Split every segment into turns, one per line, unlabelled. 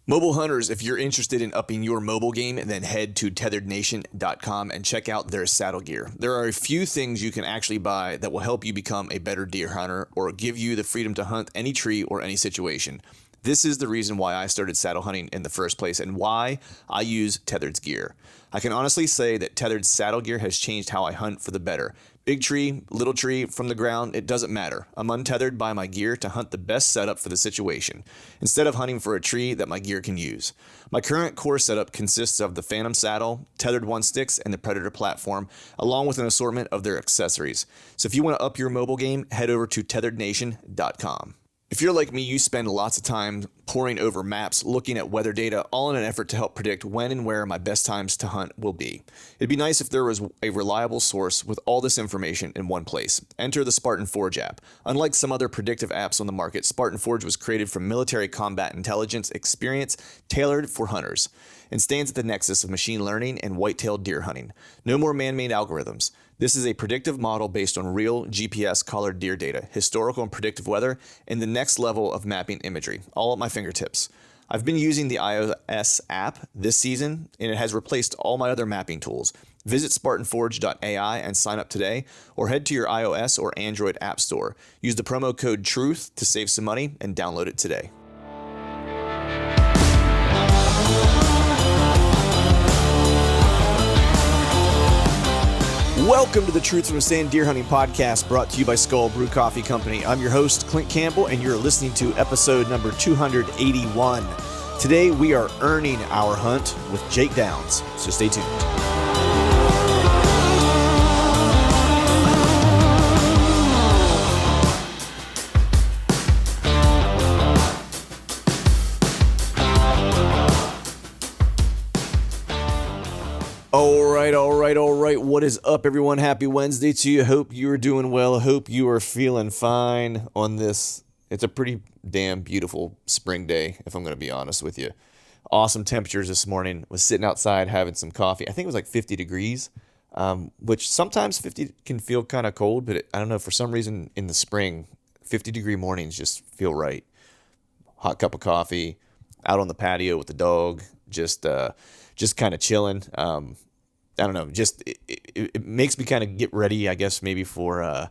Mobile hunters, if you're interested in upping your mobile game, then head to tetherednation.com and check out their saddle gear. There are a few things you can actually buy that will help you become a better deer hunter or give you the freedom to hunt any tree or any situation. This is the reason why I started saddle hunting in the first place and why I use Tethered's gear. I can honestly say that Tethered's saddle gear has changed how I hunt for the better. Big tree, little tree, from the ground, it doesn't matter. I'm untethered by my gear to hunt the best setup for the situation, instead of hunting for a tree that my gear can use. My current core setup consists of the Phantom saddle, tethered one sticks, and the Predator platform, along with an assortment of their accessories. So if you want to up your mobile game, head over to tetherednation.com. If you're like me, you spend lots of time poring over maps, looking at weather data, all in an effort to help predict when and where my best times to hunt will be. It'd be nice if there was a reliable source with all this information in one place. Enter the Spartan Forge app. Unlike some other predictive apps on the market, Spartan Forge was created from military combat intelligence experience tailored for hunters, and stands at the nexus of machine learning and white-tailed deer hunting. No more man-made algorithms. This is a predictive model based on real GPS collared deer data, historical and predictive weather, and the next level of mapping imagery, all at my fingertips. I've been using the iOS app this season, and it has replaced all my other mapping tools. Visit SpartanForge.ai and sign up today, or head to your iOS or Android app store. Use the promo code TRUTH to save some money and download it today. Welcome to the Truth from a Stand Deer Hunting Podcast, brought to you by Skull Brew Coffee Company. I'm your host, Clint Campbell, and you're listening to episode number 281. Today, we are earning our hunt with Jake Downs, so stay tuned. All right. What is up, everyone? Happy Wednesday to you. Hope you are doing well. Hope you are feeling fine on this. It's a pretty damn beautiful spring day, if I'm going to be honest with you. Awesome temperatures this morning. Was sitting outside having some coffee. I think it was like 50 degrees, which sometimes 50 can feel kind of cold, but I don't know. For some reason in the spring, 50-degree mornings just feel right. Hot cup of coffee, out on the patio with the dog, just kind of chilling. I don't know, just it makes me kind of get ready, I guess, maybe for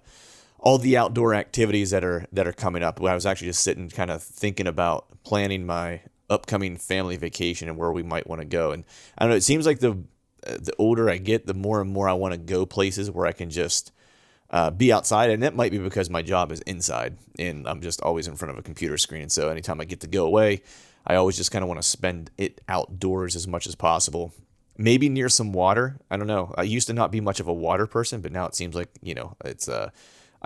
all the outdoor activities that are coming up. I was actually just sitting kind of thinking about planning my upcoming family vacation and where we might want to go. And I don't know, it seems like the older I get, the more and more I want to go places where I can just be outside. And that might be because my job is inside and I'm just always in front of a computer screen. And so anytime I get to go away, I always just kind of want to spend it outdoors as much as possible. Maybe near some water. I don't know. I used to not be much of a water person, but now it seems like, it's I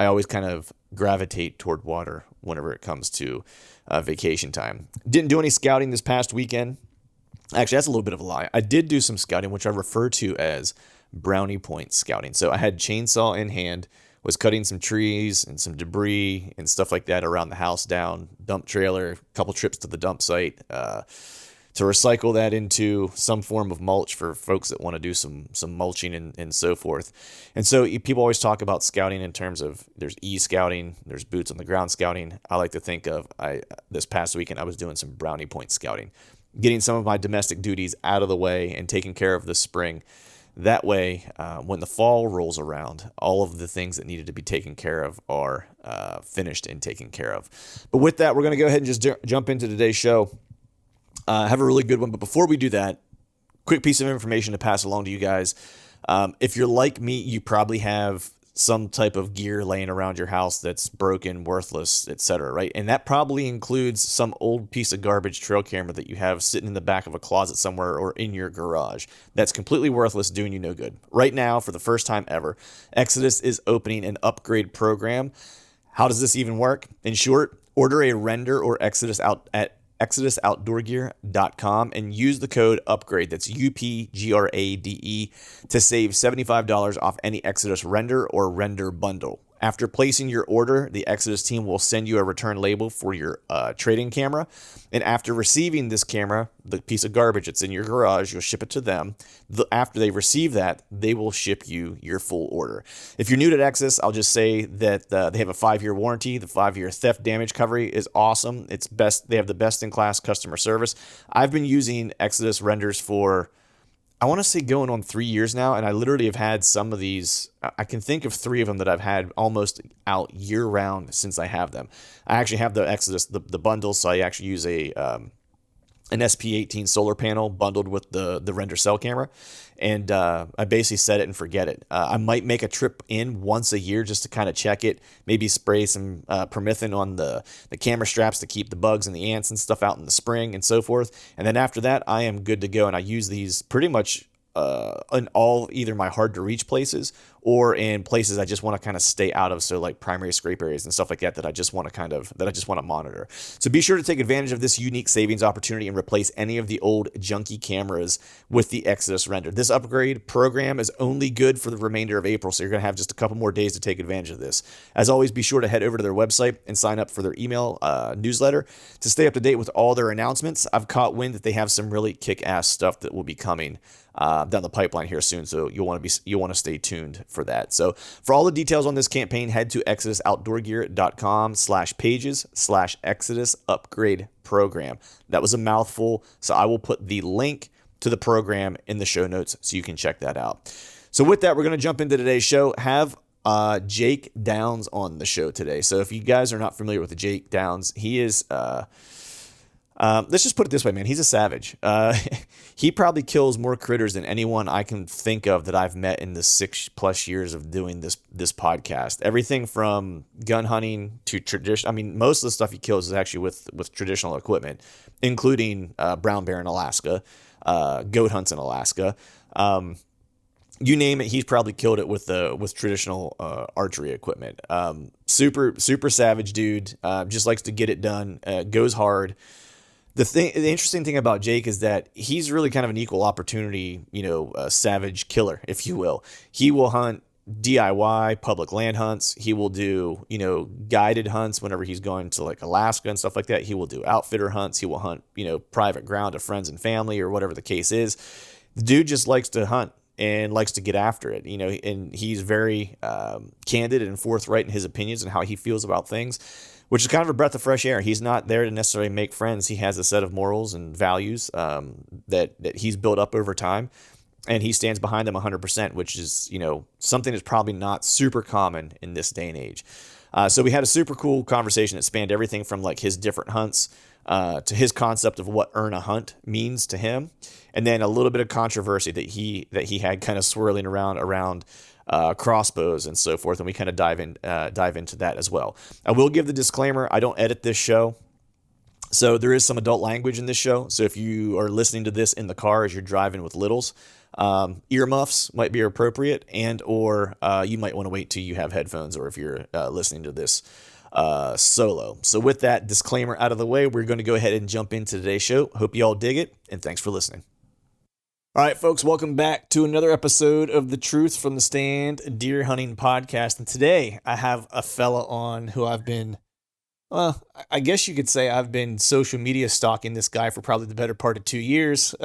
always kind of gravitate toward water whenever it comes to vacation time. Didn't do any scouting this past weekend. Actually, that's a little bit of a lie. I did do some scouting, which I refer to as brownie point scouting. So I had chainsaw in hand, was cutting some trees and some debris and stuff like that around the house, down dump trailer, a couple trips to the dump site, to recycle that into some form of mulch for folks that want to do some mulching and so forth. And so people always talk about scouting in terms of there's e-scouting, there's boots on the ground scouting. I like to think of, this past weekend, I was doing some brownie point scouting, getting some of my domestic duties out of the way and taking care of the spring. That way, when the fall rolls around, all of the things that needed to be taken care of are finished and taken care of. But with that, we're going to go ahead and just jump into today's show. Have a really good one. But before we do that, quick piece of information to pass along to you guys. If you're like me, you probably have some type of gear laying around your house that's broken, worthless, etc., right? And that probably includes some old piece of garbage trail camera that you have sitting in the back of a closet somewhere or in your garage that's completely worthless, doing you no good. Right now, for the first time ever, Exodus is opening an upgrade program. How does this even work? In short, order a render or Exodus out at ExodusOutdoorGear.com and use the code UPGRADE, that's UPGRADE, to save $75 off any Exodus render or render bundle. After placing your order, the Exodus team will send you a return label for your trade-in camera. And after receiving this camera, the piece of garbage that's in your garage, you'll ship it to them. After they receive that, they will ship you your full order. If you're new to Exodus, I'll just say that they have a 5-year warranty. The 5-year theft damage recovery is awesome. It's best. They have the best-in-class customer service. I've been using Exodus renders for, I want to say, going on 3 years now, and I literally have had some of these. I can think of 3 of them that I've had almost out year round since I have them. I actually have the Exodus, the bundle, so I actually use an SP18 solar panel bundled with the render cell camera, and I basically set it and forget it. I might make a trip in once a year just to kind of check it, maybe spray some permethrin on the camera straps to keep the bugs and the ants and stuff out in the spring and so forth. And then after that, I am good to go, and I use these pretty much in all either my hard to reach places or in places I just want to kind of stay out of. So like primary scrape areas and stuff like that I just want to monitor. So be sure to take advantage of this unique savings opportunity and replace any of the old junky cameras with the Exodus render. This upgrade program is only good for the remainder of April, so you're going to have just a couple more days to take advantage of this. As always, be sure to head over to their website and sign up for their email newsletter to stay up to date with all their announcements. I've caught wind that they have some really kick-ass stuff that will be coming down the pipeline here soon, so you'll want to stay tuned for that. So for all the details on this campaign, head to exodusoutdoorgear.com/pages/Exodus upgrade program. That was a mouthful, so I will put the link to the program in the show notes so you can check that out. So with that, we're going to jump into today's show. Have Jake Downs on the show today. So if you guys are not familiar with Jake Downs, he is let's just put it this way, man. He's a savage. He probably kills more critters than anyone I can think of that I've met in the 6+ years of doing this podcast. Everything from gun hunting to tradition. I mean, most of the stuff he kills is actually with traditional equipment, including brown bear in Alaska, goat hunts in Alaska. You name it, he's probably killed it with traditional archery equipment. Super savage dude. Just likes to get it done. Goes hard. The interesting thing about Jake is that he's really kind of an equal opportunity, savage killer, if you will. He will hunt DIY public land hunts. He will do, guided hunts whenever he's going to like Alaska and stuff like that. He will do outfitter hunts. He will hunt, private ground to friends and family or whatever the case is. The dude just likes to hunt and likes to get after it, and he's very candid and forthright in his opinions and how he feels about things, which is kind of a breath of fresh air. He's not there to necessarily make friends. He has a set of morals and values that he's built up over time, and he stands behind them 100%, which is, something that's probably not super common in this day and age. So we had a super cool conversation that spanned everything from like his different hunts to his concept of what earn a hunt means to him, and then a little bit of controversy that he had kind of swirling around crossbows and so forth, and we kind of dive into that as well. I will give the disclaimer: I don't edit this show, so there is some adult language in this show. So if you are listening to this in the car as you're driving with littles, earmuffs might be appropriate, or you might want to wait till you have headphones, or if you're listening to this solo. So with that disclaimer out of the way, we're going to go ahead and jump into today's show. Hope you all dig it, and thanks for listening. All right, folks, welcome back to another episode of the Truth from the Stand Deer Hunting Podcast. And today I have a fella on who I've been, I guess you could say I've been social media stalking this guy for probably the better part of 2 years,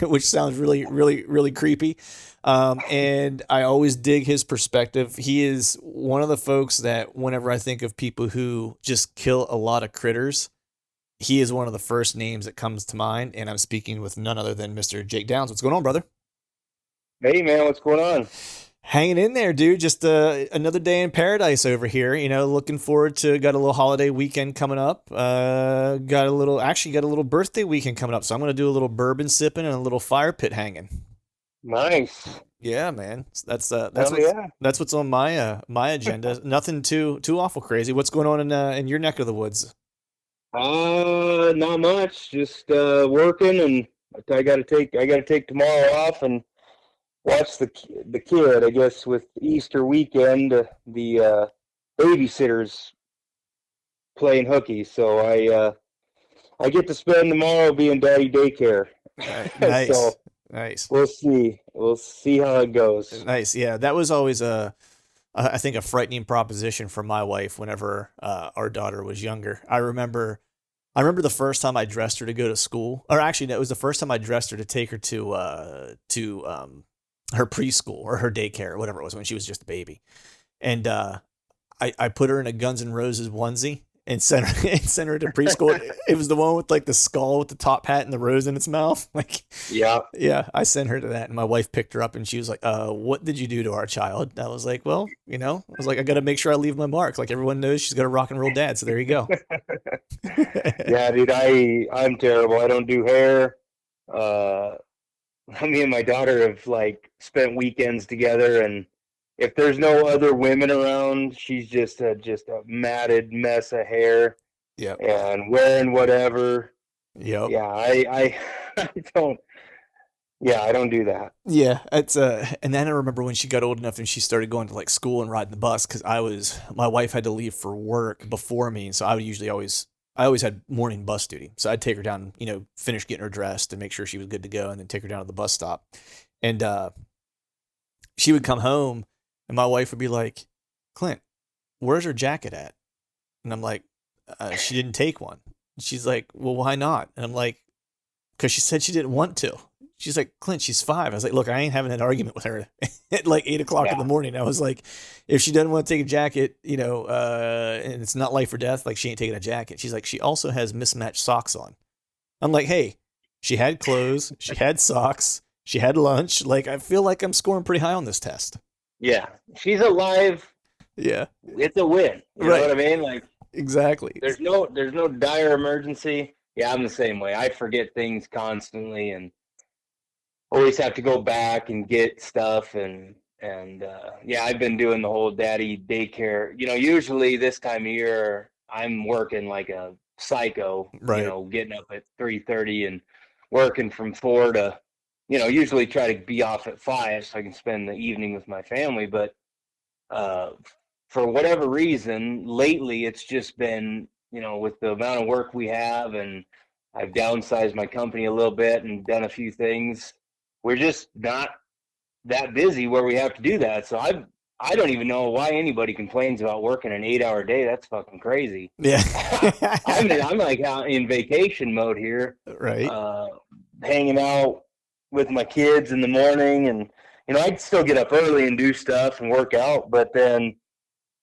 which sounds really, really, really creepy. And I always dig his perspective. He is one of the folks that whenever I think of people who just kill a lot of critters, he is one of the first names that comes to mind, and I'm speaking with none other than Mr. Jake Downs. What's going on, brother?
Hey, man, what's going on?
Hanging in there, dude. Just another day in paradise over here. Looking forward to, got a little holiday weekend coming up. Got a little birthday weekend coming up, so I'm going to do a little bourbon sipping and a little fire pit hanging.
Nice.
Yeah, man. That's what's on my agenda. Nothing too awful crazy. What's going on in your neck of the woods?
Not much. Just working, and I gotta take tomorrow off and watch the kid. I guess with Easter weekend, the babysitters playing hooky, so I get to spend tomorrow being daddy daycare.
Nice.
So
nice.
We'll see how it goes.
Nice. Yeah, that was always a I think a frightening proposition for my wife whenever our daughter was younger. I remember the first time I dressed her to go to school, or actually, no, it was the first time I dressed her to take her to her preschool or her daycare or whatever it was when she was just a baby, and I put her in a Guns N' Roses onesie and sent her and sent her to preschool. It was the one with like the skull with the top hat and the rose in its mouth. Like,
Yeah.
yeah, I sent her to that, and my wife picked her up, and she was like, what did you do to our child?" And I was like, "Well, I was like, I got to make sure I leave my mark. Like everyone knows, she's got a rock and roll dad. So there you go."
Yeah, dude, I'm terrible. I don't do hair. Uh, Me and my daughter have like spent weekends together, and if there's no other women around, she's just a matted mess of hair
Yep.
and wearing whatever.
Yep.
Yeah, I I don't. Yeah, I don't do that.
Yeah, it's and then I remember when she got old enough and she started going to like school and riding the bus because my wife had to leave for work before me, and so I always had morning bus duty, so I'd take her down, finish getting her dressed and make sure she was good to go, and then take her down to the bus stop, and she would come home, and my wife would be like, "Clint, where's her jacket at?" And I'm like, "She didn't take one." She's like, "Well, why not?" And I'm like, "Because she said she didn't want to." She's like, "Clint, she's 5." I was like, "Look, I ain't having an argument with her at like 8 o'clock in
Yeah,
the morning." I was like, "If she doesn't want to take a jacket, and it's not life or death, like she ain't taking a jacket." She's like, "She also has mismatched socks on." I'm like, "Hey, she had clothes, she had socks, she had lunch. Like, I feel like I'm scoring pretty high on this test."
yeah. She's alive.
Yeah,
It's a win. You know
right.
what I mean? Like,
Exactly.
there's no dire emergency. Yeah, I'm the same way. I forget things constantly, and always have to go back and get stuff, and yeah, I've been doing the whole daddy daycare. Usually this time of year I'm working like a psycho,
Right.
getting up at 3:30 and working from 4 to, usually try to be off at 5 so I can spend the evening with my family. But uh for whatever reason lately it's just been, with the amount of work we have, and I've downsized my company a little bit and done a few things. We're just not that busy where we have to do that. So I don't even know why anybody complains about working an 8-hour day. That's fucking crazy.
Yeah.
I'm like out in vacation mode here,
Right.
uh, hanging out with my kids in the morning, and I'd still get up early and do stuff and work out, but then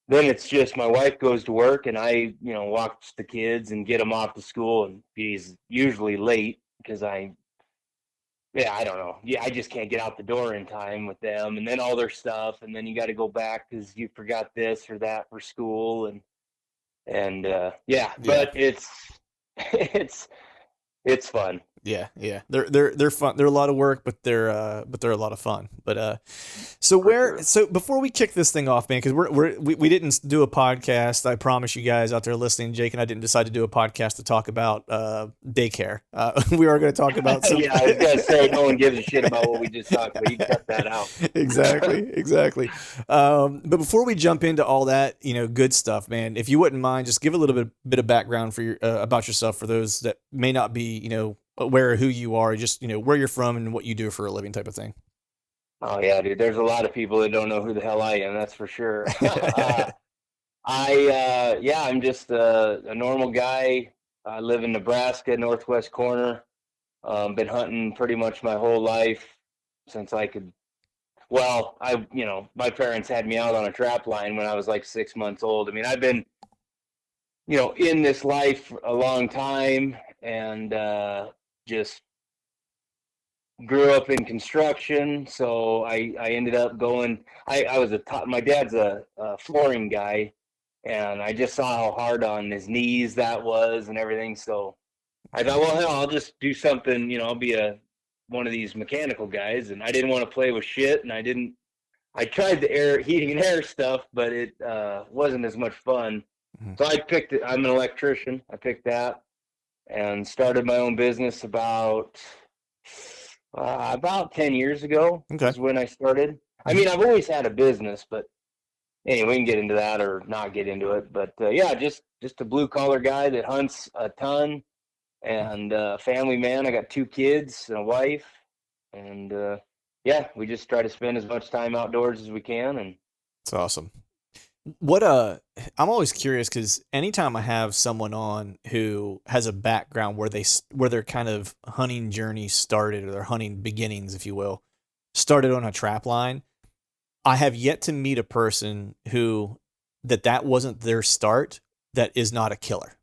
it's just my wife goes to work, and I watch the kids and get them off to school, and he's usually late because yeah, I don't know. Yeah, I just can't get out the door in time with them, and then all their stuff, and then you got to go back because you forgot this or that for school, and yeah,
Yeah.
but it's it's fun.
Yeah, yeah. They're fun. They're a lot of work, but they're a lot of fun. But so
For sure.
so before we kick this thing off, man, because we didn't do a podcast. I promise you guys out there listening, Jake and I didn't decide to do a podcast to talk about daycare. We are going to talk about some.
Yeah, I was gonna say no one gives a shit about what we just talked about. You can cut that out.
Exactly. But before we jump into all that, good stuff, man, if you wouldn't mind, just give a little bit of background for your about yourself for those that may not be, aware of who you are, just where you're from and what you do for a living, type of thing.
Oh yeah, dude. There's a lot of people that don't know who the hell I am. That's for sure. Yeah, I'm just a normal guy. I live in Nebraska, northwest corner. Been hunting pretty much my whole life since I could. Well, my parents had me out on a trap line when I was like 6 months old. I mean, I've been, in this life a long time, and just grew up in construction. So I ended up going. I was my dad's a flooring guy, and I just saw how hard on his knees that was and everything. So I thought, well, hell, I'll just do something. I'll be one of these mechanical guys, and I didn't want to play with shit, and I didn't. I tried the heating and air stuff, but it wasn't as much fun.
Mhm.
So I picked it. I'm an electrician. I picked that and started my own business about 10 years ago
Okay.
is when I started. I
Mhm.
mean, I've always had a business, but anyway, we can get into that or not get into it. But yeah, just a blue collar guy that hunts a ton, and family man. I got 2 kids and a wife, and yeah, we just try to spend as much time outdoors as we can. And
It's awesome. What I'm always curious because anytime I have someone on who has a background where where their kind of hunting journey started, or their hunting beginnings, if you will, started on a trap line, I have yet to meet a person who that wasn't their start, that is not a killer.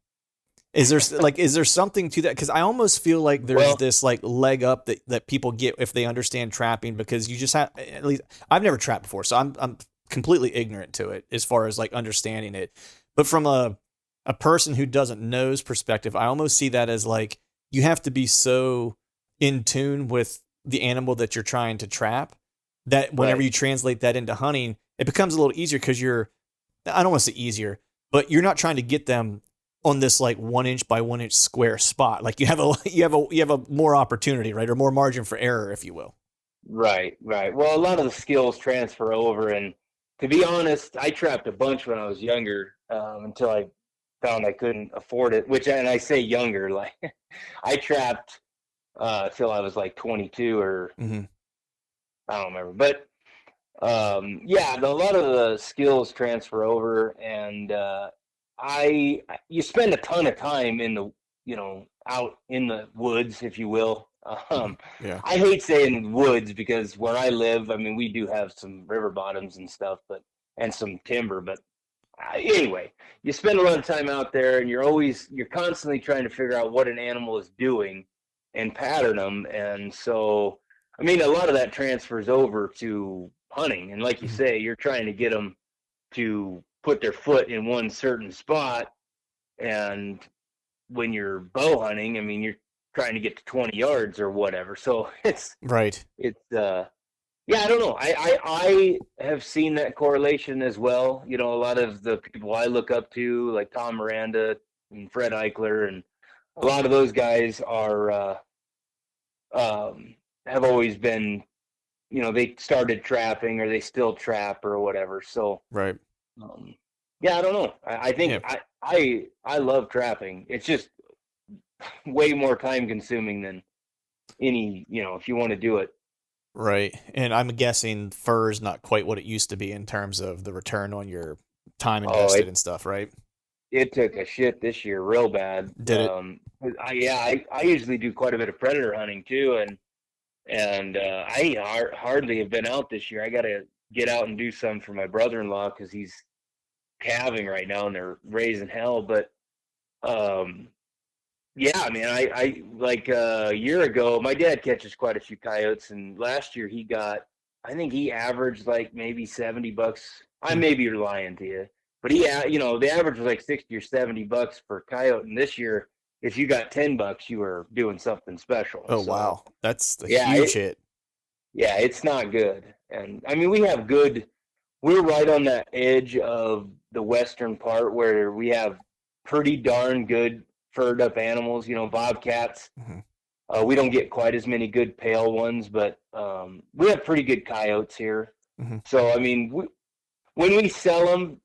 Is there something to that? Because I almost feel like there's
Well,
this like leg up that people get if they understand trapping, because you just have, at least I've never trapped before, so I'm completely ignorant to it as far as like understanding it. But from a person who doesn't know's perspective, I almost see that as like you have to be so in tune with the animal that you're trying to trap that whenever
right.
you translate that into hunting, it becomes a little easier because I don't want to say easier, but you're not trying to get them on this like 1 inch by 1 inch square spot. Like you have a more opportunity, right? Or more margin for error, if you will.
Right, right. Well, a lot of the skills transfer over, and to be honest, I trapped a bunch when I was younger, until I found I couldn't afford it. Which, and I say younger, like I trapped till I was like 22, or
Mm-hmm.
I don't remember. But yeah, a lot of the skills transfer over, and I you spend a ton of time in the out in the woods, if you will.
Mm-hmm. Yeah.
I hate saying woods because where I live, I mean, we do have some river bottoms and stuff, but and some timber. But anyway, you spend a lot of time out there, and you're constantly trying to figure out what an animal is doing and pattern them. And so, I mean, a lot of that transfers over to hunting. And like you
Mm-hmm.
say, you're trying to get them to put their foot in one certain spot. And when you're bow hunting, I mean, you're trying to get to 20 yards or whatever. So
Right.
it's yeah, I don't know. I have seen that correlation as well. You know, a lot of the people I look up to, like Tom Miranda and Fred Eichler, and a lot of those guys are have always been, they started trapping or they still trap or whatever. So
Right.
um, yeah, I don't know. I think
Yeah.
I love trapping. It's just way more time consuming than any, if you want to do it.
Right. And I'm guessing fur is not quite what it used to be in terms of the return on your time
Oh,
invested and stuff, right?
it took a shit this year real bad.
Did it?
I usually do quite a bit of predator hunting too, and hardly have been out this year. I got to get out and do some for my brother-in-law because he's calving right now and they're raising hell. But um, yeah, I mean, I like a year ago, my dad catches quite a few coyotes, and last year I think he averaged like maybe $70. I
Hmm.
may be lying to you, but the average was like 60 or $70 per coyote, and this year, if you got $10, you were doing something special.
Oh
So
wow, that's a
yeah,
huge hit.
yeah, it's not good, and I mean, we're right on that edge of the western part where we have pretty darn good furred up animals, bobcats.
Hmm.
We don't get quite as many good pale ones, but we have pretty good coyotes here.
Hmm.
So I mean, when we sell them,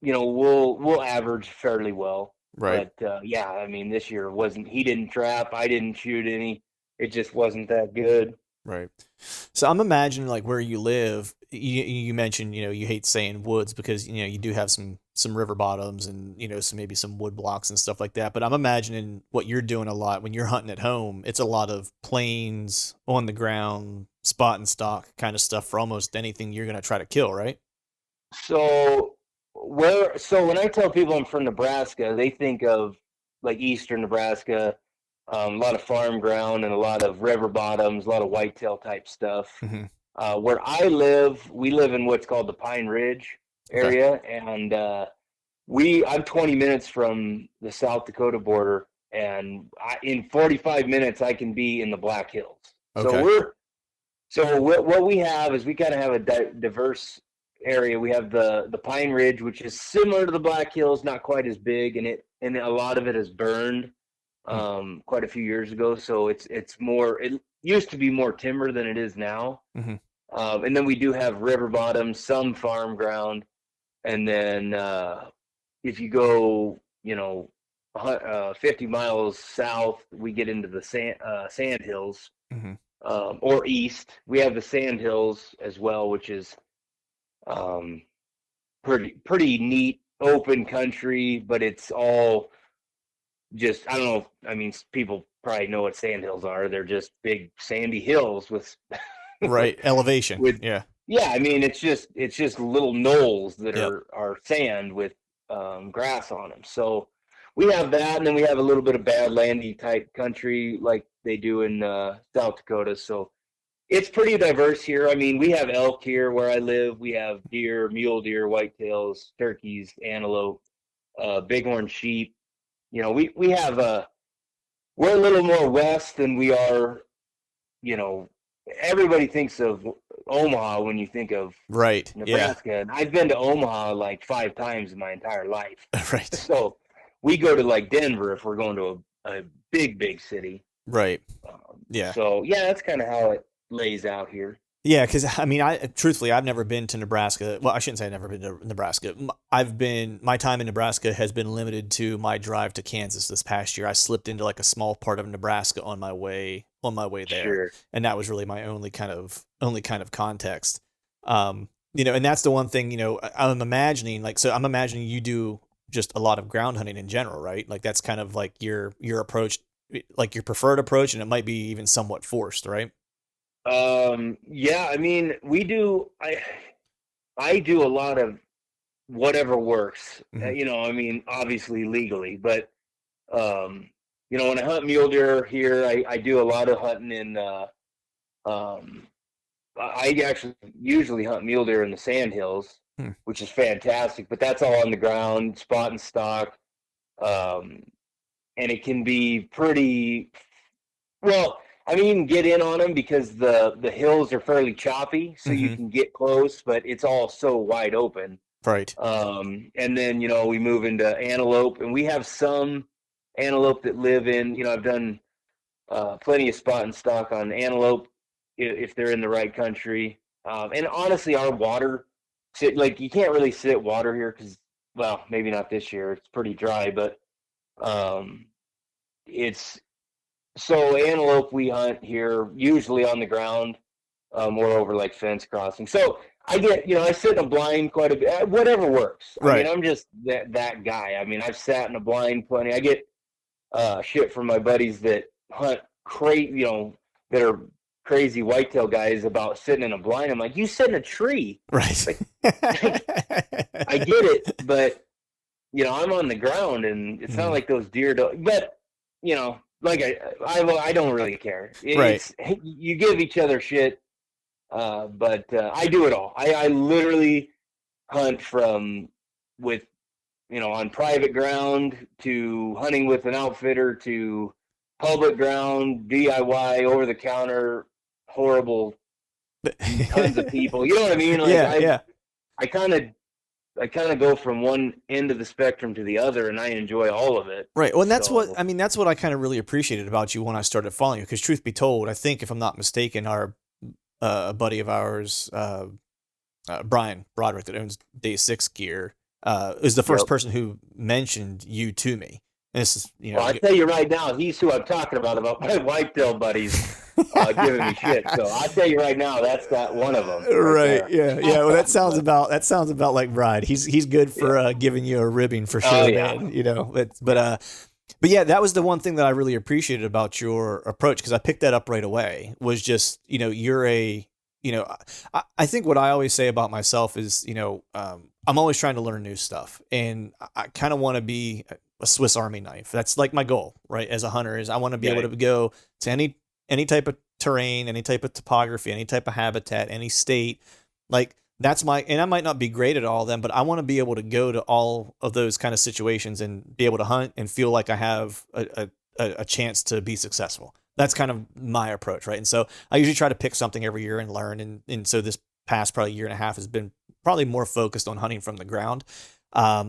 we'll average fairly well.
Right.
But yeah, I mean, this year wasn't. He didn't trap. I didn't shoot any. It just wasn't that good.
Right. So I'm imagining like where you live. You mentioned you hate saying woods because you do have some river bottoms and some maybe some wood blocks and stuff like that. But I'm imagining what you're doing a lot when you're hunting at home. It's a lot of plains on the ground, spot and stock kind of stuff for almost anything you're gonna try to kill, right?
So when I tell people I'm from Nebraska, they think of like eastern Nebraska, a lot of farm ground and a lot of river bottoms, a lot of whitetail type stuff.
Hmm.
Where I live, we live in what's called the Pine Ridge
Okay.
area, and I'm 20 minutes from the South Dakota border, and in 45 minutes I can be in the Black Hills. So
Okay.
what we have is we kind of have a diverse area. We have the Pine Ridge, which is similar to the Black Hills, not quite as big, and a lot of it is burned
Hmm.
quite a few years ago. So it's more. It used to be more timber than it is now.
Hmm.
And then we do have river bottom, some farm ground, and then if you go, 50 miles south, we get into the sand hills,
Hmm.
or east. We have the sand hills as well, which is um, pretty neat open country, but it's all just, I don't know. I mean, people probably know what sand hills are. They're just big sandy hills with
Right. Elevation.
with
Yeah.
yeah. I mean, it's just little knolls that
Yep.
are sand with grass on them. So we have that, and then we have a little bit of badlandy type country like they do in South Dakota. So it's pretty diverse here. I mean, we have elk here where I live. We have deer, mule deer, whitetails, turkeys, antelope, bighorn sheep. We have we're a little more west than we are. You know, everybody thinks of Omaha when you think of
Right. Yeah.
Nebraska, and I've been to Omaha like 5 times in my entire life.
Right.
So we go to like Denver if we're going to a big city.
Right. Yeah.
So yeah, that's kind of how it lays out here.
Yeah, because I mean, truthfully, I've never been to Nebraska. Well, I shouldn't say I've never been to Nebraska. My time in Nebraska has been limited to my drive to Kansas this past year. I slipped into like a small part of Nebraska on my way there,
Sure.
and that was really my only kind of context. And that's the one thing, I'm imagining I'm imagining you do just a lot of ground hunting in general, right? Like that's kind of like your approach, like your preferred approach, and it might be even somewhat forced, right?
Yeah, I mean, I do a lot of whatever works.
Mm-hmm.
I mean, obviously legally, but when I hunt mule deer here, I do a lot of hunting in. I actually usually hunt mule deer in the sand hills,
Hmm.
which is fantastic. But that's all on the ground, spot and stock, um, and it can be pretty well. I mean, you can get in on them because the hills are fairly choppy, so you
Mm-hmm.
can get close, but it's all so wide open.
Right.
And then we move into antelope, and we have some antelope that live in. I've done plenty of spot and stock on antelope if they're in the right country. And honestly, our water, like you can't really sit water here because, well, maybe not this year. It's pretty dry, but it's so antelope we hunt here usually on the ground, or over like fence crossing. So I get, I sit in a blind quite a bit, whatever works. I mean,
Right.
I'm just that guy. I mean, I've sat in a blind plenty. I get shit from my buddies that hunt that are crazy whitetail guys about sitting in a blind. I'm like, you sit in a tree.
Right.
Like, I get it, but I'm on the ground, and it's not
Mhm.
like those deer don't. But like I don't really care.
Right.
It's you give each other shit, but I do it all. I literally hunt from with on private ground to hunting with an outfitter to public ground, DIY, over the counter, horrible, tons of people. You know what I mean? Like
Yeah. Yeah.
I kind of go from one end of the spectrum to the other, and I enjoy all of it.
Right. Well, and
So
that's what I kind of really appreciated about you when I started following you. Because truth be told, I think if I'm not mistaken, our a buddy of ours, Brian Broderick, that owns Day Six Gear, is the first
yep.
person who mentioned you to me. And this is,
Well, I tell you right now, he's who I'm talking about my whitetail buddies giving me shit. So I'll tell you right now, that's that one of them.
Right.
Right
Yeah. Yeah. Well, that sounds about like Brian. He's good for giving you a ribbing for sure,
oh yeah.
man. But yeah, that was the one thing that I really appreciated about your approach, because I picked that up right away. Was just, you're a, I think what I always say about myself is, I'm always trying to learn new stuff, and I kind of want to be a Swiss Army knife. That's like my goal, right? As a hunter, is I want to be able to go to any type of terrain, any type of topography, any type of habitat, any state. Like that's and I might not be great at all of them, but I want to be able to go to all of those kind of situations and be able to hunt and feel like I have a chance to be successful. That's kind of my approach, right? And so I usually try to pick something every year and learn. And so this past probably year and a half has been probably more focused on hunting from the ground.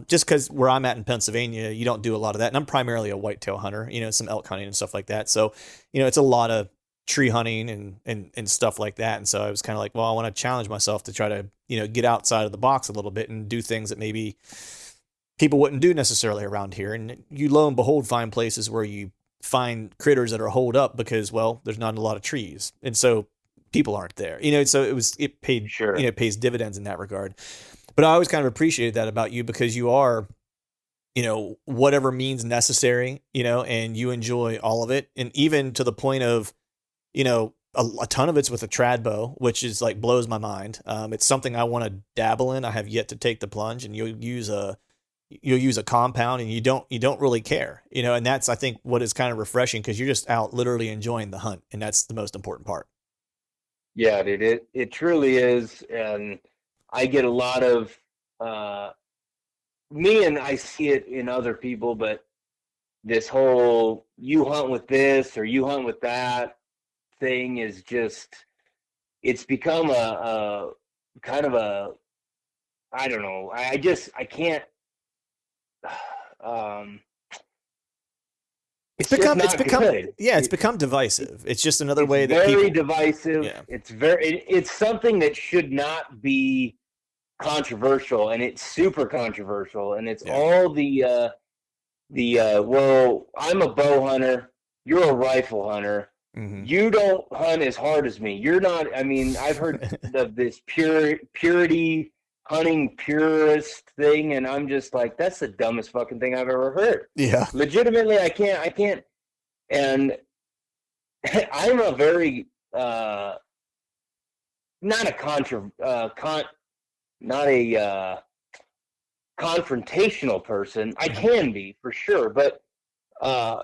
Just because where I'm at in Pennsylvania, you don't do a lot of that. And I'm primarily a whitetail hunter, some elk hunting and stuff like that. So, it's a lot of tree hunting and stuff like that. And so I was kind of like, well, I want to challenge myself to try to, get outside of the box a little bit and do things that maybe people wouldn't do necessarily around here. And you lo and behold find places where you find critters that are holed up because, well, there's not a lot of trees. And so people aren't there, so it pays
Sure.
pays dividends in that regard. But I always kind of appreciated that about you because you are, whatever means necessary, and you enjoy all of it. And even to the point of, a ton of it's with a trad bow, which is like blows my mind. It's something I want to dabble in. I have yet to take the plunge, and you'll use a compound and you don't really care, and that's, I think, what is kind of refreshing because you're just out literally enjoying the hunt. And that's the most important part.
Yeah, dude, it truly is. And I get a lot of me, and I see it in other people, but this whole you hunt with this or you hunt with that thing is just, it's become a kind of a, I don't know. I can't.
It's
It's just
become,
not good.
it's become divisive. It's just another
It's
way that
very
people,
divisive.
yeah,
It's something that should not be controversial, and it's super controversial, and it's
yeah,
all well, I'm a bow hunter, you're a rifle hunter.
hmm,
You don't hunt as hard as me. You're not. I mean, I've heard of this purity hunting purist thing, and I'm just like, that's the dumbest fucking thing I've ever heard.
yeah,
Legitimately, I can't. And I'm a very not a not a confrontational person. I
hmm,
can be for sure, but uh,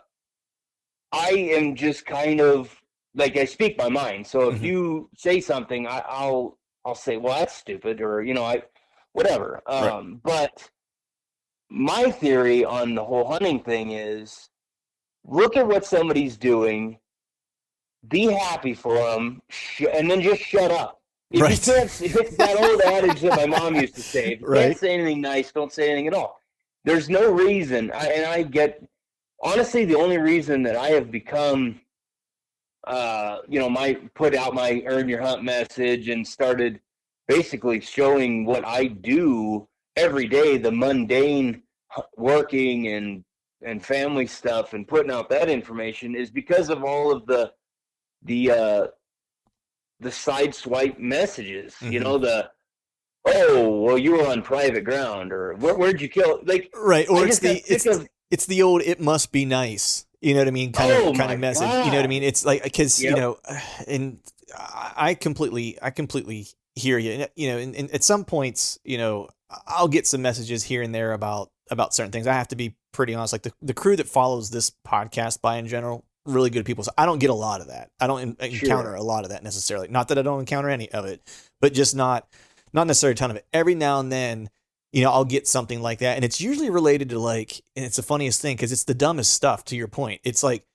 I am just kind of like, I speak my mind. So if
hmm,
you say something, I'll say, well, that's stupid, or I whatever.
right,
But my theory on the whole hunting thing is, look at what somebody's doing, be happy for them, and then just shut up. If you
right,
can't, it's that old adage that my mom used to say: if you can't
right,
say anything nice, don't say anything at all. There's no reason, and I get, honestly, the only reason that I have become, my put out my earn your hunt message and started basically showing what I do every day, the mundane working and family stuff, and putting out that information, is because of all of the uh the side swipe messages,
hmm,
oh, well, you were on private ground, or where'd you kill, like,
right.
I
Or
just got sick of,
it's the old "it must be nice," you know what I mean,
oh
kind of
my
message. You know what I
god.
mean? It's like because
Yep.
and I completely hear you. And, and at some points, I'll get some messages here and there about certain things. I have to be pretty honest. Like the crew that follows this podcast by in general, really good people. So I don't get a lot of that. I don't encounter
Sure.
a lot of that necessarily. Not that I don't encounter any of it, but just not necessarily a ton of it. Every now and then, I'll get something like that. And it's usually related to like, and it's the funniest thing because it's the dumbest stuff to your point. It's like,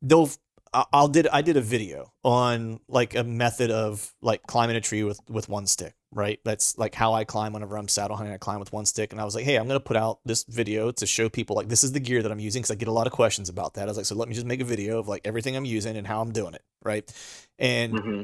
they'll, I did a video on like a method of like climbing a tree with one stick, right? That's like how I climb whenever I'm saddle hunting. I climb with one stick. And I was like, hey, I'm going to put out this video to show people like, this is the gear that I'm using. Cause I get a lot of questions about that. I was like, so let me just make a video of like everything I'm using and how I'm doing it. Right. And
Hmm.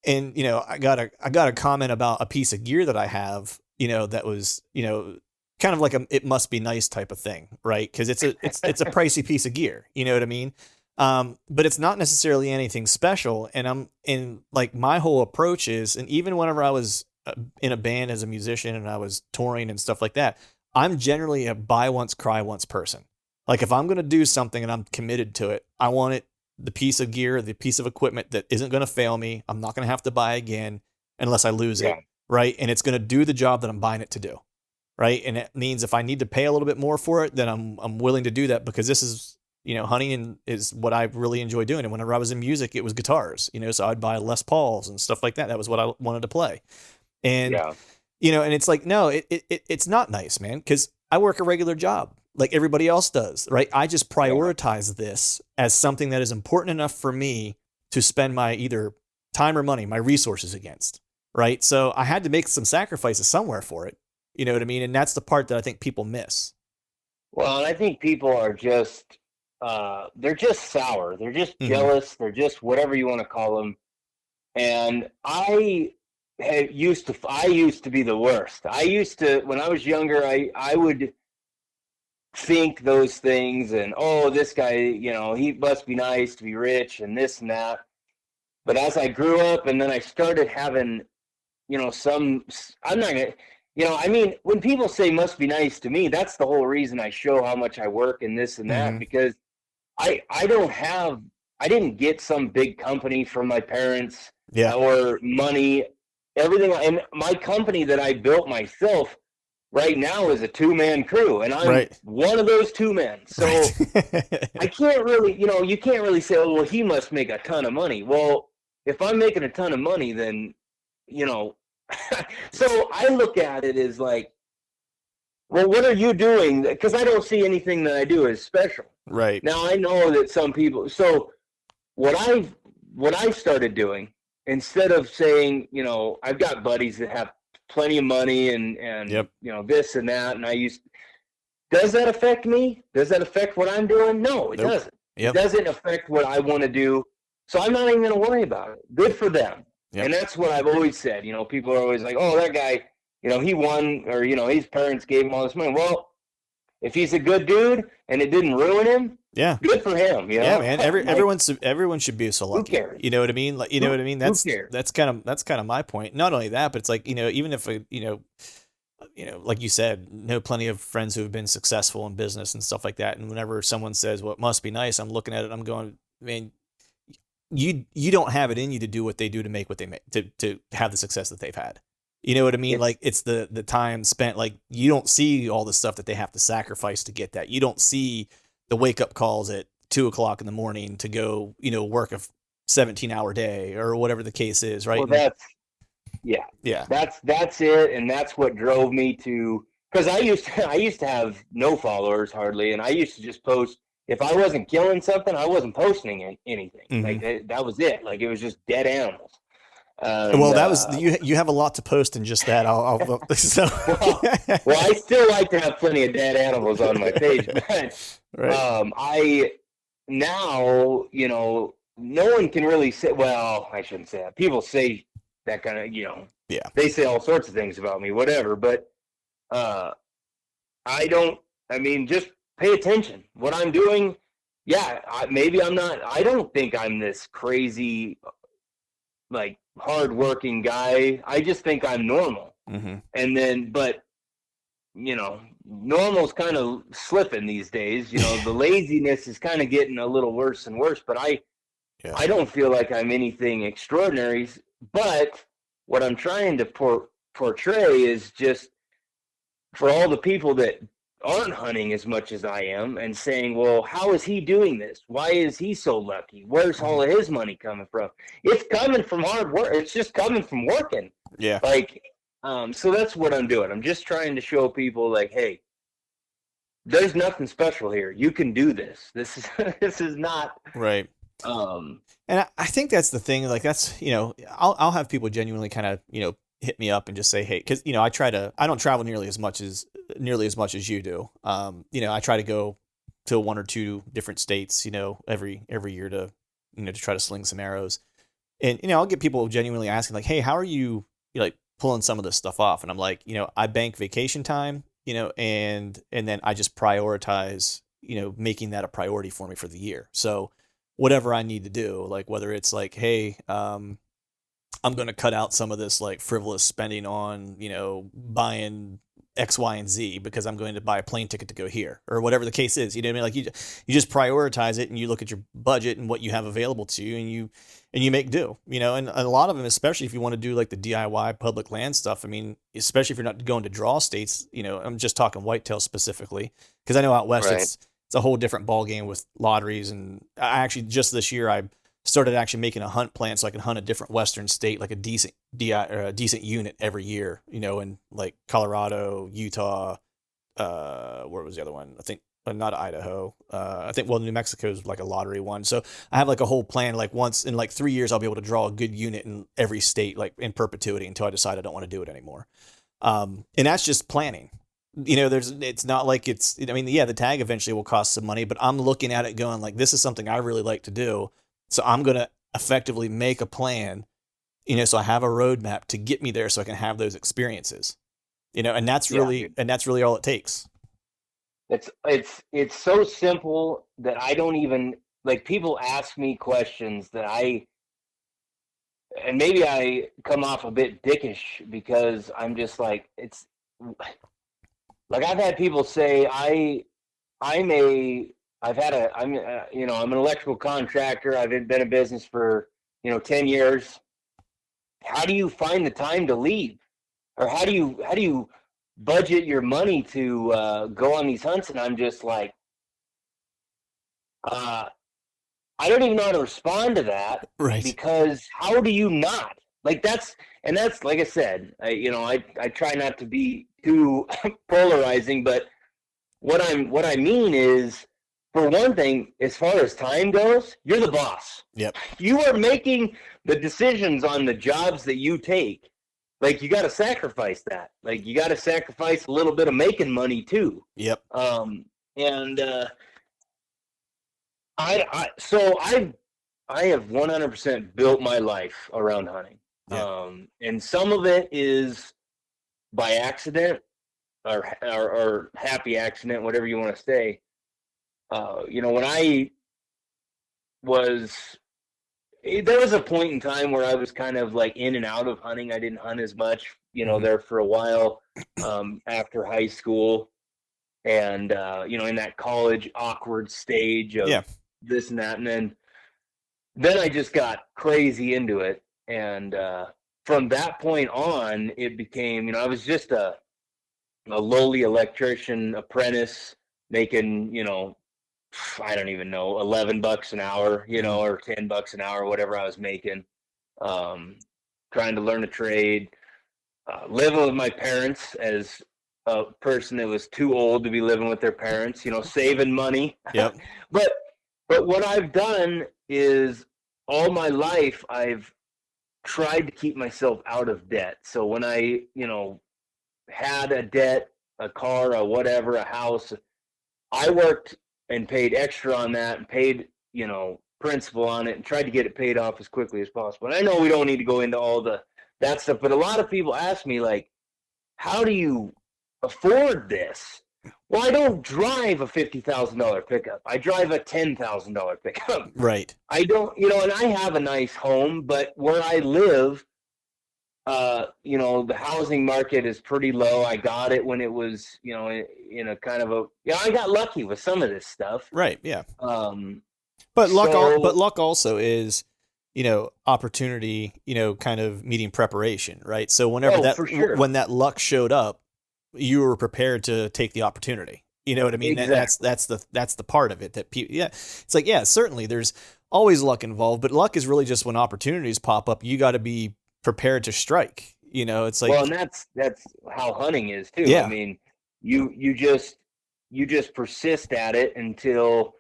I got a comment about a piece of gear that I have, that was, kind of like a it must be nice type of thing, right? Because it's a pricey piece of gear, you know what I mean? But it's not necessarily anything special. And I'm in like my whole approach is, and even whenever I was in a band as a musician and I was touring and stuff like that, I'm generally a buy once, cry once person. Like if I'm gonna do something and I'm committed to it, I want it the piece of gear, the piece of equipment that isn't going to fail me. I'm not going to have to buy again unless I lose
Yeah.
it, right? And it's going to do the job that I'm buying it to do, right? And it means if I need to pay a little bit more for it, then I'm willing to do that because this is, hunting is what I really enjoy doing. And whenever I was in music, it was guitars, so I'd buy Les Pauls and stuff like that. That was what I wanted to play. And
Yeah.
and it's like, no, it's not nice, man, because I work a regular job like everybody else does, right? I just
Yeah.
prioritize this as something that is important enough for me to spend my either time or money, my resources against, right? So I had to make some sacrifices somewhere for it. You know what I mean? And that's the part that I think people miss.
Well, and I think people are just, they're just sour. They're just
Mm-hmm.
jealous. They're just whatever you want to call them. And I used to be the worst. I used to, when I was younger, I would think those things, and oh, this guy, he must be nice to be rich and this and that. But as I grew up, and then I started having, some, I'm not gonna. I mean, when people say must be nice to me, that's the whole reason I show how much I work and this and that,
Mm-hmm.
because I don't have, I didn't get some big company from my parents
Yeah.
or money. Everything, and my company that I built myself right now is a 2-man crew, and I'm
Right.
one of those 2 men. So I
Right.
can't really, you can't really say, oh, well, he must make a ton of money. Well, if I'm making a ton of money, then, you know, so I look at it as like, well, what are you doing? Because I don't see anything that I do as special.
Right.
Now I know that some people. So what I started doing, instead of saying, I've got buddies that have plenty of money and
Yep.
this and that, and I used. Does that affect me? Does that affect what I'm doing? No, it
Nope.
doesn't. It
Yep.
doesn't affect what I want to do. So I'm not even going to worry about it. Good for them.
Yep.
And that's what I've always said. People are always like, oh, that guy, he won, or, his parents gave him all this money. Well, if he's a good dude and it didn't ruin him,
Yeah.
good for him,
Yeah, man.
Like,
Everyone should be so
who
lucky.
cares?
You know what I mean? Like, you know
Who,
what I mean?
who
That's
cares?
that's kind of that's kind of my point. Not only that, but it's like, even if like you said, know plenty of friends who have been successful in business and stuff like that. And whenever someone says, "Well, it must be nice," I'm looking at it, I'm going, man, you don't have it in you to do what they do to make what they make to have the success that they've had. You know what I mean?
It's
Like it's the time spent. Like you don't see all the stuff that they have to sacrifice to get that. You don't see the wake up calls at 2 o'clock in the morning to go, work a 17-hour day or whatever the case is, right?
well,
And
yeah,
yeah,
that's it, and that's what drove me to. Because I used to have no followers hardly, and I used to just post. If I wasn't killing something, I wasn't posting anything.
hmm.
Like that was it. Like it was just dead animals. And
Well, that was you have a lot to post in just that. So
well, I still like to have plenty of dead animals on my page, but
right.
I now no one can really say. Well, I shouldn't say that. People say that kind of
Yeah.
they say all sorts of things about me, whatever. But uh, I don't. I mean, just pay attention. What I'm doing. Yeah, maybe I'm not. I don't think I'm this crazy, like hardworking guy. I just think I'm normal.
Hmm.
And then, but normal's kind of slipping these days. The laziness is kind of getting a little worse and worse. But
Yeah.
I don't feel like I'm anything extraordinary. But what I'm trying to portray is just for all the people that aren't hunting as much as I am and saying, well, how is he doing this? Why is he so lucky? Where's all of his money coming from? It's coming from hard work. It's just coming from working.
Yeah.
Like, so that's what I'm doing. I'm just trying to show people like, hey, there's nothing special here. You can do this. This is this is not
Right.
um
And I think that's the thing. Like that's I'll have people genuinely kind of hit me up and just say, hey, because I don't travel nearly as much as you do. I try to go to one or two different states, every year to to try to sling some arrows. And I'll get people genuinely asking like, hey, how are like pulling some of this stuff off? And I'm like, I bank vacation time, and then I just prioritize, making that a priority for me for the year. So whatever I need to do, like whether it's like, hey, I'm going to cut out some of this like frivolous spending on, buying X, Y, and Z because I'm going to buy a plane ticket to go here or whatever the case is. You know what I mean? Like you just prioritize it and you look at your budget and what you have available to you and you make do, and a lot of them, especially if you want to do like the DIY public land stuff. I mean, especially if you're not going to draw states, I'm just talking whitetail specifically because I know out west
right.
it's a whole different ball game with lotteries. And I actually just this year I started actually making a hunt plan so I can hunt a different Western state, like a decent a decent unit every year, in like Colorado, Utah, where was the other one? I think not Idaho. I think, well, New Mexico is like a lottery one. So I have like a whole plan, like once in like 3 years, I'll be able to draw a good unit in every state, like in perpetuity until I decide I don't want to do it anymore. And that's just planning. It's not like I mean, yeah, the tag eventually will cost some money, but I'm looking at it going like, this is something I really like to do. So I'm going to effectively make a plan, so I have a roadmap to get me there so I can have those experiences, and
Yeah.
that's really all it takes.
It's so simple that I don't even like people ask me questions that and maybe I come off a bit dickish because I'm just like like I've had people say I'm a I've had a I'm you know, I'm an electrical contractor. I've been in business for 10 years. How do you find the time to leave, or how do you budget your money to go on these hunts? And I'm just like, uh, I don't even know how to respond to that,
Right.
because how do you not? Like that's like I said, I try not to be too polarizing, but what I mean is, for one thing, as far as time goes, you're the boss.
Yep.
You are making the decisions on the jobs that you take. Like, you got to sacrifice that. Like, you got to sacrifice a little bit of making money too.
Yep.
And I have 100% built my life around hunting.
Yeah.
And some of it is by accident, or happy accident, whatever you want to say. When there was a point in time where I was kind of like in and out of hunting. I didn't hunt as much, there for a while, after high school, and in that college awkward stage of this and that, and then I just got crazy into it, and from that point on, it became, I was just a lowly electrician apprentice making, I don't even know, $11 an hour, or $10 an hour, whatever I was making, trying to learn a trade, living with my parents as a person that was too old to be living with their parents, saving money.
Yep.
But what I've done is, all my life I've tried to keep myself out of debt. So when I, had a debt, a car, a whatever, a house, I worked and paid extra on that, and paid, principal on it, and tried to get it paid off as quickly as possible. And I know we don't need to go into all that stuff, but a lot of people ask me, like, how do you afford this? Well, I don't drive a $50,000 pickup. I drive a $10,000 pickup.
Right.
I don't, and I have a nice home, but where I live, the housing market is pretty low. I got it when it was, in a kind of I got lucky with some of this stuff.
Right. Yeah.
But
luck also is, opportunity, kind of meeting preparation, right? So whenever when that luck showed up, you were prepared to take the opportunity. You know what I mean?
Exactly.
That's the part of it that people, it's like, certainly there's always luck involved, but luck is really just when opportunities pop up, you got to be prepared to strike. It's like,
well, and that's how hunting is too.
Yeah.
I mean, you just persist at it until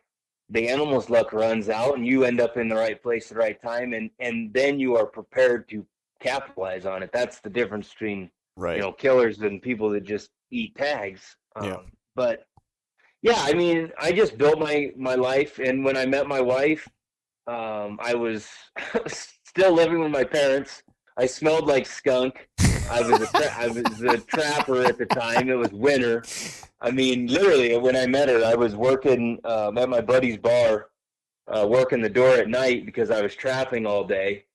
the animal's luck runs out, and you end up in the right place at the right time, and then you are prepared to capitalize on it. That's the difference between killers and people that just eat tags. But yeah, I mean, I just built my life, and when I met my wife, I was still living with my parents. I smelled like skunk. I was a trapper at the time. It was winter. I mean, literally, when I met her, I was working at my buddy's bar, working the door at night because I was trapping all day.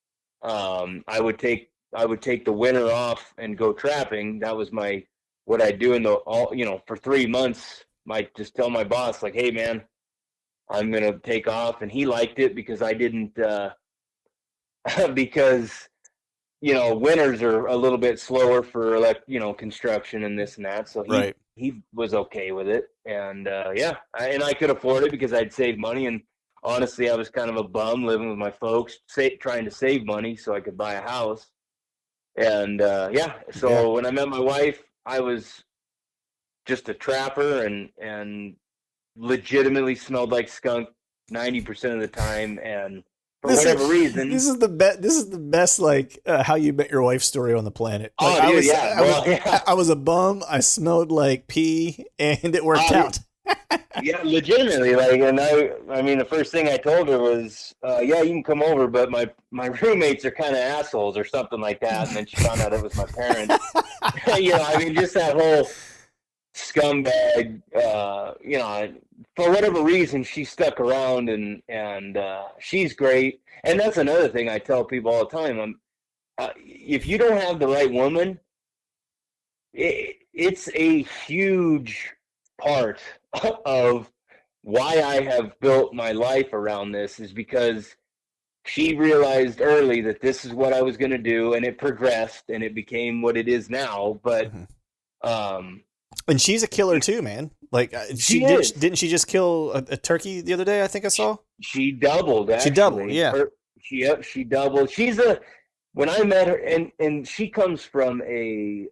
I would take the winter off and go trapping. That was what I do for 3 months. I just tell my boss, like, hey man, I'm gonna take off, and he liked it because I didn't because winters are a little bit slower for construction and this and that. So he was okay with it, and and I could afford it because I'd saved money. And honestly, I was kind of a bum living with my folks, trying to save money so I could buy a house. And when I met my wife, I was just a trapper and legitimately smelled like skunk 90% of the time, and for whatever reason,
this is the best like how you met your wife story on the planet. Like, I was a bum. I smelled like pee, and it worked out.
Yeah, legitimately. Like, and I mean, the first thing I told her was, you can come over, but my roommates are kind of assholes or something like that. And then she found out it was my parents. I mean, just that whole scumbag, for whatever reason, she stuck around, and she's great. And that's another thing I tell people all the time. If you don't have the right woman, it's a huge part of why I have built my life around this, is because she realized early that this is what I was going to do, and it progressed and it became what it is now. But
Mhm.
um,
And she's a killer too, man. Like she
she
did.
is.
Didn't she just kill a turkey the other day? I think I saw.
She doubled
She doubled.
actually.
Yeah.
She doubled. She's a when I met her, and she comes from a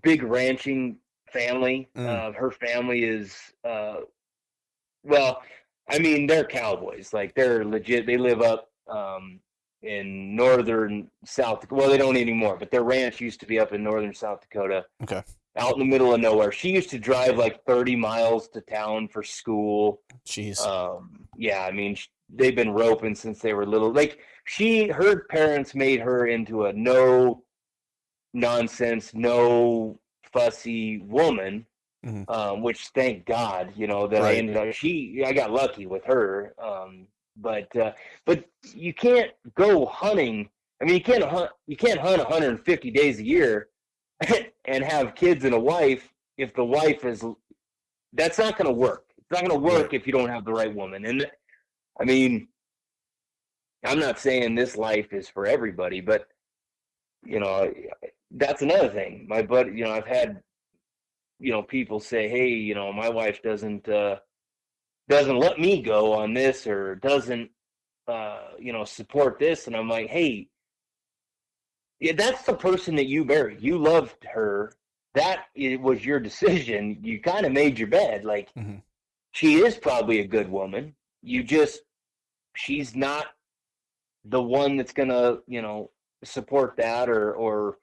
big ranching family.
Mm.
Her family is well, I mean, they're cowboys. Like they're legit. They live up in northern South. Well, they don't anymore, but their ranch used to be up in northern South Dakota,
Okay.
out in the middle of nowhere. She used to drive like 30 miles to town for school.
Jeez.
Yeah, I mean, they've been roping since they were little. Like her parents made her into a no nonsense, no fussy woman,
Mhm.
which thank God, that I
Right.
ended up. I got lucky with her, but you can't go hunting. I mean, you can't hunt. You can't hunt 150 days a year and have kids and a wife if the wife is. That's not going to work. It's not going to
Right.
work if you don't have the right woman. And I mean, I'm not saying this life is for everybody, but you know, that's another thing. My buddy, I've had people say, hey, my wife doesn't let me go on this, or doesn't support this, and I'm like, hey, yeah, that's the person that you married. You loved her. That it was your decision. You kind of made your bed. Like,
Mhm.
she is probably a good woman. She's not the one that's gonna support that, or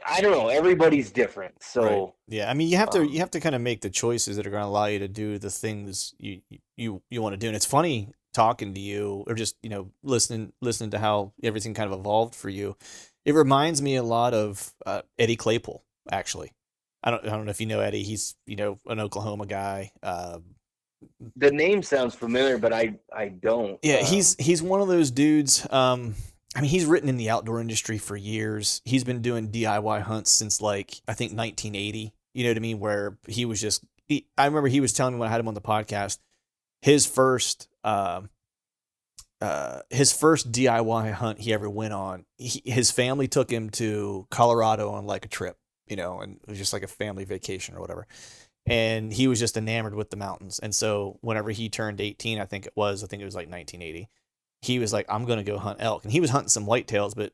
I don't know. Everybody's different.
Right.
So
Yeah. I mean, you have
um
to kind of make the choices that are going to allow you to do the things you want to do. And it's funny talking to you, or just listening to how everything kind of evolved for you. It reminds me a lot of Eddie Claypool, actually. I don't know if you know Eddie. He's an Oklahoma guy.
the name sounds familiar, but I don't.
Yeah, he's one of those dudes. I mean, he's written in the outdoor industry for years. He's been doing DIY hunts since like I think 1980. You know what I mean? Where he was just. I remember he was telling me when I had him on the podcast. His first, his first DIY hunt he ever went on. His family took him to Colorado on like a trip, and it was just like a family vacation or whatever. And he was just enamored with the mountains. And so whenever he turned 18, I think it was like 1980, he was like, I'm going to go hunt elk. And he was hunting some whitetails, but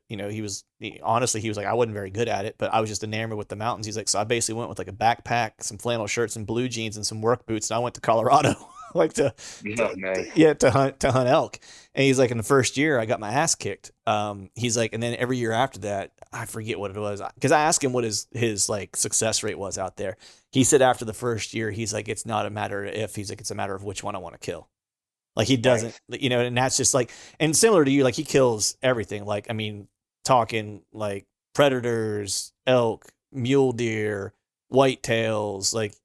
honestly, he was like, I wasn't very good at it, but I was just enamored with the mountains. He's like, so I basically went with like a backpack, some flannel shirts and blue jeans and some work boots. And I went to Colorado, like
Yeah, nice.
yeah, to hunt elk. And he's like, in the first year I got my ass kicked. He's like, and then every year after that, I forget what it was. Cause I asked him what his like success rate was out there. He said after the first year, he's like, it's not a matter of if, he's like, it's a matter of which one I want to kill. Like he doesn't,
Nice.
and that's just like, and similar to you, like he kills everything. Like, I mean, talking like predators, elk, mule deer, whitetails, like,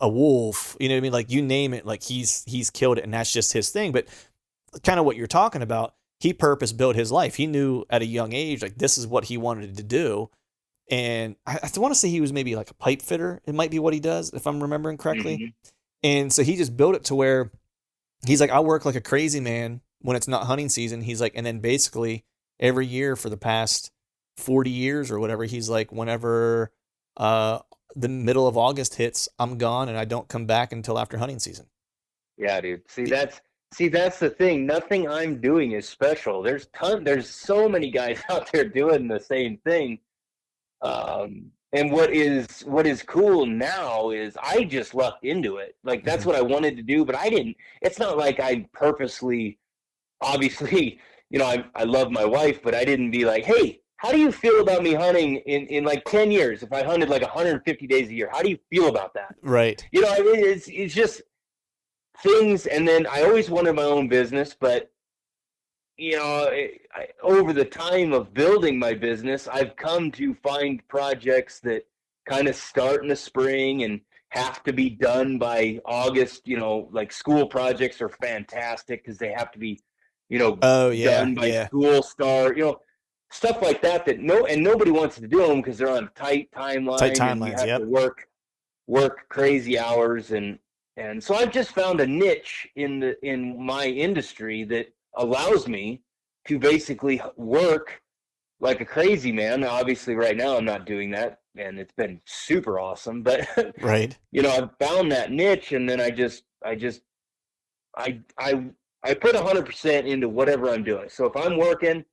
a wolf, you know what I mean? Like you name it, like he's killed it, and that's just his thing. But kind of what you're talking about, he purpose built his life. He knew at a young age, like this is what he wanted to do. And I want to say he was maybe like a pipe fitter. It might be what he does, if I'm remembering correctly.
Hmm.
And so he just built it to where he's like, I work like a crazy man when it's not hunting season. He's like, and then basically every year for the past 40 years or whatever, he's like, whenever uh, the middle of August hits, I'm gone and I don't come back until after hunting season.
Yeah, dude. See that's the thing. Nothing I'm doing is special. There's so many guys out there doing the same thing. And what is cool now is I just lucked into it. Like that's
Mm-hmm.
what I wanted to do, but I didn't. It's not like I purposely. Obviously, I love my wife, but I didn't be like, hey, how do you feel about me hunting in like 10 years? If I hunted like 150 days a year, how do you feel about that?
Right.
I mean, it's just things. And then I always wanted my own business, but over the time of building my business, I've come to find projects that kind of start in the spring and have to be done by August. Like school projects are fantastic because they have to be,
Oh yeah,
done by
yeah.
school start. stuff like that nobody wants to do them because they're on a tight
Tight
timeline and you
timelines.
have to
Yep.
work crazy hours and so I've just found a niche in my industry that allows me to basically work like a crazy man. Now, obviously, right now I'm not doing that, and it's been super awesome. But
Right.
I've found that niche, and then I put 100% into whatever I'm doing. So if I'm working,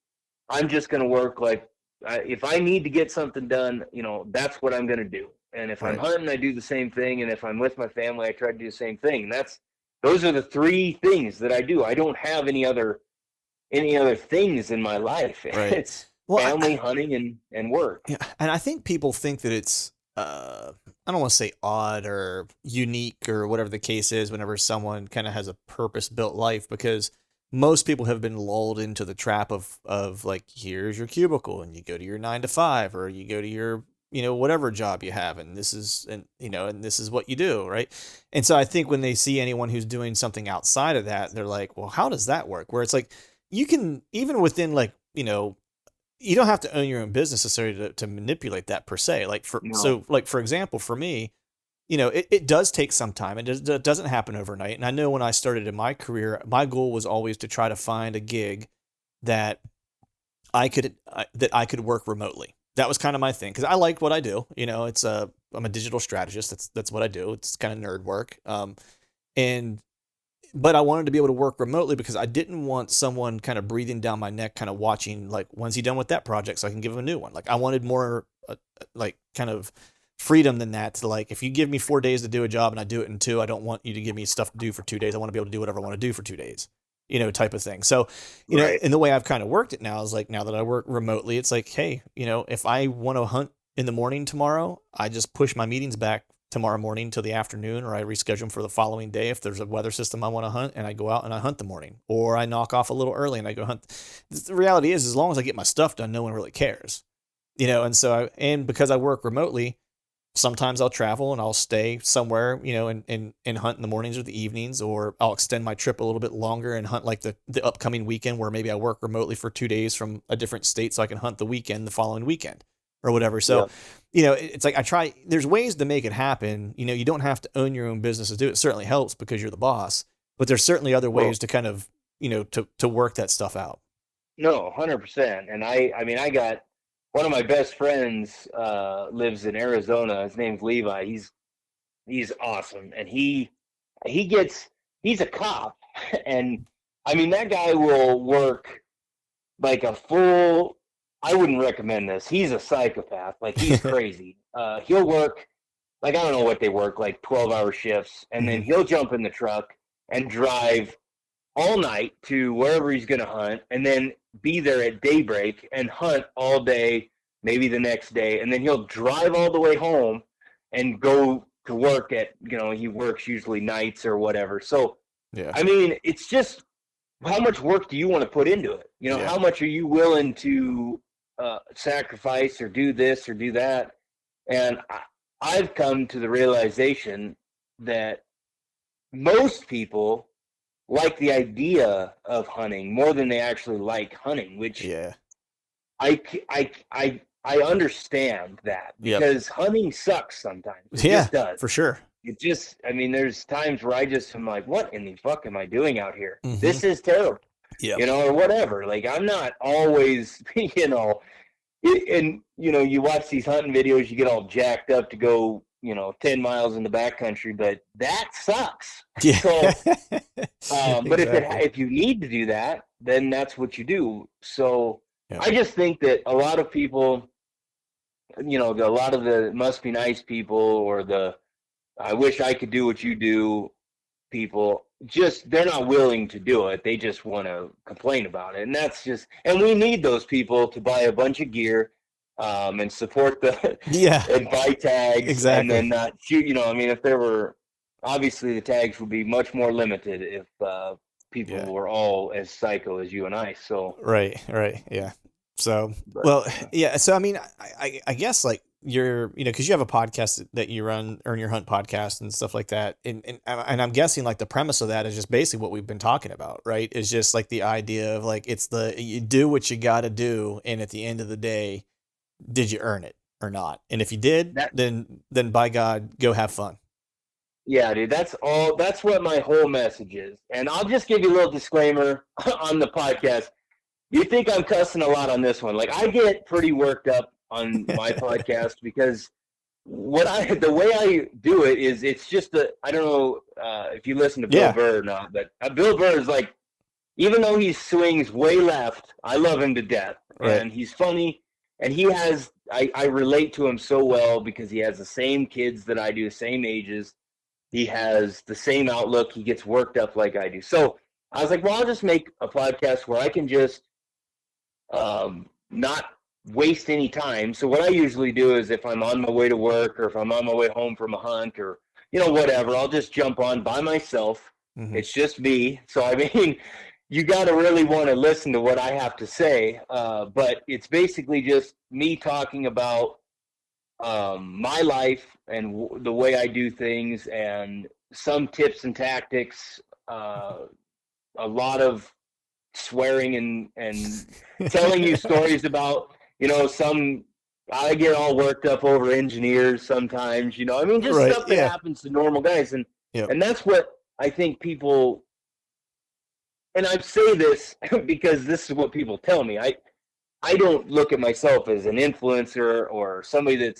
I'm just going to work like if I need to get something done, that's what I'm going to do. And if I'm
Right.
hunting, I do the same thing. And if I'm with my family, I try to do the same thing. And those are the three things that I do. I don't have any other things in my life.
Right.
It's
Well,
family, hunting, and work.
yeah, and I think people think that it's I don't want to say odd or unique or whatever the case is whenever someone kind of has a purpose built life, because most people have been lulled into the trap of like, here's your cubicle and you go to your 9 to 5 or you go to your whatever job you have, and this is and this is what you do, right? And so I think when they see anyone who's doing something outside of that, they're like, well, how does that work? Where it's like, you can, even within like, you don't have to own your own business necessarily to manipulate that per se. Like
No.
for example, for me, it does take some time. It doesn't happen overnight. And I know when I started in my career, my goal was always to try to find a gig that I could work remotely. That was kind of my thing because I liked what I do. I'm a digital strategist. That's what I do. It's kind of nerd work. And but I wanted to be able to work remotely because I didn't want someone kind of breathing down my neck, kind of watching, like, when's he done with that project so I can give him a new one. Like, I wanted more, like, kind of freedom than that. To, like, if you give me 4 days to do a job and I do it in 2, I don't want you to give me stuff to do for 2 days. I want to be able to do whatever I want to do for 2 days, type of thing. So,
Right.
and the way I've kind of worked it now is like, now that I work remotely, it's like, hey, if I want to hunt in the morning tomorrow, I just push my meetings back tomorrow morning till the afternoon, or I reschedule them for the following day if there's a weather system I want to hunt, and I go out and I hunt the morning, or I knock off a little early and I go hunt. The reality is, as long as I get my stuff done, no one really cares, and so and because I work remotely, sometimes I'll travel and I'll stay somewhere, and hunt in the mornings or the evenings, or I'll extend my trip a little bit longer and hunt like the upcoming weekend, where maybe I work remotely for 2 days from a different state so I can hunt the weekend the following weekend or whatever. So,
Yeah.
It's like there's ways to make it happen. You don't have to own your own business to do it. It certainly helps because you're the boss, but there's certainly other
Well,
ways to kind of, to work that stuff out.
no, 100%. And I mean, I got one of my best friends lives in Arizona. His name's Levi. He's awesome, and he's a cop, and I mean that guy will work like a full. I wouldn't recommend this. He's a psychopath. Like, he's crazy. He'll work like, I don't know what they work, like 12-hour shifts, and then
Mhm.
he'll jump in the truck and drive all night to wherever he's going to hunt, and then be there at daybreak and hunt all day, maybe the next day, and then he'll drive all the way home and go to work he works usually nights or whatever. So,
Yeah.
I mean, it's just, how much work do you want to put into it?
Yeah.
How much are you willing to sacrifice or do this or do that? And I've come to the realization that most people like the idea of hunting more than they actually like hunting, which
Yeah.
I understand that,
Yep.
because hunting sucks sometimes. It
Yeah,
just does.
for sure.
I mean, there's times where I'm like, what in the fuck am I doing out here?
Mhm.
This is terrible.
Yep.
Or whatever. Like, I'm not always, and you watch these hunting videos, you get all jacked up to go, 10 miles in the backcountry, but that sucks.
Yeah.
So, but
Exactly.
if you need to do that, then that's what you do. So,
Yeah.
I just think that a lot of people, a lot of the must be nice people, or the I wish I could do what you do people, they're not willing to do it. They just want to complain about it. And we need those people to buy a bunch of gear, and support
Yeah.
and buy tags,
Exactly.
and then not shoot. I mean, if there were, obviously the tags would be much more limited if people
Yeah.
were all as psycho as you and I. So,
Right. Yeah. So,
but
well, yeah. So, I mean, I guess, like, you're, because you have a podcast that you run, Earn Your Hunt podcast and stuff like that. And I'm guessing like the premise of that is just basically what we've been talking about, right? Is just like the idea of like, you do what you got to do. And at the end of the day, did you earn it or not? And if you did,
That
then by God, go have fun.
Yeah, dude, that's what my whole message is. And I'll just give you a little disclaimer on the podcast. You think I'm cussing a lot on this one. Like, I get pretty worked up on my podcast because the way I do it is it's just I don't know if you listen to Bill Burr or not, but Bill Burr is like, even though he swings way left, I love him to death. Right. And he's funny. And I relate to him so well because he has the same kids that I do, same ages. He has the same outlook. He gets worked up like I do. So I was like, well, I'll just make a podcast where I can just not waste any time. So what I usually do is if I'm on my way to work or if I'm on my way home from a hunt or, whatever, I'll just jump on by myself. Mm-hmm. It's just me. So, I mean, you got to really want to listen to what I have to say. But it's basically just me talking about my life and the way I do things and some tips and tactics, a lot of swearing and telling you stories about, I get all worked up over engineers sometimes, just right, stuff that happens to normal guys. And that's what I think people, and I say this because this is what people tell me. I don't look at myself as an influencer or somebody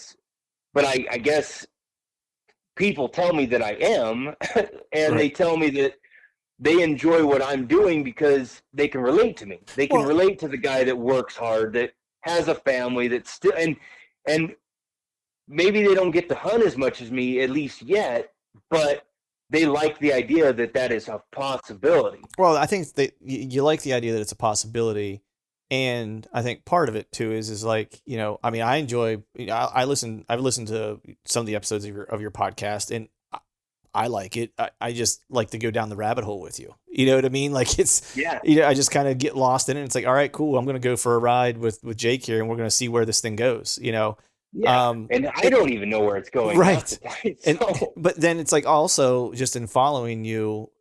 but I guess people tell me that I am, and right. They tell me that they enjoy what I'm doing because they can relate to me. They can relate to the guy that works hard, that has a family, that's still, and maybe they don't get to hunt as much as me, at least yet, but they like the idea that is a possibility.
Well, I think you like the idea that it's a possibility. And I think part of it too is like, I enjoy, I've listened to some of the episodes of your podcast, and I like it. I just like to go down the rabbit hole with you. You know what I mean? Like I just kind of get lost in it. It's like, all right, cool. I'm going to go for a ride with Jake here and we're going to see where this thing goes,
Yeah. And I don't even know where it's going.
Right. But then it's like also just in following you,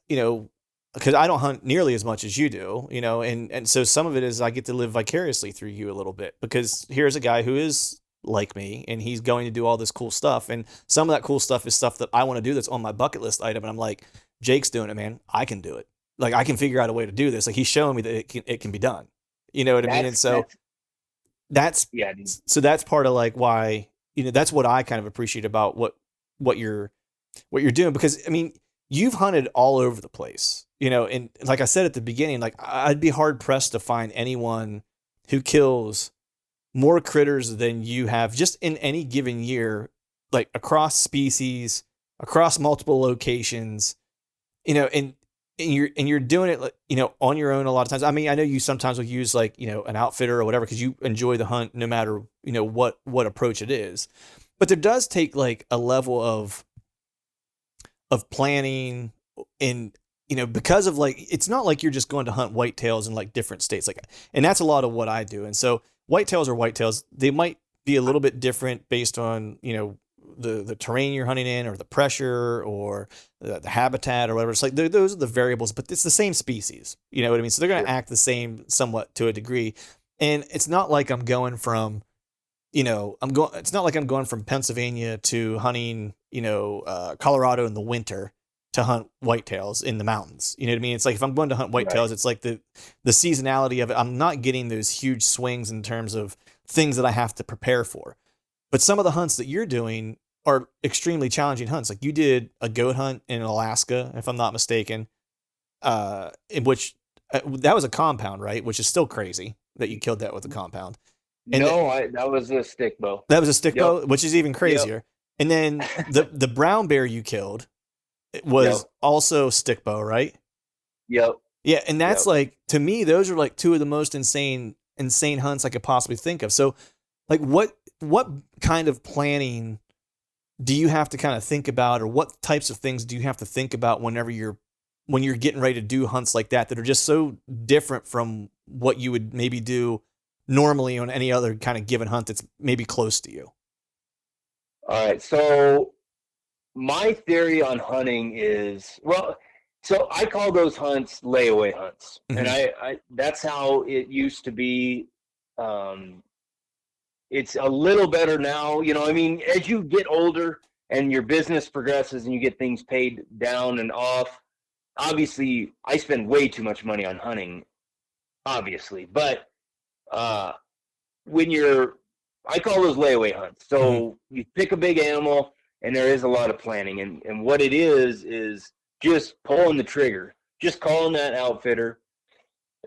because I don't hunt nearly as much as you do, and so some of it is I get to live vicariously through you a little bit because here's a guy who is like me and he's going to do all this cool stuff. And some of that cool stuff is stuff that I want to do that's on my bucket list item. And I'm like, Jake's doing it, man. I can do it. Like I can figure out a way to do this. Like he's showing me that it can be done. You know what I mean? And so that's part of like why, that's what I kind of appreciate about what you're doing, because I mean, you've hunted all over the place, and like I said at the beginning, like I'd be hard pressed to find anyone who kills more critters than you have just in any given year, like across species, across multiple locations, and you're doing it, like, on your own a lot of times. I mean, I know you sometimes will use like, an outfitter or whatever, cause you enjoy the hunt no matter, what approach it is, but there does take like a level of planning and, because of like, it's not like you're just going to hunt whitetails in like different states. Like, and that's a lot of what I do. And so whitetails are whitetails. They might be a little bit different based on, the terrain you're hunting in or the pressure or the habitat or whatever. It's like, those are the variables, but it's the same species. You know what I mean? So they're going to act the same somewhat to a degree. And it's not like I'm going from, it's not like I'm going from Pennsylvania to hunting, Colorado in the winter to hunt whitetails in the mountains. You know what I mean? It's like, if I'm going to hunt whitetails, right. It's like the seasonality of it. I'm not getting those huge swings in terms of things that I have to prepare for. But some of the hunts that you're doing are extremely challenging hunts. Like you did a goat hunt in Alaska, if I'm not mistaken, in which that was a compound, right? Which is still crazy that you killed that with a compound.
And that was a stick bow.
That was a stick bow, which is even crazier. Yep. And then the brown bear you killed was also stick bow, right?
Yep.
Yeah, and that's like, to me, those are like two of the most insane hunts I could possibly think of. So, like, what kind of planning do you have to kind of think about, or what types of things do you have to think about when you're getting ready to do hunts like that are just so different from what you would maybe do normally on any other kind of given hunt that's maybe close to you?
All right. So my theory on hunting is, well, so I call those hunts layaway hunts, and
Hmm.
I that's how it used to be. Um, it's a little better now, I mean, as you get older and your business progresses and you get things paid down and off. Obviously, I spend way too much money on hunting, obviously, but uh, when you're, I call those layaway hunts.
Hmm.
So you pick a big animal, and there is a lot of planning. And what it is just pulling the trigger, just calling that outfitter,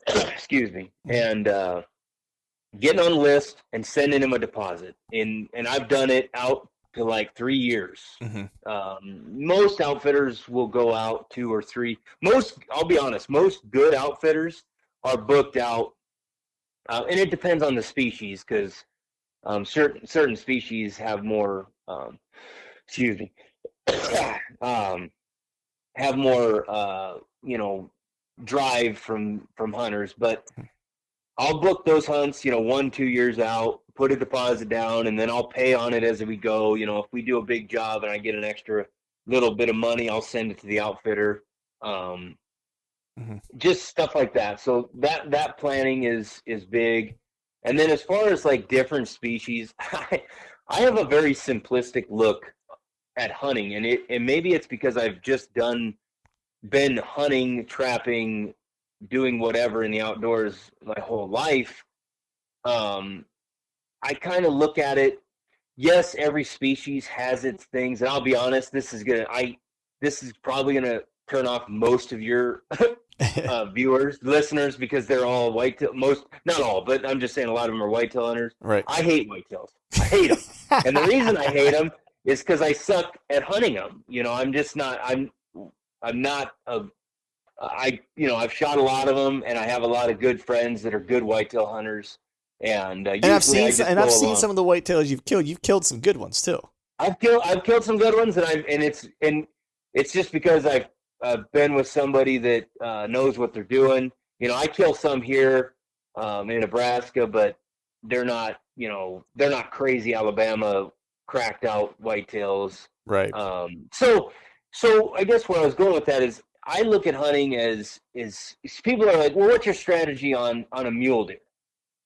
excuse me,
Hmm.
and getting on the list and sending him a deposit. And I've done it out to like 3 years.
Hmm.
Most outfitters will go out 2 or 3. Most, I'll be honest, most good outfitters are booked out, and it depends on the species because certain species have more, excuse me, um, have more, drive from hunters. But I'll book those hunts, 1 2 years out, put a deposit down, and then I'll pay on it as we go. If we do a big job and I get an extra little bit of money, I'll send it to the outfitter. Um,
Hmm.
just stuff like that. So that planning is big. And then as far as like different species, I have a very simplistic look at hunting, and maybe it's because I've just been hunting, trapping, doing whatever in the outdoors my whole life. Um, I kind of look at it. Yes, every species has its things, and I'll be honest. This is probably gonna turn off most of your viewers, listeners, because they're all whitetail. Most, not all, but I'm just saying a lot of them are whitetail hunters.
Right.
I hate whitetails. I hate them, and the reason I hate them is because I suck at hunting them. I'm just not. I'm not a. I've shot a lot of them, and I have a lot of good friends that are good whitetail hunters. And
And I've
usually
seen
I
some,
just
and I've
go
seen
along.
some of the whitetails you've killed. You've killed some good ones too.
I've killed some good ones, and it's just because I've been with somebody that knows what they're doing. I kill some here in Nebraska, but they're not crazy Alabama cracked out whitetails.
Right.
So I guess where I was going with that is I look at hunting as people are like, well, what's your strategy on a mule deer?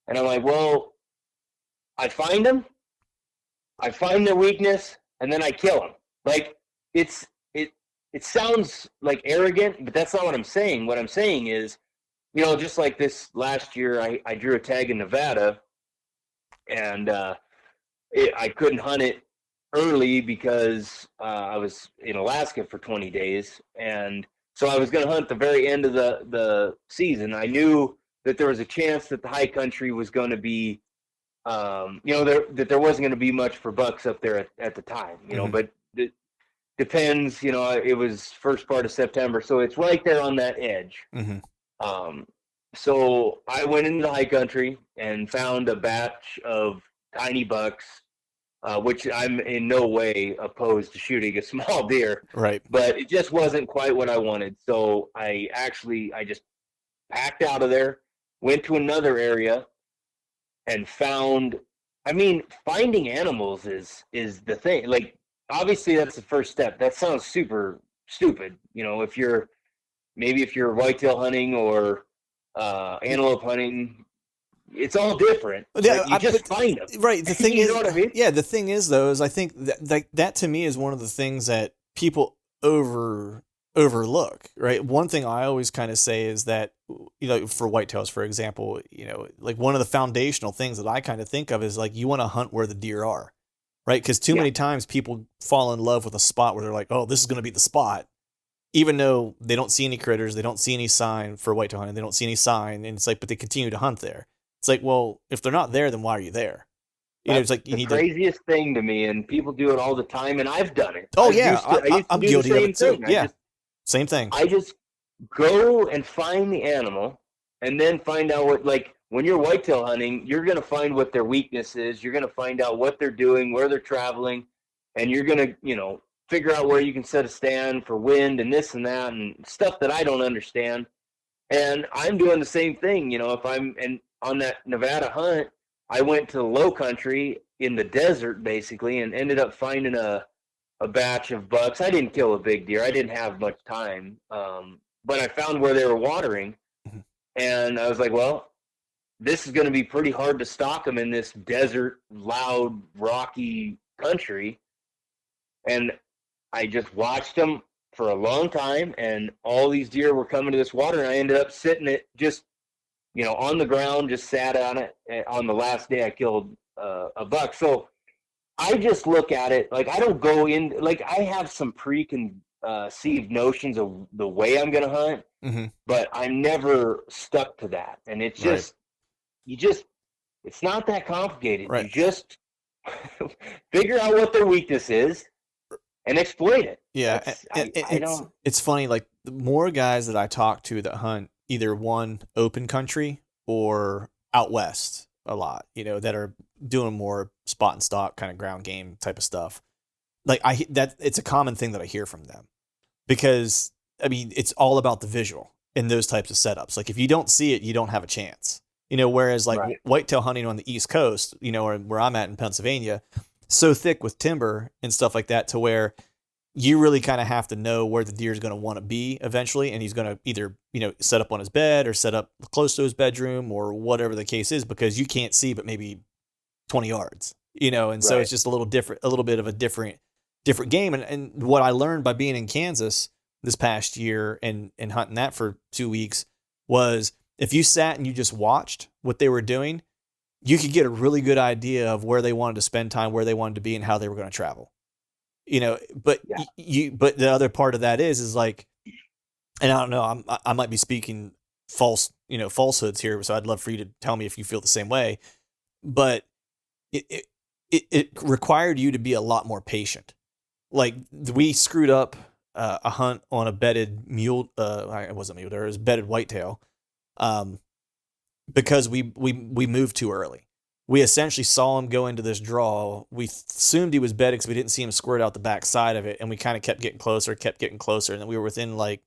And I'm like, well, I find them, I find their weakness, and then I kill them. Like it's it it sounds like arrogant, but that's not what I'm saying. What I'm saying is, just like this last year, I drew a tag in Nevada, and I couldn't hunt it early because I was in Alaska for 20 days, and so I was going to hunt the very end of the season. I knew that there was a chance that the high country was going to be that there wasn't going to be much for bucks up there at the time,
Hmm.
but it depends, it was first part of September, so it's right there on that edge.
Hmm.
Um, so I went into the high country and found a batch of tiny bucks, which I'm in no way opposed to shooting a small deer,
Right.
but it just wasn't quite what I wanted. So I just packed out of there, went to another area, and found. I mean, finding animals is the thing. Like, obviously, that's the first step. That sounds super stupid. If you're whitetail hunting or antelope hunting, it's all different.
Yeah,
But you just
but
find them.
right. The thing
You know
is,
what I mean?
yeah, the thing is though, is I think that to me is one of the things that people overlook. Right. One thing I always kind of say is that for whitetails, for example, like one of the foundational things that I kind of think of is like you want to hunt where the deer are, right? Because too
Yeah.
many times people fall in love with a spot where they're like, oh, this is going to be the spot, even though they don't see any critters, they don't see any sign for whitetail hunting, they don't see any sign, and it's like, but they continue to hunt there. It's like, well, if they're not there, then why are you there? It's
That's
like you
the
need to.
craziest thing to me, and people do it all the time, and I've done it.
Oh
I
yeah,
used to I used to
I'm
do the
guilty of
same
it too.
thing. I
Yeah,
just
same thing.
I just go and find the animal, and then find out what, like, when you're whitetail hunting, you're gonna find what their weakness is. You're gonna find out what they're doing, where they're traveling, and you're gonna figure out where you can set a stand for wind and this and that and stuff that I don't understand. And I'm doing the same thing. If I'm on that Nevada hunt, I went to the low country in the desert basically and ended up finding a batch of bucks. I didn't kill a big deer. I didn't have much time. But I found where they were watering,
Mhm.
and I was like, well, this is going to be pretty hard to stalk them in this desert, loud, rocky country. And I just watched them for a long time, and all these deer were coming to this water, and I ended up sitting it just, on the ground, just sat on it. And on the last day, I killed a buck. So I just look at it like I don't go in, like I have some preconceived notions of the way I'm going to hunt,
Mm-hmm.
but I'm never stuck to that. And it's
Right.
just, it's not that complicated.
Right.
You just figure out what their weakness is and exploit it.
Yeah,
I don't.
it's funny. Like the more guys that I talk to that hunt either one open country or out west a lot, that are doing more spot and stalk kind of ground game type of stuff. Like that it's a common thing that I hear from them because I mean it's all about the visual in those types of setups. Like if you don't see it, you don't have a chance. Whereas like
Right.
whitetail hunting on the East Coast, or where I'm at in Pennsylvania, so thick with timber and stuff like that to where you really kind of have to know where the deer is going to want to be eventually, and he's going to either set up on his bed or set up close to his bedroom or whatever the case is because you can't see but maybe 20 yards, and so
Right.
it's just a little bit of a different game. And what I learned by being in Kansas this past year and hunting that for 2 weeks was if you sat and you just watched what they were doing, you could get a really good idea of where they wanted to spend time, where they wanted to be, and how they were going to travel. But
Yeah.
but the other part of that is like, and I don't know, I might be speaking falsehoods here, so I'd love for you to tell me if you feel the same way. But it required you to be a lot more patient. Like we screwed up a hunt on a bedded mule. It wasn't mule deer; it was bedded whitetail. Because we moved too early. We essentially saw him go into this draw. We assumed he was bedded because we didn't see him squirt out the back side of it, and we kind of kept getting closer, and then we were within like,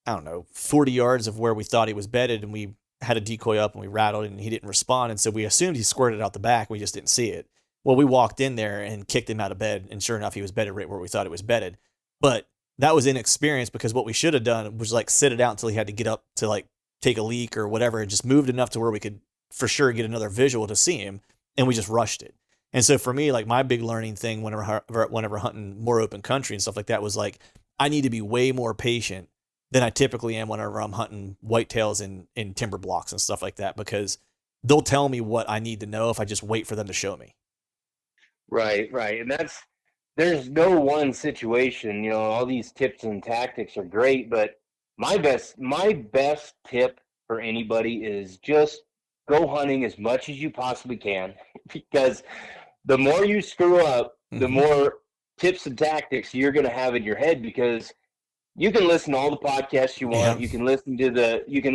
I don't know, 40 yards of where we thought he was bedded, and we had a decoy up and we rattled and he didn't respond, and so we assumed he squirted out the back. We just didn't see it. Well, we walked in there and kicked him out of bed, and sure enough, he was bedded right where we thought it was bedded. But that was inexperience because what we should have done was like sit it out until he had to get up to like take a leak or whatever, and just moved enough to where we could for sure get another visual to see him, and we just rushed it. And so for me, like my big learning thing whenever hunting more open country and stuff like that was like I need to be way more patient than I typically am whenever I'm hunting whitetails in timber blocks and stuff like that, because they'll tell me what I need to know if I just wait for them to show me.
Right. And there's no one situation. All these tips and tactics are great, but my best tip for anybody is just go hunting as much as you possibly can, because the more you screw up, the more tips and tactics you're going to have in your head, because you can listen to all the podcasts you want.
Yeah.
You can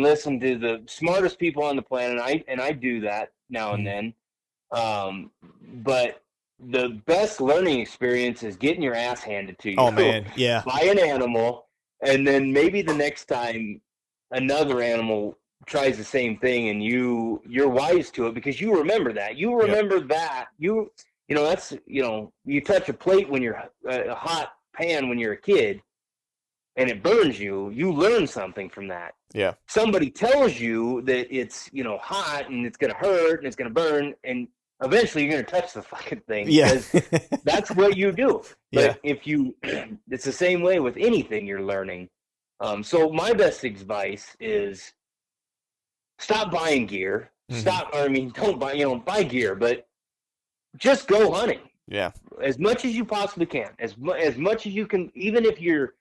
listen to the smartest people on the planet. And I do that now and then. But the best learning experience is getting your ass handed to you.
Oh man, yeah.
By an animal, and then maybe the next time another animal tries the same thing, and you're wise to it because you remember that. You remember that. That's you touch a plate when you're a hot pan when you're a kid, and it burns you. You learn something from that.
Yeah.
Somebody tells you that it's hot and it's gonna hurt and it's gonna burn, and eventually you're gonna touch the fucking thing.
Yeah.
Because that's what you do.
Yeah.
But it's the same way with anything you're learning. So my best advice is stop buying gear. Don't buy gear, but just go hunting.
Yeah.
As much as you possibly can. As much as you can, even if you're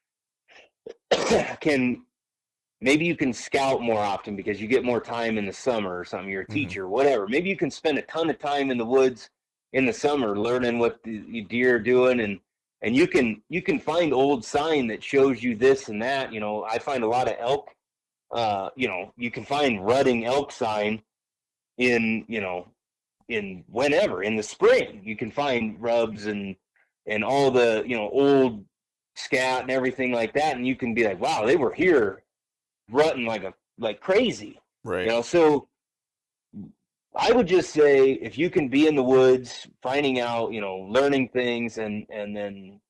maybe you can scout more often because you get more time in the summer or something. You're a teacher, whatever. Maybe you can spend a ton of time in the woods in the summer learning what the deer are doing, and you can find old sign that shows you this and that. I find a lot of elk. You can find rutting elk sign in whenever in the spring. You can find rubs and all the old scat and everything like that, and you can be like, wow, they were here rutting like crazy.
Right.
So I would just say if you can be in the woods, finding out, learning things, and then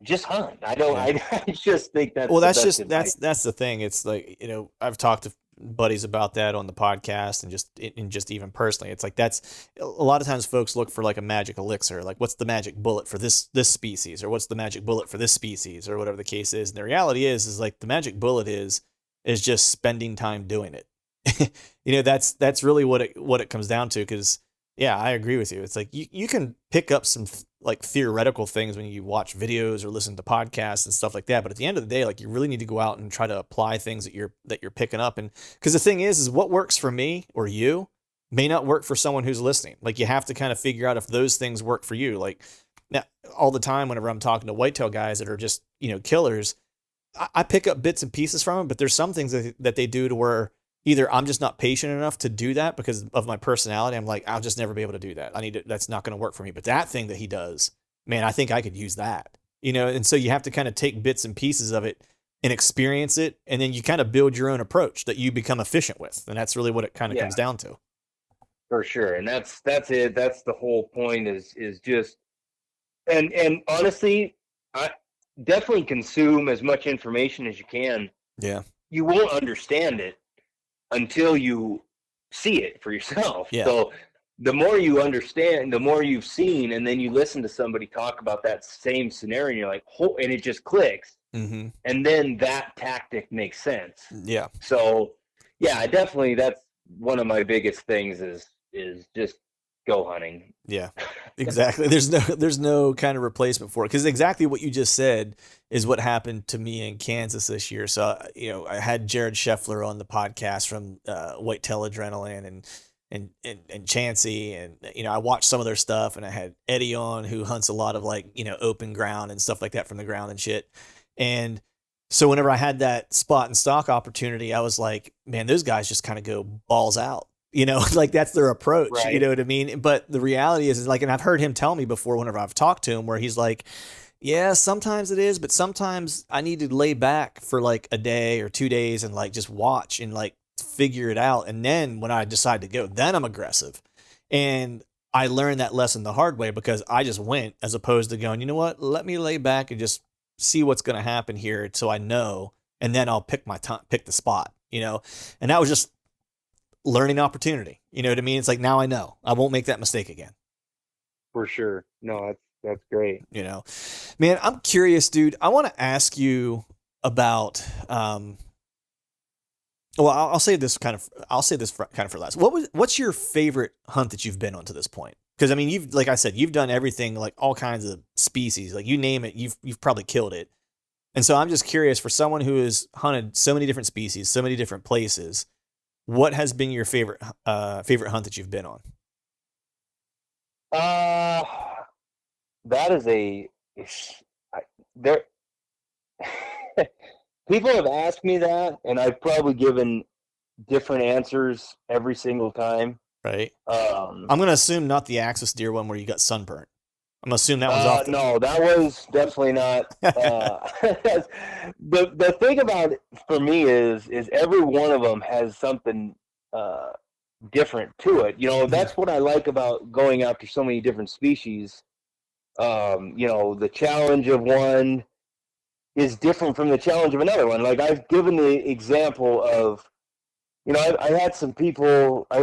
just hunt. I don't.
Yeah.
I just think that's
Well,
the
that's
best
just
advice.
that's the thing. It's like, I've talked to buddies about that on the podcast and just even personally. It's like that's a lot of times folks look for like a magic elixir, like what's the magic bullet for this species, or what's the magic bullet for this species, or whatever the case is. And the reality is like the magic bullet is just spending time doing it. That's really what it comes down to. Because yeah, I agree with you. It's like you can pick up some like theoretical things when you watch videos or listen to podcasts and stuff like that, but at the end of the day, like, you really need to go out and try to apply things that you're picking up. And because the thing is what works for me or you may not work for someone who's listening. Like, you have to kind of figure out if those things work for you. Like, now, all the time whenever I'm talking to whitetail guys that are just killers, I pick up bits and pieces from them, but there's some things that they do to where either I'm just not patient enough to do that because of my personality. I'm like, I'll just never be able to do that. That's not going to work for me. But that thing that he does, man, I think I could use that, And so you have to kind of take bits and pieces of it and experience it. And then you kind of build your own approach that you become efficient with. And that's really what it kind of comes down to.
For sure. And that's it. That's the whole point is just, and honestly, I definitely consume as much information as you can.
Yeah.
You won't understand it until you see it for yourself.
Yeah.
So the more you understand, the more you've seen, and then you listen to somebody talk about that same scenario, and you're like, and it just clicks.
Mm-hmm.
And then that tactic makes sense.
Yeah.
So yeah, definitely that's one of my biggest things is just go hunting.
Yeah, exactly. There's no kind of replacement for it, because exactly what you just said is what happened to me in Kansas this year. So, I had Jared Scheffler on the podcast from Whitetail Adrenaline and Chansey, and I watched some of their stuff, and I had Eddie on, who hunts a lot of like open ground and stuff like that from the ground and shit. And so whenever I had that spot and stock opportunity, I was like, man, those guys just kind of go balls out. Like, that's their approach.
Right.
You know what I mean? But the reality is like, and I've heard him tell me before whenever I've talked to him, where he's like, yeah, sometimes it is, but sometimes I need to lay back for like a day or 2 days and like just watch and like figure it out. And then when I decide to go, then I'm aggressive. And I learned that lesson the hard way, because I just went, as opposed to going, you know what, let me lay back and just see what's going to happen here, so I know, and then I'll pick the spot, and that was just learning opportunity. You know what I mean? It's like, now I know I won't make that mistake again.
For sure. No, that's great.
Man, I'm curious, dude. I want to ask you about, well, I'll say this kind of for last. What's your favorite hunt that you've been on to this point? Because I mean, like I said, you've done everything, like all kinds of species, like you name it, you've probably killed it. And so I'm just curious, for someone who has hunted so many different species, so many different places, what has been your favorite hunt that you've been on?
That is there. People have asked me that, and I've probably given different answers every single time.
Right. I'm going to assume not the axis deer one where you got sunburnt. I'm going to assume that one's off.
No, that was definitely not. The thing about it for me is every one of them has something different to it. That's what I like about going after so many different species. The challenge of one is different from the challenge of another one. Like, I've given the example of, I had some people, I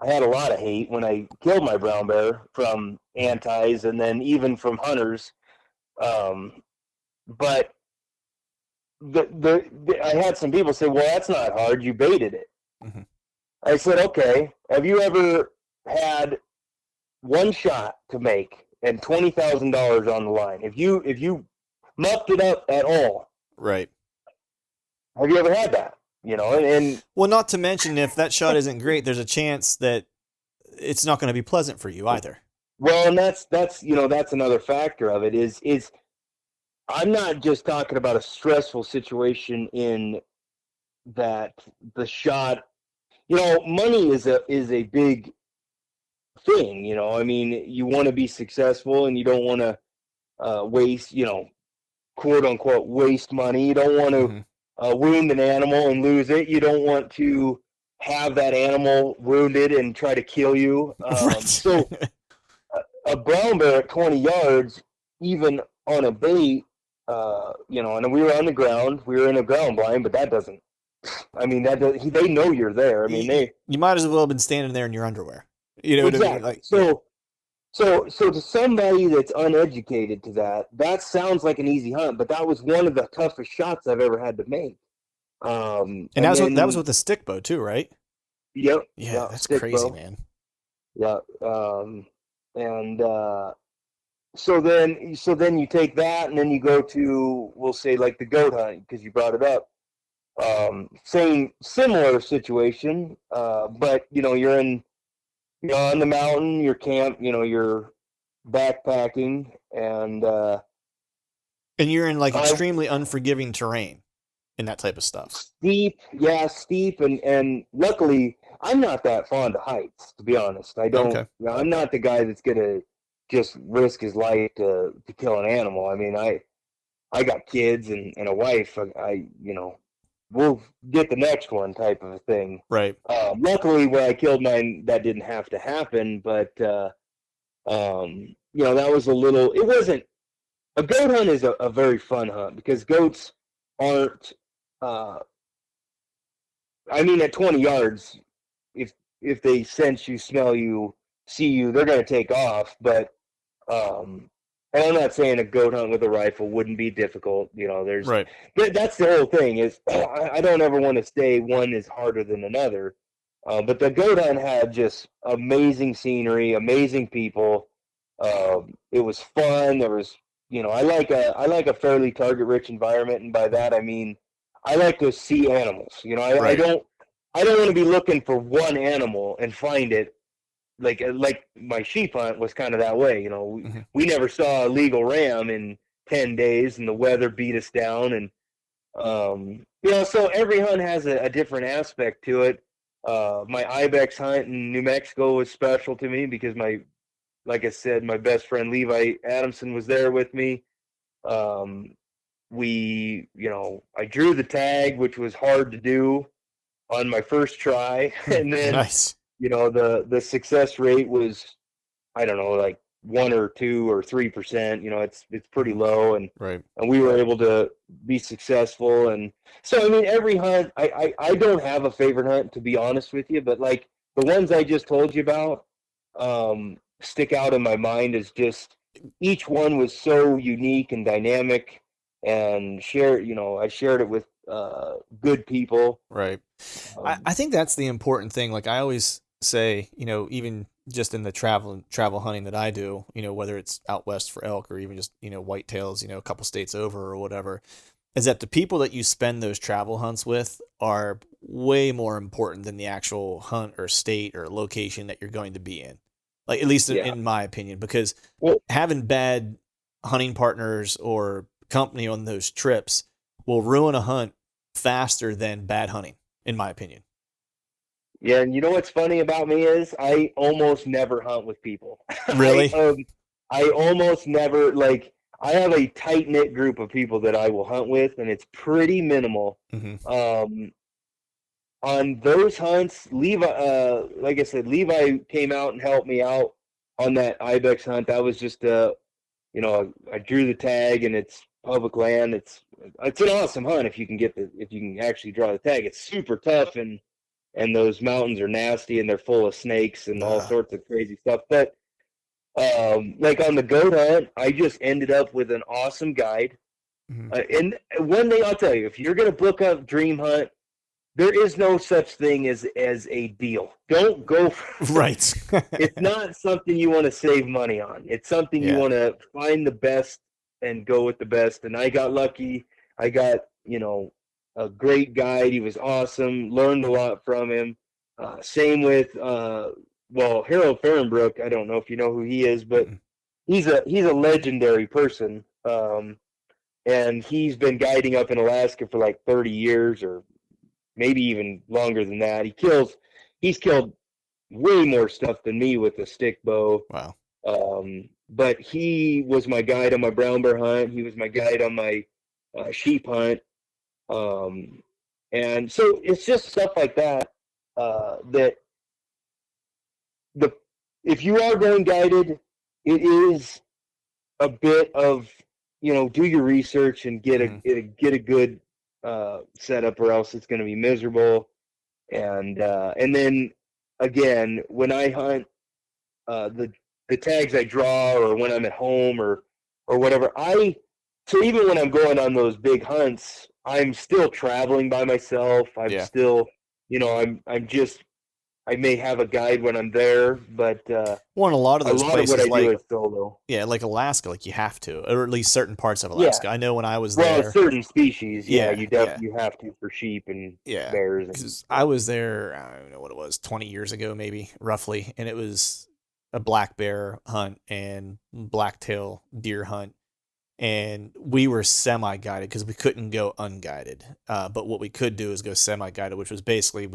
had a lot of hate when I killed my brown bear from antis, and then even from hunters. But I had some people say, well, that's not hard, you baited it. Mm-hmm. I said, okay, have you ever had one shot to make and $20,000 on the line? If you mucked it up at all,
right?
Have you ever had that? And
well, not to mention, if that shot isn't great, there's a chance that it's not going to be pleasant for you either.
Well, and that's another factor of it is I'm not just talking about a stressful situation in that the shot, money is a big thing, I mean, you want to be successful and you don't want to waste, quote unquote, waste money. You don't want to wound an animal and lose it. You don't want to have that animal wounded and try to kill you.
Right.
So a brown bear at 20 yards, even on a bait, and we were on the ground, we were in a ground blind, but that doesn't. I mean, they know you're there. I mean,
you might as well have been standing there in your underwear. You know what I mean?
exactly. So to somebody that's uneducated to that, that sounds like an easy hunt, but that was one of the toughest shots I've ever had to make.
And that was with the stick bow too, right?
Yep.
Yeah, that's crazy,
bow.
man.
Yeah. And so then you take that, and then you go to, we'll say, like the goat hunt, because you brought it up. Similar situation, but you're on the mountain, you're camp, you're backpacking, and
you're in like extremely unforgiving terrain and that type of stuff.
Steep, and luckily I'm not that fond of heights, to be honest. I don't.
Okay.
I'm not the guy that's gonna just risk his life to kill an animal. I mean, I got kids and a wife. We'll get the next one type of a thing.
Right.
Luckily, where I killed mine, that didn't have to happen. But that was a little. It wasn't. A goat hunt is a very fun hunt because goats aren't. I mean, at 20 yards, if they sense you, smell you, see you, they're going to take off. But and I'm not saying a goat hunt with a rifle wouldn't be difficult. There's
right.
That's the whole thing. Is I don't ever want to say one is harder than another. But the goat hunt had just amazing scenery, amazing people. It was fun. There was, I like a fairly target rich environment, and by that I mean I like to see animals. Right. I don't want to be looking for one animal and find it. Like my sheep hunt was kind of that way. We never saw a legal ram in 10 days, and the weather beat us down. And so every hunt has a different aspect to it. My ibex hunt in New Mexico was special to me because like I said, my best friend Levi Adamson was there with me. I drew the tag, which was hard to do on my first try, and then
nice.
The success rate was, I don't know, like 1 or 2 or 3%. It's pretty low, and
right.
And we were able to be successful. And so, I mean, every hunt, I don't have a favorite hunt, to be honest with you, but like the ones I just told you about, stick out in my mind as just each one was so unique and dynamic, and I shared it with good people.
Right. I think that's the important thing. Like I always say, even just in the travel hunting that I do, whether it's out west for elk or even just, whitetails, a couple states over or whatever, is that the people that you spend those travel hunts with are way more important than the actual hunt or state or location that you're going to be in. Like, at least in my opinion, because having bad hunting partners or company on those trips will ruin a hunt faster than bad hunting, in my opinion.
Yeah, and you know what's funny about me is I almost never hunt with people.
Really?
I almost never, like, I have a tight-knit group of people that I will hunt with, and it's pretty minimal.
Mm-hmm.
On those hunts, Levi, like I said, Levi came out and helped me out on that ibex hunt. That was just I drew the tag, and it's public land. It's an awesome hunt if you can actually draw the tag. It's super tough, and those mountains are nasty, and they're full of snakes and all sorts of crazy stuff. But like on the goat hunt, I just ended up with an awesome guide. Mm-hmm. And one thing I'll tell you, if you're going to book a dream hunt, there is no such thing as a deal. Don't go for
right.
It's not something you want to save money on. It's something you want to find the best and go with the best. And I got lucky. I got, a great guide. He was awesome. Learned a lot from him. Same with Harold Fahrenbrook. I don't know if you know who he is, but he's a legendary person. And he's been guiding up in Alaska for like 30 years or maybe even longer than that. He's killed way more stuff than me with a stick bow.
Wow.
But he was my guide on my brown bear hunt. He was my guide on my sheep hunt. And so it's just stuff like that. that the if you are going guided, it is a bit of, do your research and get
Mhm.
a good setup, or else it's going to be miserable. And then again, when I hunt, the tags I draw, or when I'm at home, or whatever, so even when I'm going on those big hunts, I'm still traveling by myself. I'm
Yeah.
still, I'm just, I may have a guide when I'm there, but
Well, in a lot of
a
those
lot of what
places,
I do
like
is solo.
yeah, like Alaska, like you have to, or at least certain parts of
Yeah.
Alaska. I know when I was
Well,
there.
certain species, yeah,
Yeah, yeah,
you have to for sheep and
yeah.
bears and
Because I was there, I don't know what it was, 20 years ago, maybe roughly, and it was a black bear hunt and blacktail deer hunt, and we were semi-guided because we couldn't go unguided. But what we could do is go semi-guided, which was basically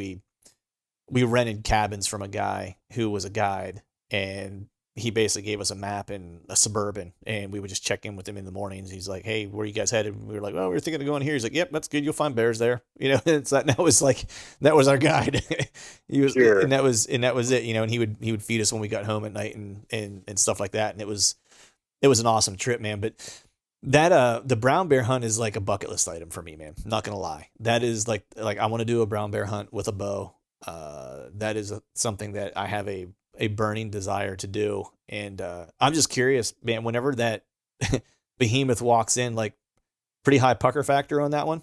we rented cabins from a guy who was a guide, and he basically gave us a map and a Suburban, and we would just check in with him in the mornings. He's like, "Hey, where are you guys headed?" And we were like, "Oh, we're thinking of going here." He's like, "Yep, that's good. You'll find bears there." It's that was like that was our guide. He was,
sure.
and that was it. And he would feed us when we got home at night and stuff like that. And it was an awesome trip, man. But that the brown bear hunt is like a bucket list item for me, man. Not gonna lie. That is like I want to do a brown bear hunt with a bow. That is something that I have a burning desire to do, and I'm just curious, man. Whenever that behemoth walks in, like pretty high pucker factor on that one.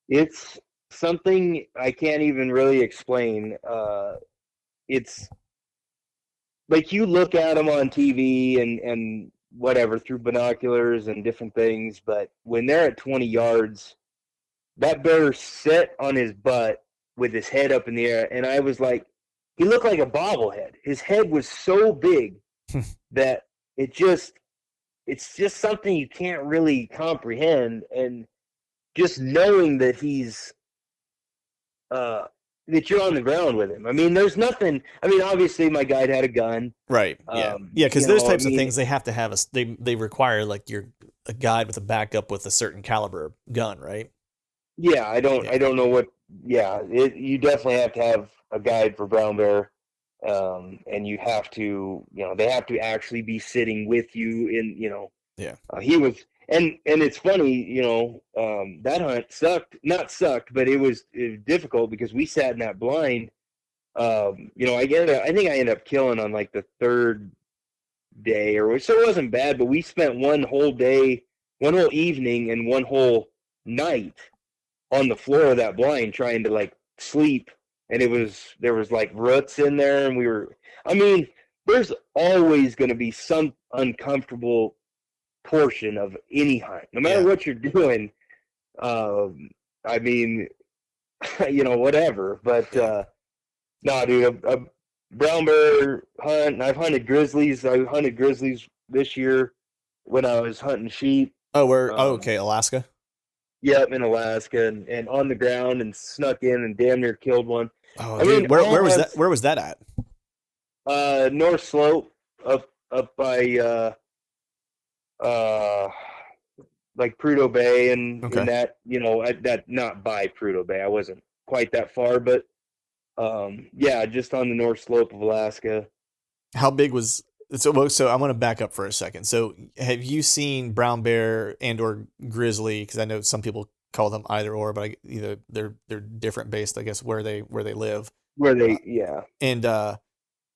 It's something I can't even really explain. It's like you look at them on TV and whatever through binoculars and different things, but when they're at 20 yards, that bear sat on his butt with his head up in the air, and I was like, he looked like a bobblehead. His head was so big that it's just something you can't really comprehend. And just knowing that uh that you're on the ground with him. I mean, there's nothing. I mean, obviously my guide had a gun.
Right. Yeah. Yeah. Because those
I
types of
mean,
things, they have to have they require like you're a guide with a backup with a certain caliber gun, right?
yeah,
Yeah.
I don't know what. Yeah, you definitely have to have a guide for brown bear, and you have to, they have to actually be sitting with you in,
Yeah.
he was, and it's funny, that hunt not sucked, but it was difficult because we sat in that blind. I think I ended up killing on like the third day, or so it wasn't bad, but we spent one whole day, one whole evening, and one whole night on the floor of that blind trying to like sleep. And there was like roots in there, and I mean, there's always going to be some uncomfortable portion of any hunt, no matter
Yeah.
what you're doing. I mean, whatever. But
Yeah.
no, dude, a brown bear hunt. And I've hunted grizzlies. I hunted grizzlies this year when I was hunting sheep.
Oh, where? Oh,
Um,
okay, Alaska.
yep, in Alaska, and on the ground, and snuck in and damn near killed one.
Oh,
I mean,
dude, where was that? Where was that at?
North Slope, up by uh like Prudhoe Bay, and in
Okay.
that, that, not by Prudhoe Bay. I wasn't quite that far, but yeah, just on the North Slope of Alaska.
How big was so I want to back up for a second. So have you seen brown bear and or grizzly? Because I know some people call them either or, but either they're different based, I guess, where they live.
Where
Uh,
yeah.
and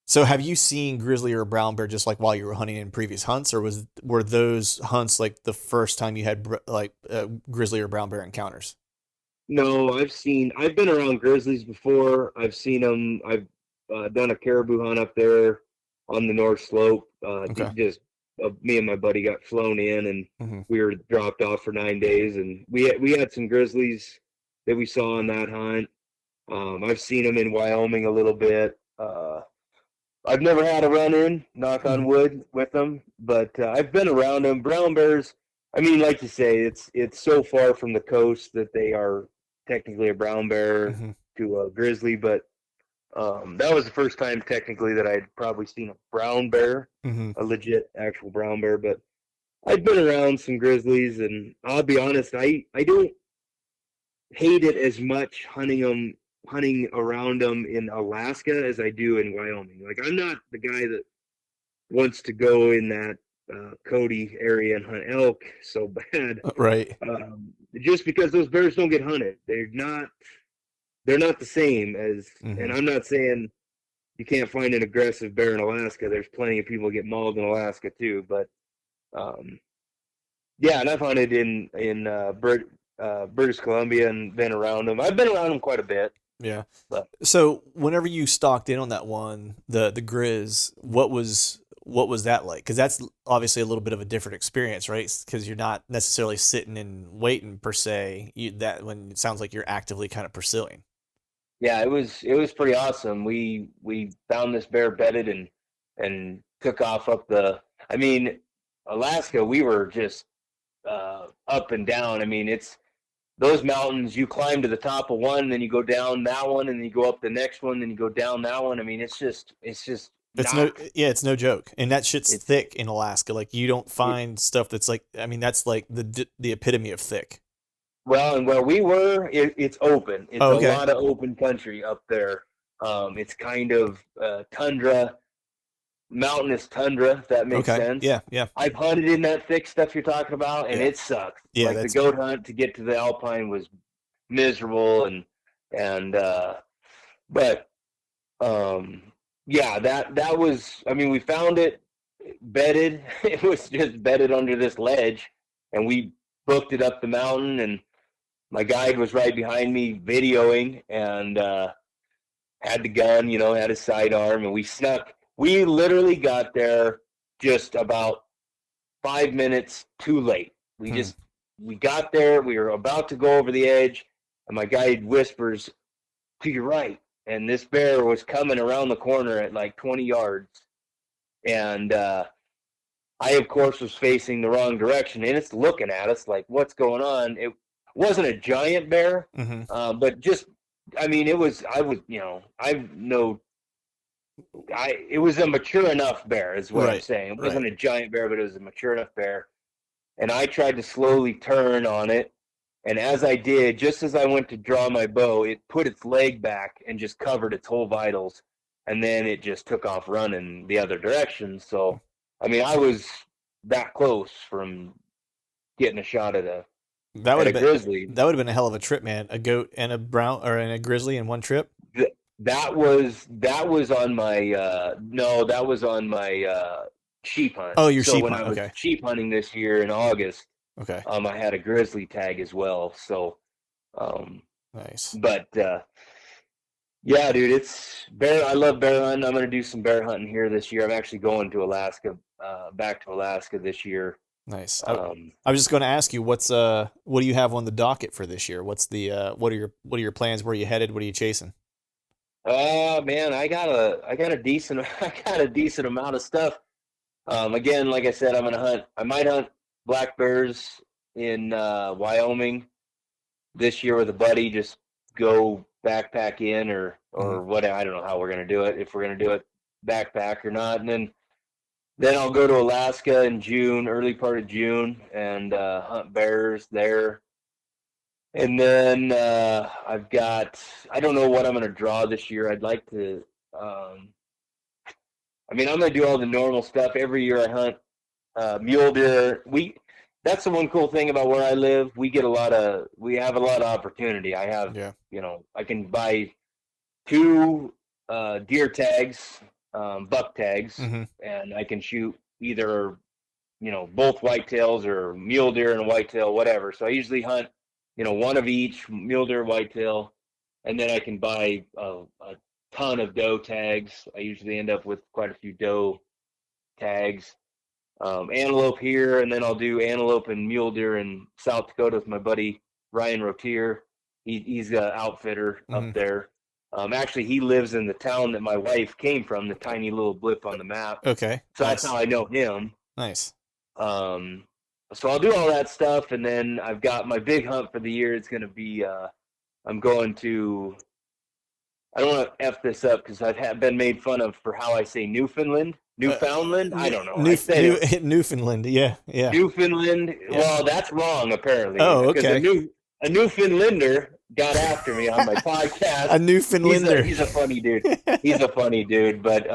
so have you seen grizzly or brown bear just like while you were hunting in previous hunts, or were those hunts like the first time you had like grizzly or brown bear encounters?
No, I've been around grizzlies before. I've seen them. I've done a caribou hunt up there on the North Slope.
Okay.
Just me and my buddy got flown in, and
Hmm.
we were dropped off for 9 days, and we had some grizzlies that we saw on that hunt. I've seen them in Wyoming a little bit. I've never had a run in, knock on
Hmm.
wood, with them, but I've been around them. Brown bears, I mean, like you say, it's so far from the coast that they are technically a brown bear
Hmm.
to a grizzly, but that was the first time technically that I'd probably seen a brown bear,
Hmm.
a legit actual brown bear. But I've been around some grizzlies, and I'll be honest, I don't hate it as much hunting them hunting around them in Alaska as I do in Wyoming. Like, I'm not the guy that wants to go in that Cody area and hunt elk so bad.
Right.
Just because those bears don't get hunted, they're not the same as. And
Hmm.
I'm not saying you can't find an aggressive bear in Alaska. There's plenty of people get mauled in Alaska too. But um, yeah, and I've hunted in British Columbia and been around them. I've been around them quite a bit.
Yeah.
But
So whenever you stalked in on that one, the Grizz, what was that like? Because that's obviously a little bit of a different experience, right? Because you're not necessarily sitting and waiting per se. That when it sounds like you're actively kind of pursuing.
yeah, it was pretty awesome. We found this bear bedded and took off up the. I mean, Alaska. We were just up and down. I mean, it's those mountains. You climb to the top of one, then you go down that one, and then you go up the next one, then you go down that one. I mean, it's just
It's
not.
it's no joke, and that shit's
It's
thick in Alaska. Like you don't
it,
find stuff that's like, I mean, that's like the epitome of thick.
well, and where we were, it's open. It's
Oh,
a
okay.
lot of open country up there. It's kind of tundra, mountainous tundra, if that makes
Okay.
sense.
Yeah. Yeah.
I've hunted in that thick stuff you're talking about, and
Yeah.
it sucks.
Yeah.
Like the
That's
goat hunt to get to the alpine was miserable, and but um, yeah, that was. I mean, we found it bedded. It was just bedded under this ledge, and we booked it up the mountain, and my guide was right behind me videoing, and had the gun, had his sidearm, and we snuck. We literally got there just about 5 minutes too late. We
hmm.
just we got there. We were about to go over the edge, and my guide whispers to your right, and this bear was coming around the corner at like 20 yards, and I of course was facing the wrong direction, and it's looking at us like, what's going on? It wasn't a giant bear,
Hmm.
but just I mean, it was. I was, I know. It was a mature enough bear, is what I'm
Right.
saying. It
Right.
wasn't a giant bear, but it was a mature enough bear. And I tried to slowly turn on it. And as I did, just as I went to draw my bow, it put its leg back and just covered its whole vitals. And then it just took off running the other direction. So, I mean, I was that close from getting a shot
That would
at
have
a
been
grizzly.
that would have been a hell of a trip, man. A goat and a brown or and a grizzly in one trip.
That was on my no, that was on my sheep hunt.
Oh, your
So
sheep
when
hunt.
I was
Okay.
sheep hunting this year in August,
Okay.
I had a grizzly tag as well. So, um,
Nice.
but yeah, dude, it's bear. I love bear hunting. I'm gonna do some bear hunting here this year. I'm actually going to Alaska, back to Alaska this year.
Nice.
Um,
I was just going to ask you what do you have on the docket for this year? What's the what are your plans? Where are you headed? What are you chasing?
man, I got a decent I got a decent amount of stuff. Again, like I said, I'm gonna hunt. I might hunt black bears in Wyoming this year with a buddy. Just go backpack in
Hmm.
or what? I don't know how we're gonna do it. If we're gonna do it backpack or not, and then I'll go to Alaska in June, early part of June, and hunt bears there. And then I've got. I don't know what I'm gonna draw this year. I'd like to. Um, I mean, I'm gonna do all the normal stuff every year. I hunt mule deer. That's the one cool thing about where I live. We have a lot of opportunity. I have,
Yeah.
I can buy two deer tags, buck tags,
Hmm.
and I can shoot either, both whitetails or mule deer and a whitetail, whatever. So I usually hunt, one of each, mule deer, whitetail, and then I can buy a ton of doe tags. I usually end up with quite a few doe tags, antelope here, and then I'll do antelope and mule deer in South Dakota with my buddy Ryan Rotier. He's an outfitter
Hmm.
up there. Actually, he lives in the town that my wife came from, the tiny little blip on the map.
Okay.
So that's
Nice.
how I know him.
Nice.
Um, so I'll do all that stuff, and then I've got my big hunt for the year. It's going to be I'm going to. I don't want to f this up because I've been made fun of for how I say
Uh,
Newfoundland. I don't know. I said it
Newfoundland. Yeah. Yeah.
Newfoundland.
Yeah.
Well, that's wrong apparently,
Oh,
because
okay.
a Newfoundlander got after me on my podcast.
A Newfoundlander.
He's a funny dude. He's a funny dude. But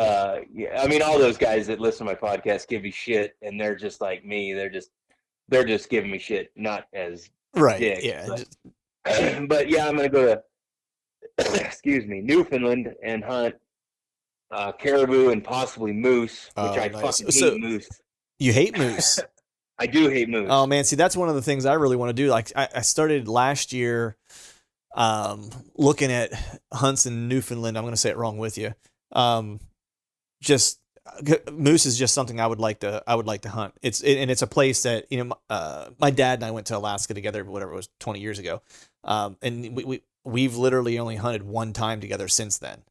yeah, I mean, all those guys that listen to my podcast give me shit, and they're just like me. They're just giving me shit, not as
Right.
dicks.
Yeah.
But yeah, I'm gonna go to excuse me, Newfoundland and hunt caribou and possibly moose, which I
nice.
fucking
So
hate moose.
you hate moose?
I do hate moose.
Oh man, see that's one of the things I really want to do. Like I started last year looking at hunts in Newfoundland. I'm going to say it wrong with you. Just moose is just something I would like to hunt. And it's a place that, you know, my dad and I went to Alaska together, whatever it was, 20 years ago. And we've literally only hunted one time together since then.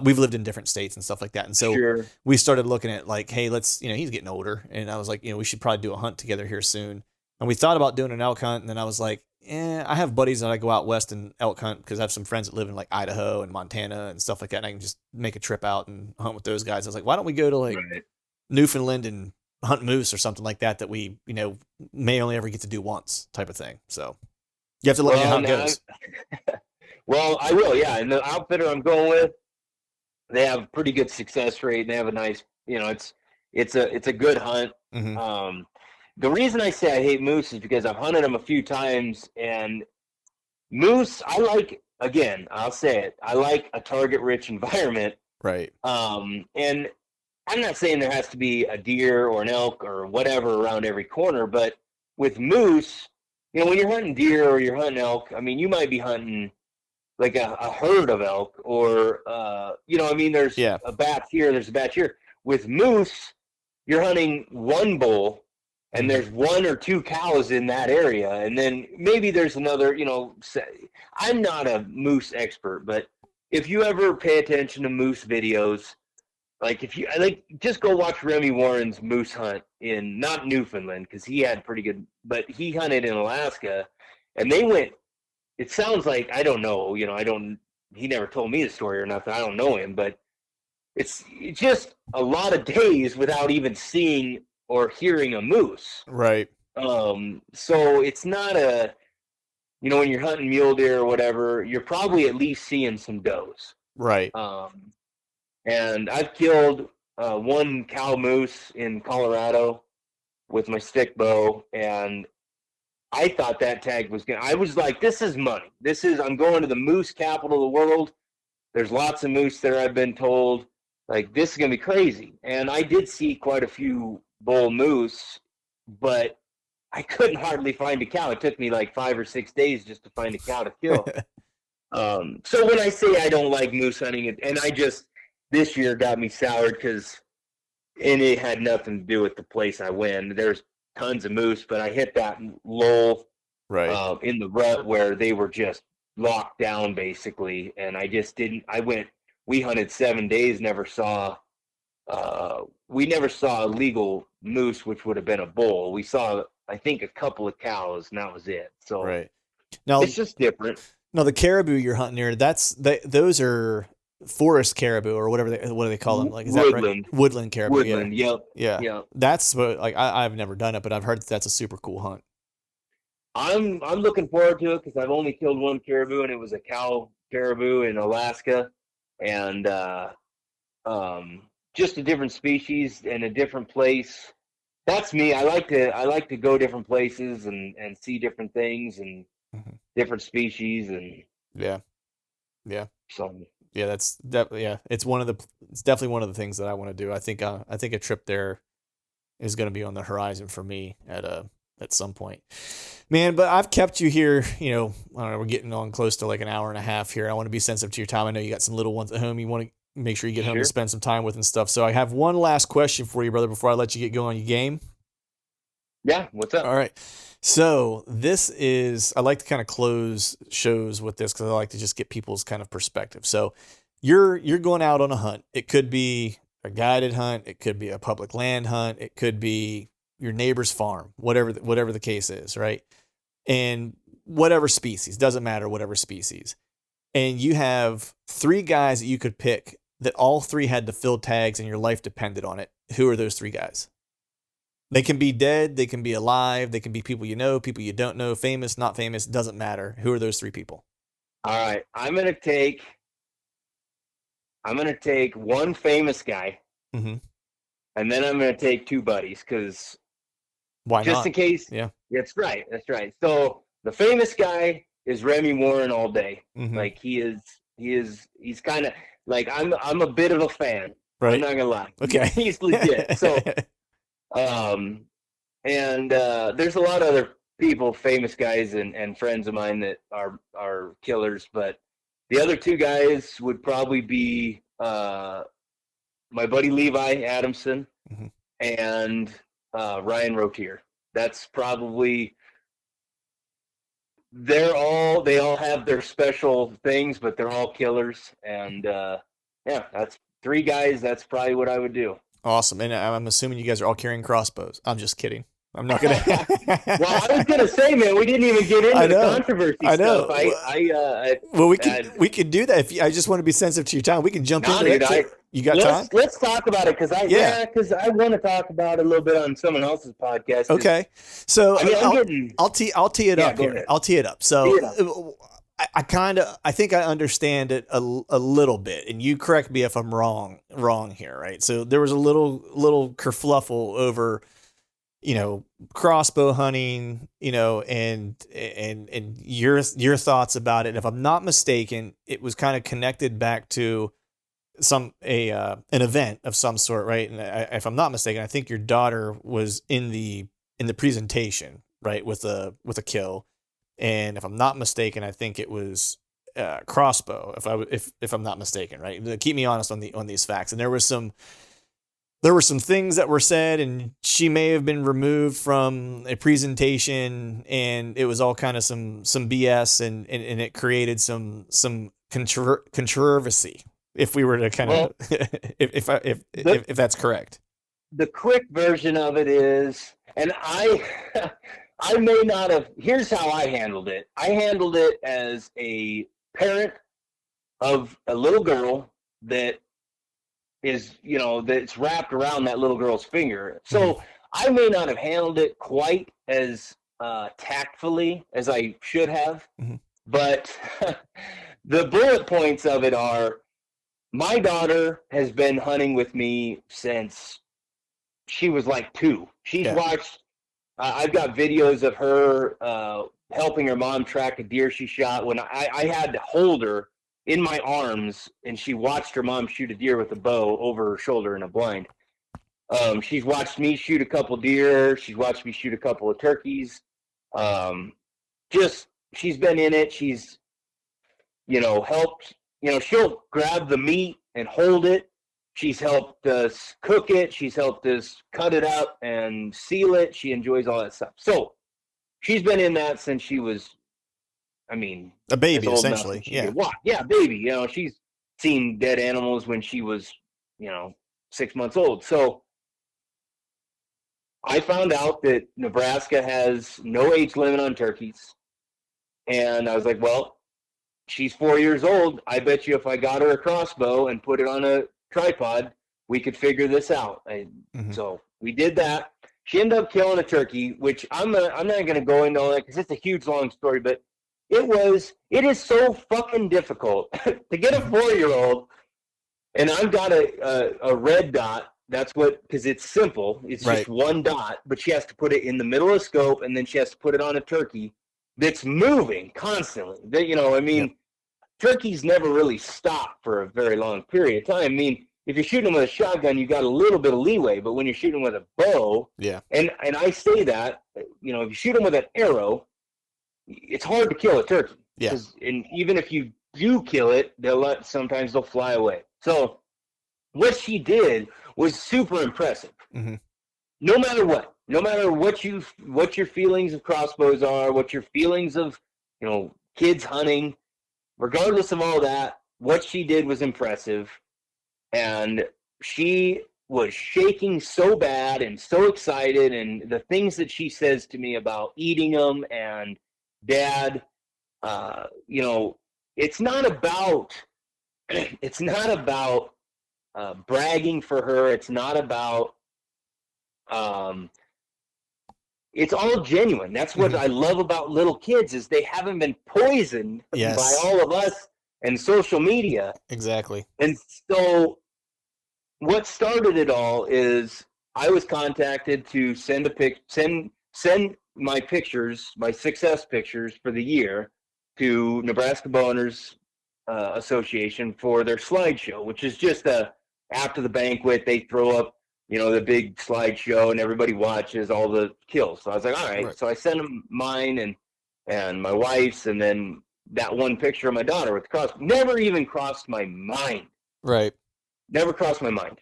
We've lived in different states and stuff like that. And so
Sure.
we started looking at like, hey, let's, you know, he's getting older. And I was like, you know, we should probably do a hunt together here soon. And we thought about doing an elk hunt. And then I was like, I have buddies that I go out west and elk hunt because I have some friends that live in like Idaho and Montana and stuff like that. And I can just make a trip out and hunt with those guys. I was like, why don't we go to like Newfoundland and hunt moose or something like that we, you know, may only ever get to do once type of thing. So you have to let me know how it goes.
Well, I will, yeah. And the outfitter I'm going with, they have a pretty good success rate. And they have a nice, you know, it's a good hunt.
Mm-hmm.
The reason I say I hate moose is because I've hunted them a few times, and moose, I like, again, I'll say it, I like a target-rich environment.
Right.
And I'm not saying there has to be a deer or an elk or whatever around every corner, but with moose, you know, when you're hunting deer or you're hunting elk, I mean, you might be hunting like a herd of elk or, you know, I mean, there's a batch here, there's a batch here. With moose, you're hunting one bull, and there's one or two cows in that area, and then maybe there's another, you know, I'm not a moose expert, but if you ever pay attention to moose videos, like if you, just go watch Remy Warren's moose hunt in, not Newfoundland, because he had pretty good, but he hunted in Alaska, and they went, it sounds like, I don't know, you know, he never told me the story or nothing, I don't know him, but it's just a lot of days without even seeing or hearing a moose.
Right.
So it's not a, you know, when you're hunting mule deer or whatever, you're probably at least seeing some does.
Right.
And I've killed one cow moose in Colorado with my stick bow, and I thought that tag was I was like, this is money. I'm going to the moose capital of the world. There's lots of moose there, I've been told. Like, this is going to be crazy. And I did see quite a few bull moose, but I couldn't hardly find a cow. It took me like 5 or 6 days just to find a cow to kill. So when I say I don't like moose hunting, and I just, this year got me soured and it had nothing to do with the place I went. There's tons of moose, but I hit that lull in the rut where they were just locked down basically, and I just didn't. We hunted 7 days, we never saw a legal moose, which would have been a bull. We saw, I think, a couple of cows, and that was it. So
now
it's just different.
Now the caribou you're hunting here, those are forest caribou or whatever what do they call them? Like, is
woodland.
That right? Woodland caribou.
Woodland.
Yeah.
Yep.
Yeah. That's what, like, I've never done it, but I've heard that's a super cool hunt.
I'm looking forward to it because I've only killed one caribou, and it was a cow caribou in Alaska, and just a different species and a different place. That's me. I like to go different places and see different things and different species and
yeah.
So
yeah, it's definitely one of the things that I want to do. I think a trip there is going to be on the horizon for me at some point, man. But I've kept you here, you know, I don't know, we're getting on close to like an hour and a half here. I want to be sensitive to your time. I know you got some little ones at home you want to make sure you get home to spend some time with and stuff. So I have one last question for you, brother, before I let you get going. You game?
Yeah. What's up?
All right. So this is, I like to kind of close shows with this because I like to just get people's kind of perspective. So you're going out on a hunt. It could be a guided hunt. It could be a public land hunt. It could be your neighbor's farm, whatever the case is, right? And whatever species, doesn't matter, whatever species. And you have 3 guys that you could pick that all 3 had to fill tags and your life depended on it. Who are those 3 guys? They can be dead, they can be alive, they can be people you know, people you don't know, famous, not famous, doesn't matter. Who are those 3 people?
All right, I'm gonna take one famous guy,
Mm-hmm.
and then I'm gonna take two buddies because
Why
just
not?
in case.
Yeah.
That's right. That's right. So the famous guy is Remy Warren all day.
Mm-hmm.
Like he's kind of like I'm a bit of a fan. I'm
Right.
not gonna lie.
Okay.
He's legit. So um and there's a lot of other people, famous guys and friends of mine that are killers, but the other two guys would probably be my buddy Levi Adamson
Mm-hmm.
and Ryan Rotier. That's probably they all have their special things, but they're all killers. And yeah, that's three guys. That's probably what I would do.
Awesome. And I'm assuming you guys are all carrying crossbows. I'm just kidding. I'm not gonna.
Well, I was gonna say, man, we didn't even get
I
into the
know.
controversy
I
stuff.
know.
I
Well,
I
we could do that. If you, I just want to be sensitive to your time, we can jump
nah,
into
dude,
that. You got time?
let's talk about it because
Yeah.
because I want to talk about it a little bit on someone else's podcast.
Okay. So
I mean,
I'll tee it up
go
here.
ahead.
I'll tee it up.
Tee
So
it up.
I think I understand it a little bit, and you correct me if I'm wrong here, right? So there was a little kerfluffle over, crossbow hunting, and your thoughts about it. And if I'm not mistaken, it was kind of connected back to an event of some sort, right? And if I'm not mistaken, I think your daughter was in the presentation, right, with a kill. And if I'm not mistaken, I think it was crossbow. If I'm not mistaken, right? Keep me honest on these facts. And there were some things that were said, and she may have been removed from a presentation, and it was all kind of some BS, and it created some controversy. If we were to kind of, if that's correct.
The quick version of it is, and I may not have. Here's how I handled it. I handled it as a parent of a little girl that is, that's wrapped around that little girl's finger. So
Mm-hmm.
I may not have handled it quite as tactfully as I should have,
Mm-hmm.
but the bullet points of it are: my daughter has been hunting with me since she was like 2. She's
Yeah.
watched. I've got videos of her helping her mom track a deer she shot when I had to hold her in my arms, and she watched her mom shoot a deer with a bow over her shoulder in a blind. She's watched me shoot a couple deer. She's watched me shoot a couple of turkeys. Just she's been in it. She's helped. She'll grab the meat and hold it. She's helped us cook it. She's helped us cut it up and seal it. She enjoys all that stuff. So she's been in that since she was,
A baby, essentially. Yeah.
Yeah, baby. She's seen dead animals when she was, 6 months old. So I found out that Nebraska has no age limit on turkeys. And I was like, well, she's 4 years old. I bet you if I got her a crossbow and put it on a tripod, we could figure this out.
Mm-hmm.
So we did that. She ended up killing a turkey, which I'm not going to go into all that because it's a huge long story, but it is so fucking difficult to get a 4-year-old, and I've got a red dot. That's because it's simple. It's
Right.
just one dot, but she has to put it in the middle of the scope, and then she has to put it on a turkey that's moving constantly.
Yep.
Turkeys never really stop for a very long period of time. If you're shooting them with a shotgun, you got a little bit of leeway, but when you're shooting with a bow,
Yeah.
and I say that, if you shoot them with an arrow, it's hard to kill a turkey.
Yeah.
And even if you do kill it, sometimes they'll fly away. So what she did was super impressive.
Mm-hmm.
No matter what your feelings of crossbows are, what your feelings of kids hunting, regardless of all that, what she did was impressive. And she was shaking so bad and so excited, and the things that she says to me about eating them and Dad, it's not about bragging for her. It's not about it's all genuine. That's what I love about little kids is they haven't been poisoned by
Yes.
all of us and social media.
Exactly.
And so what started it all is I was contacted to send my pictures, my success pictures for the year to Nebraska Boners Association for their slideshow, which is just after the banquet they throw up, the big slideshow and everybody watches all the kills. So I was like, all right. So I sent them mine and my wife's, and then that one picture of my daughter with the cross. Never even crossed my mind.
Right.
Never crossed my mind.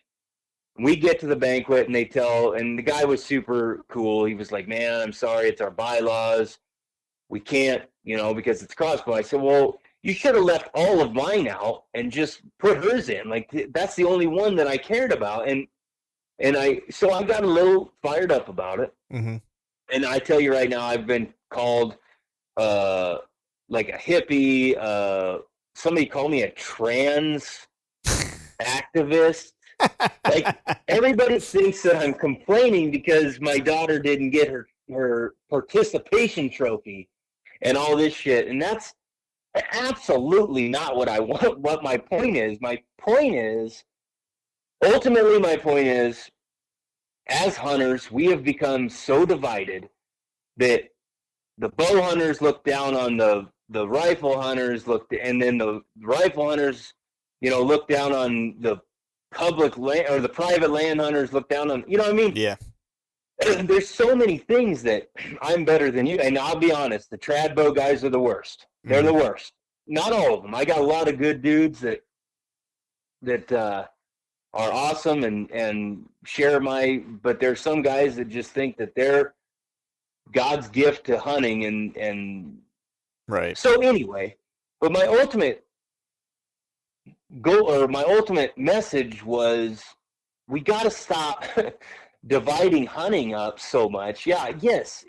We get to the banquet and and the guy was super cool. He was like, man, I'm sorry, it's our bylaws. We can't, because it's crossbow. I said, well, you should have left all of mine out and just put hers in. Like, that's the only one that I cared about. So I got a little fired up about it.
Mm-hmm.
And I tell you right now, I've been called like a hippie. Somebody called me a trans activist. Like, everybody thinks that I'm complaining because my daughter didn't get her participation trophy and all this shit. And that's absolutely not what I want. What my point is, ultimately, as hunters, we have become so divided that the bow hunters look down on the rifle hunters, and then the rifle hunters, look down on the public land, or the private land hunters look down on, what I mean?
Yeah.
There's so many things that I'm better than you. And I'll be honest, the trad bow guys are the worst. They're the worst. Not all of them. I got a lot of good dudes that are awesome and share but there's some guys that just think that they're God's gift to hunting and
right.
So anyway, but my ultimate goal, or my ultimate message, was we got to stop dividing hunting up so much. Yeah, yes,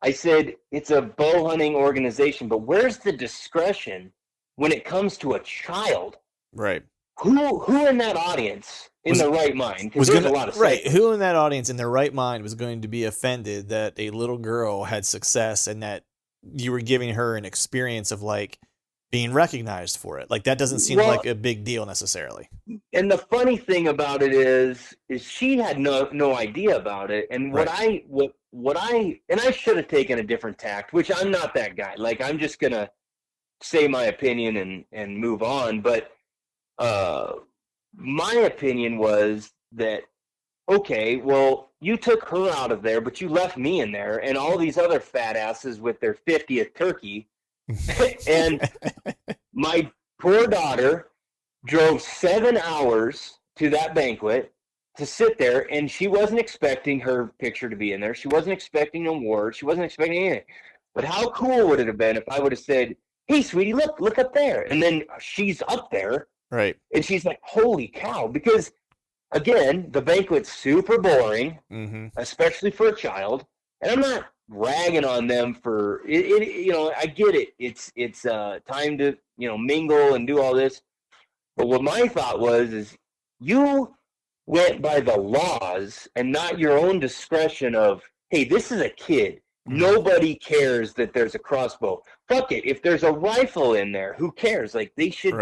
I said it's a bow hunting organization, but where's the discretion when it comes to a child?
Right.
Who in that audience in their right mind? Because there's a lot of
right. Who in that audience in their right mind was going to be offended that a little girl had success and that you were giving her an experience of like being recognized for it? Like, that doesn't seem like a big deal necessarily. And
the funny thing about it is she had no idea about it. And what I should have taken a different tact, which I'm not that guy. Like, I'm just gonna say my opinion and move on. But my opinion was that, okay, well, you took her out of there, but you left me in there and all these other fat asses with their 50th turkey. And my poor daughter drove 7 hours to that banquet to sit there, and she wasn't expecting her picture to be in there. She wasn't expecting an award. She wasn't expecting anything. But how cool would it have been if I would have said, hey, sweetie, look up there. And then she's up there.
Right.
And she's like, holy cow. Because, again, the banquet's super boring, especially for a child. And I'm not ragging on them for it. I get it. It's time to, mingle and do all this. But what my thought is you went by the laws and not your own discretion of, hey, this is a kid. Nobody cares that there's a crossbow. Fuck it. If there's a rifle in there, who cares? Like, they should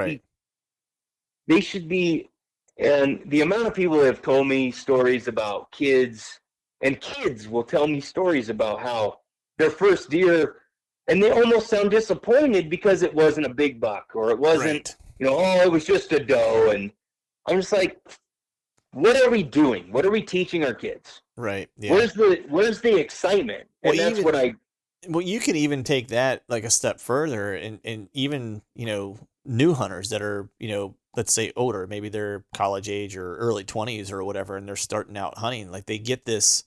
be, and the amount of people that have told me stories about kids, and kids will tell me stories about how their first deer, and they almost sound disappointed because it wasn't a big buck, or it wasn't, it was just a doe. And I'm just like, what are we doing? What are we teaching our kids?
Right. Yeah.
Where's the excitement? And that's what
well, you can even take that like a step further, and even, new hunters that are, let's say older, maybe they're college age or early 20s or whatever, and they're starting out hunting. Like, they get this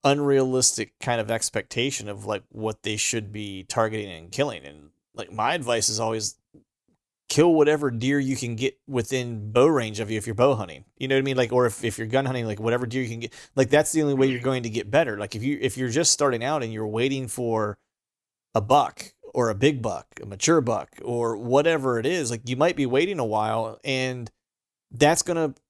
unrealistic kind of expectation of like what they should be targeting and killing. And like, my advice is always kill whatever deer you can get within bow range of you if you're bow hunting. You know what I mean? Like, or if you're gun hunting, like whatever deer you can get, like that's the only way you're going to get better. Like, if you're just starting out and you're waiting for a buck or a big buck, a mature buck, or whatever it is, like you might be waiting a while, and that's going to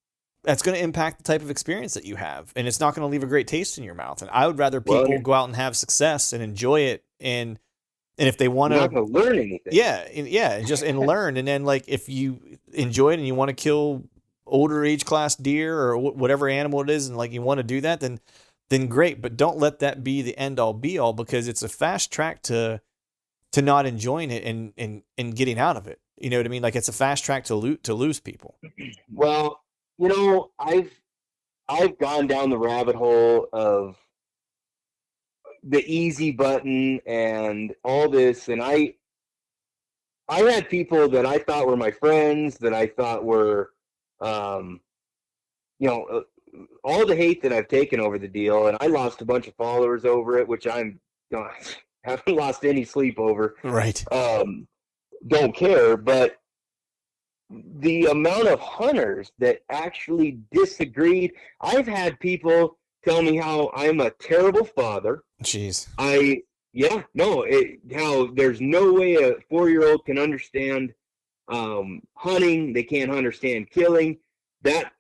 that's going to impact the type of experience that you have, and it's not going to leave a great taste in your mouth. And I would rather
Well,
people go out and have success and enjoy it, and if they want
you're not
to,
going to learn anything.
yeah, and learn. And then like if you enjoy it and you want to kill older age class deer or whatever animal it is, and like you want to do that, then great. But don't let that be the end all be all, because it's a fast track to not enjoying it and getting out of it. You know what I mean? Like it's a fast track to lose people.
Well, I've gone down the rabbit hole of the easy button and all this, and I had people that I thought were my friends, that I thought were, you know, all the hate that I've taken over the deal, and I lost a bunch of followers over it, which I'm haven't lost any sleep over.
Right.
Don't care, but the amount of hunters that actually disagreed. I've had people tell me how I'm a terrible father.
Jeez.
How there's no way a 4-year-old can understand hunting. They can't understand killing. That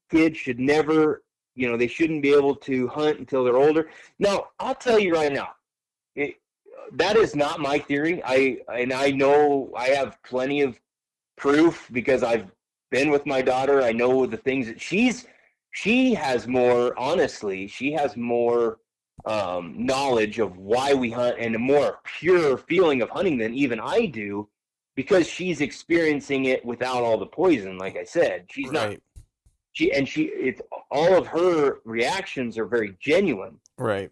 kid should never, they shouldn't be able to hunt until they're older. Now, I'll tell you right now, that is not my theory. I know I have plenty of proof because I've been with my daughter. I know the things that she has more, honestly, she has more knowledge of why we hunt and a more pure feeling of hunting than even I do, because she's experiencing it without all the poison. Like I said, she's
right.
it's all of her reactions are very genuine.
Right.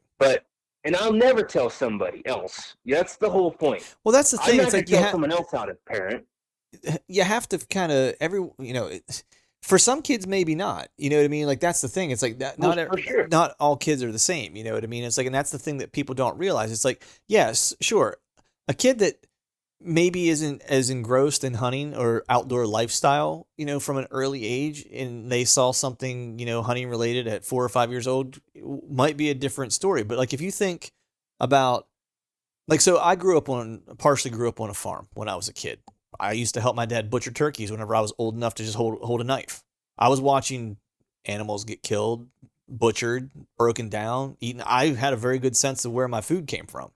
And I'll never tell somebody else. That's the whole point.
Well, that's the thing.
I'm not
it's like
tell someone else how to parent.
You have to kind of for some kids maybe not. You know what I mean? Like that's the thing. It's like that. Not all kids are the same. You know what I mean? It's like, and that's the thing that people don't realize. It's like, yes, sure, a kid that maybe isn't as engrossed in hunting or outdoor lifestyle, from an early age, and they saw something, hunting related at 4 or 5 years old, might be a different story. But like if you think about, like, so I partially grew up on a farm when I was a kid. I used to help my dad butcher turkeys whenever I was old enough to just hold a knife. I was watching animals get killed, butchered, broken down, eaten. I had a very good sense of where my food came from.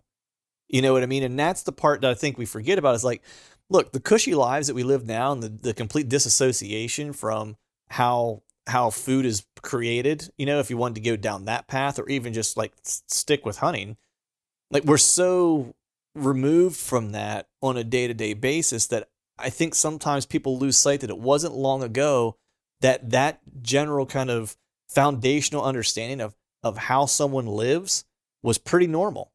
You know what I mean? And that's the part that I think we forget about, is like, look, the cushy lives that we live now and the complete disassociation from how food is created, if you wanted to go down that path or even just like stick with hunting, like we're so removed from that on a day-to-day basis that I think sometimes people lose sight that it wasn't long ago that general kind of foundational understanding of how someone lives was pretty normal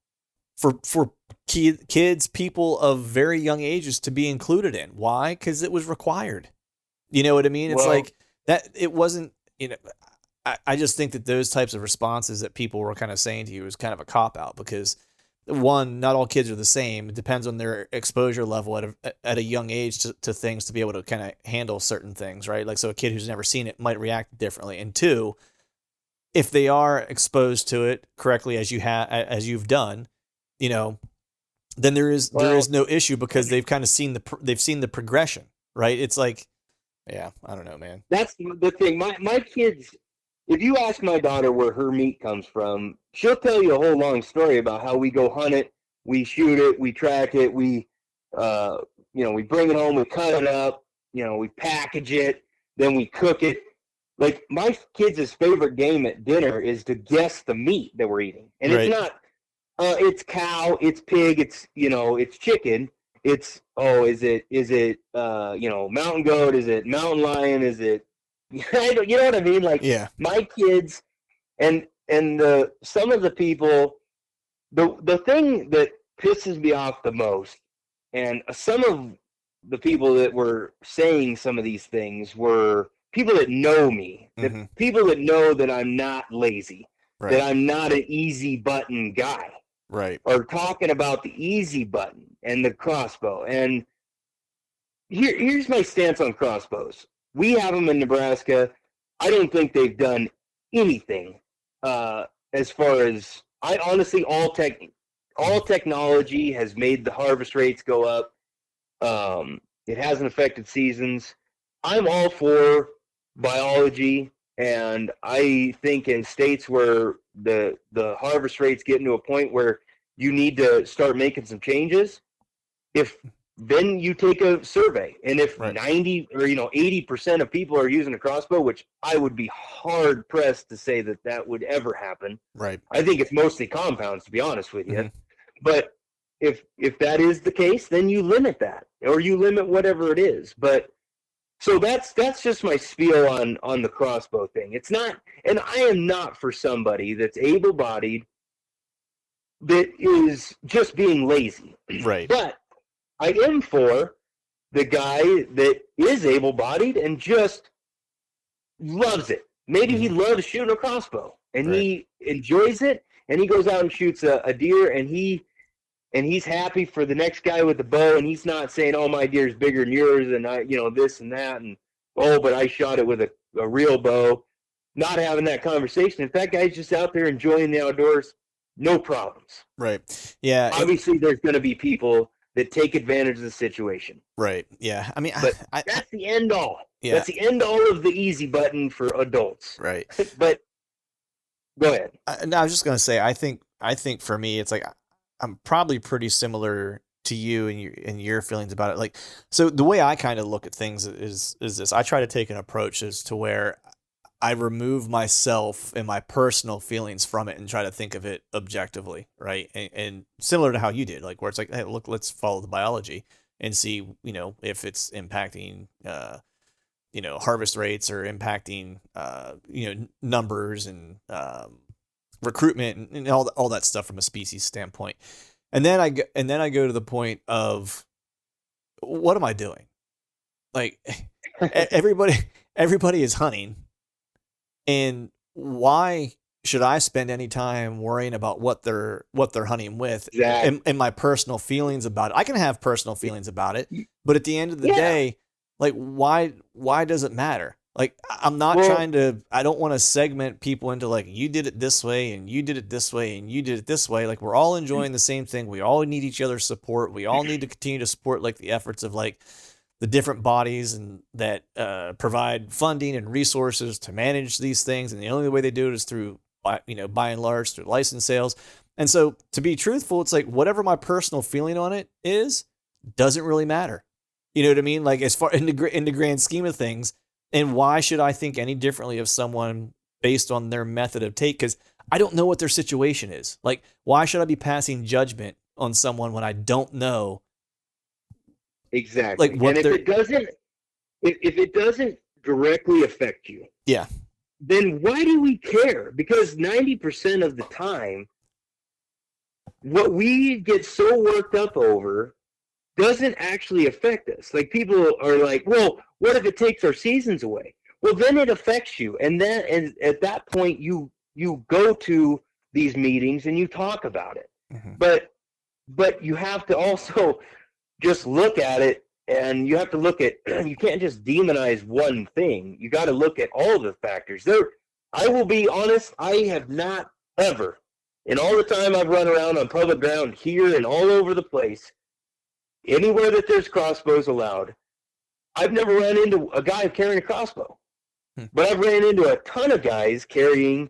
for kids, people of very young ages to be included in. Why? Because it was required. You know what I mean? It's like that. It wasn't, I just think that those types of responses that people were kind of saying to you was kind of a cop out, because one, not all kids are the same. It depends on their exposure level at a young age to things to be able to kind of handle certain things, right? Like, so a kid who's never seen it might react differently. And two, if they are exposed to it correctly, as you've done, then there is no issue, because they've kind of seen the progression, right? It's like, yeah, I don't know, man.
That's the thing. My kids, if you ask my daughter where her meat comes from, she'll tell you a whole long story about how we go hunt it, we shoot it, we track it, we bring it home, we cut it up, we package it, then we cook it. Like, my kids' favorite game at dinner is to guess the meat that we're eating. And It's not, it's cow, it's pig, it's chicken. It's, is it mountain goat? Is it mountain lion? Is it, you know what I mean? Like,
yeah.
My kids and some of the people, the thing that pisses me off the most, and some of the people that were saying some of these things were people that know me,
mm-hmm.
People that know that I'm not lazy,
right.
that I'm not an easy button guy,
right?
Or talking about the easy button and the crossbow. And here's my stance on crossbows. We have them in Nebraska. I don't think they've done anything as far as, I honestly, all technology has made the harvest rates go up. It hasn't affected seasons. I'm all for biology, and I think in states where the harvest rate's getting to a point where you need to start making some changes, if then you take a survey, and if
Right.
90 or 80% of people are using a crossbow, which I would be hard pressed to say that would ever happen.
Right.
I think it's mostly compounds, to be honest with you.
Mm-hmm.
But if that is the case, then you limit that, or you limit whatever it is. But so that's just my spiel on the crossbow thing. It's not, and I am not for somebody that's able-bodied that is just being lazy.
Right.
But I am for the guy that is able-bodied and just loves it. Maybe he loves shooting a crossbow and he enjoys it, and he goes out and shoots a deer, and he's happy for the next guy with the bow, and he's not saying, "Oh, my deer's bigger than yours," and I, this and that, and "Oh, but I shot it with a real bow." Not having that conversation. If that guy's just out there enjoying the outdoors, no problems.
Right. Yeah.
Obviously, there's going to be people that take advantage of the situation.
Right. Yeah. I mean,
but that's the end all.
Yeah.
That's the end all of the easy button for adults.
Right.
But go ahead.
I was just gonna say, I think for me, it's like I'm probably pretty similar to you and your feelings about it. Like, so the way I kind of look at things is this: I try to take an approach as to where I remove myself and my personal feelings from it and try to think of it objectively, right? And similar to how you did, like where it's like, hey, look, let's follow the biology and see, if it's impacting, harvest rates or impacting, numbers and recruitment and all that stuff from a species standpoint. And then I go to the point of, what am I doing? Like everybody is hunting. And why should I spend any time worrying about what they're hunting with?
Exactly.
And my personal feelings about it? I can have personal feelings about it, but at the end of the day, like, why does it matter? Like, I'm not trying to, I don't want to segment people into like, you did it this way and you did it this way and you did it this way. Like, we're all enjoying the same thing. We all need each other's support. We all need to continue to support like the efforts of like the different bodies and that provide funding and resources to manage these things. And the only way they do it is through, by and large, through license sales. And so, to be truthful, it's like whatever my personal feeling on it is, doesn't really matter. You know what I mean? Like, as far in the grand scheme of things, and why should I think any differently of someone based on their method of take? Because I don't know what their situation is. Like, why should I be passing judgment on someone when I don't know?
Exactly. Like, what, and if it doesn't directly affect you,
yeah,
then why do we care? Because 90% of the time, what we get so worked up over doesn't actually affect us. Like, people are like, well, what if it takes our seasons away? Well, then it affects you. And then at that point, you go to these meetings and you talk about it. Mm-hmm. But you have to also just look at it, and you have to look at, you can't just demonize one thing. You got to look at all the factors. I will be honest, I have not ever, in all the time I've run around on public ground here and all over the place, anywhere that there's crossbows allowed, I've never ran into a guy carrying a crossbow. But I've ran into a ton of guys carrying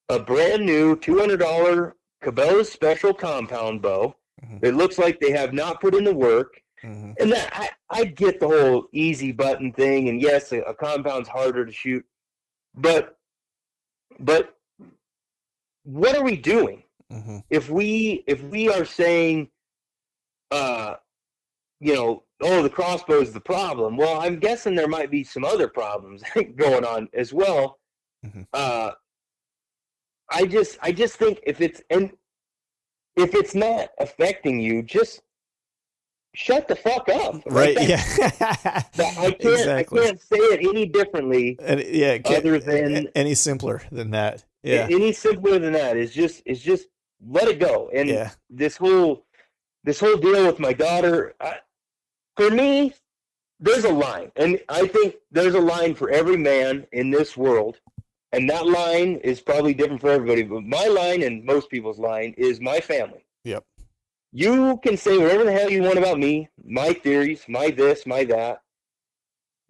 a brand new $200 Cabela's Special compound bow. Mm-hmm. It looks like they have not put in the work. Mm-hmm. And that I get the whole easy button thing, and yes, a compound's harder to shoot. But what are we doing? Mm-hmm. If we are saying oh, the crossbow is the problem. Well, I'm guessing there might be some other problems going on as well. Mm-hmm. I just think if it's not affecting you, just shut the fuck up.
Right?
Like,
yeah.
I can't say it any differently.
Other than any simpler than that. Yeah.
Any simpler than that is just let it go. And this whole deal with my daughter, for me, there's a line, and I think there's a line for every man in this world. And that line is probably different for everybody, but my line and most people's line is my family.
Yep.
You can say whatever the hell you want about me, my theories, my this, my that.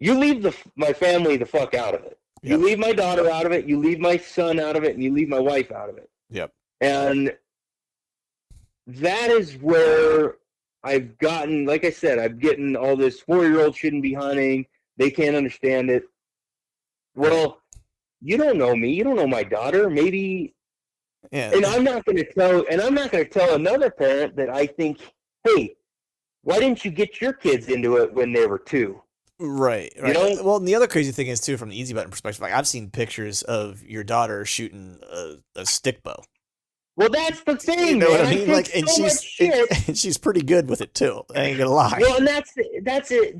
you leave my family the fuck out of it. You leave my daughter out of it. You leave my son out of it, and you leave my wife out of it.
Yep.
And that is where I've gotten, like I said, I'm getting all this 4-year-old shouldn't be hunting. They can't understand it. Well, you don't know me. You don't know my daughter. Maybe.
Yeah.
And I'm not going to tell another parent that I think, hey, why didn't you get your kids into it when they were 2?
Right.
You know?
Well, and the other crazy thing is too, from the easy button perspective, like I've seen pictures of your daughter shooting a stick bow.
Well, that's the thing.
You know
man.
what I mean? Like, and
and
she's pretty good with it too. I ain't gonna lie.
Well, and that's it.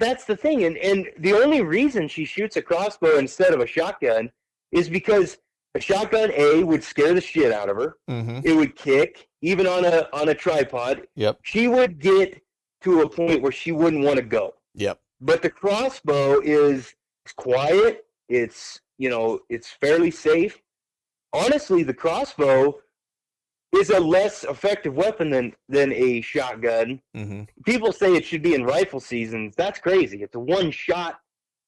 That's the thing. And the only reason she shoots a crossbow instead of a shotgun is because a shotgun would scare the shit out of her.
Mm-hmm.
It would kick, even on a tripod.
Yep.
She would get to a point where she wouldn't want to go.
Yep.
But the crossbow is quiet. It's fairly safe. Honestly, the crossbow is a less effective weapon than a shotgun.
Mm-hmm.
People say it should be in rifle seasons. That's crazy. It's a one-shot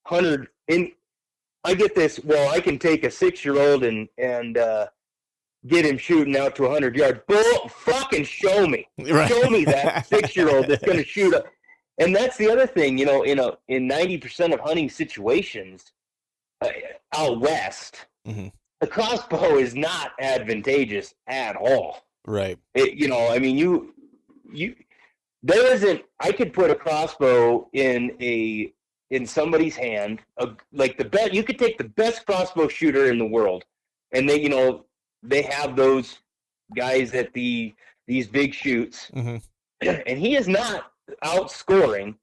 100. And I get this. Well, I can take a 6-year-old and get him shooting out to 100 yards. Bull, fucking show me.
Right.
Show me that 6-year-old that's going to shoot up. And that's the other thing. In 90% of hunting situations out west. Mm-hmm. The crossbow is not advantageous at all.
Right.
There isn't. I could put a crossbow in somebody's hand. You could take the best crossbow shooter in the world, and they have those guys at these big shoots, mm-hmm. and he is not outscoring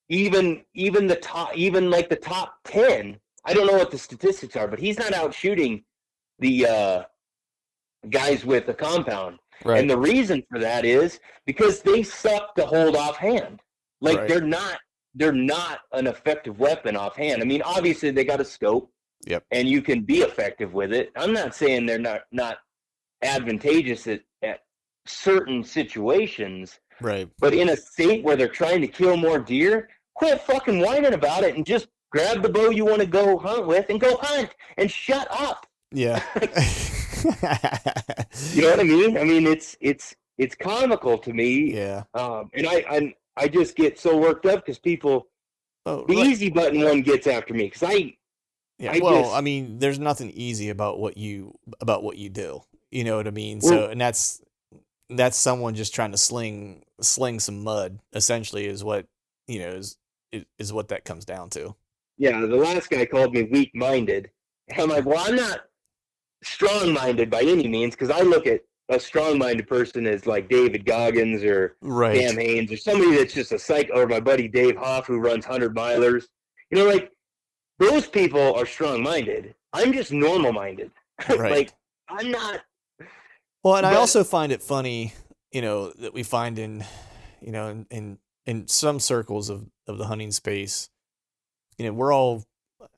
even the top 10. I don't know what the statistics are, but he's not out shooting the guys with the compound. Right. And the reason for that is because they suck to hold offhand. Like right. they're not an effective weapon offhand. I mean, obviously they got a scope.
Yep.
And you can be effective with it. I'm not saying they're not advantageous at certain situations.
Right.
But in a state where they're trying to kill more deer, quit fucking whining about it and just grab the bow you want to go hunt with and go hunt and shut up.
Yeah.
You know what I mean? I mean, it's comical to me.
Yeah.
And I just get so worked up because people, easy button one gets after me because
I mean, there's nothing easy about what you do. You know what I mean? So, and that's someone just trying to sling some mud. Essentially, is what is what that comes down to.
Yeah, the last guy called me weak-minded. And I'm like, well, I'm not strong-minded by any means, because I look at a strong-minded person as like David Goggins or
right.
Cam Haines or somebody that's just a psycho, or my buddy Dave Hoff who runs 100-milers. Like those people are strong-minded. I'm just normal-minded.
Right.
Like I'm not.
Well, and I also find it funny, that we find in some circles of the hunting space. We're all,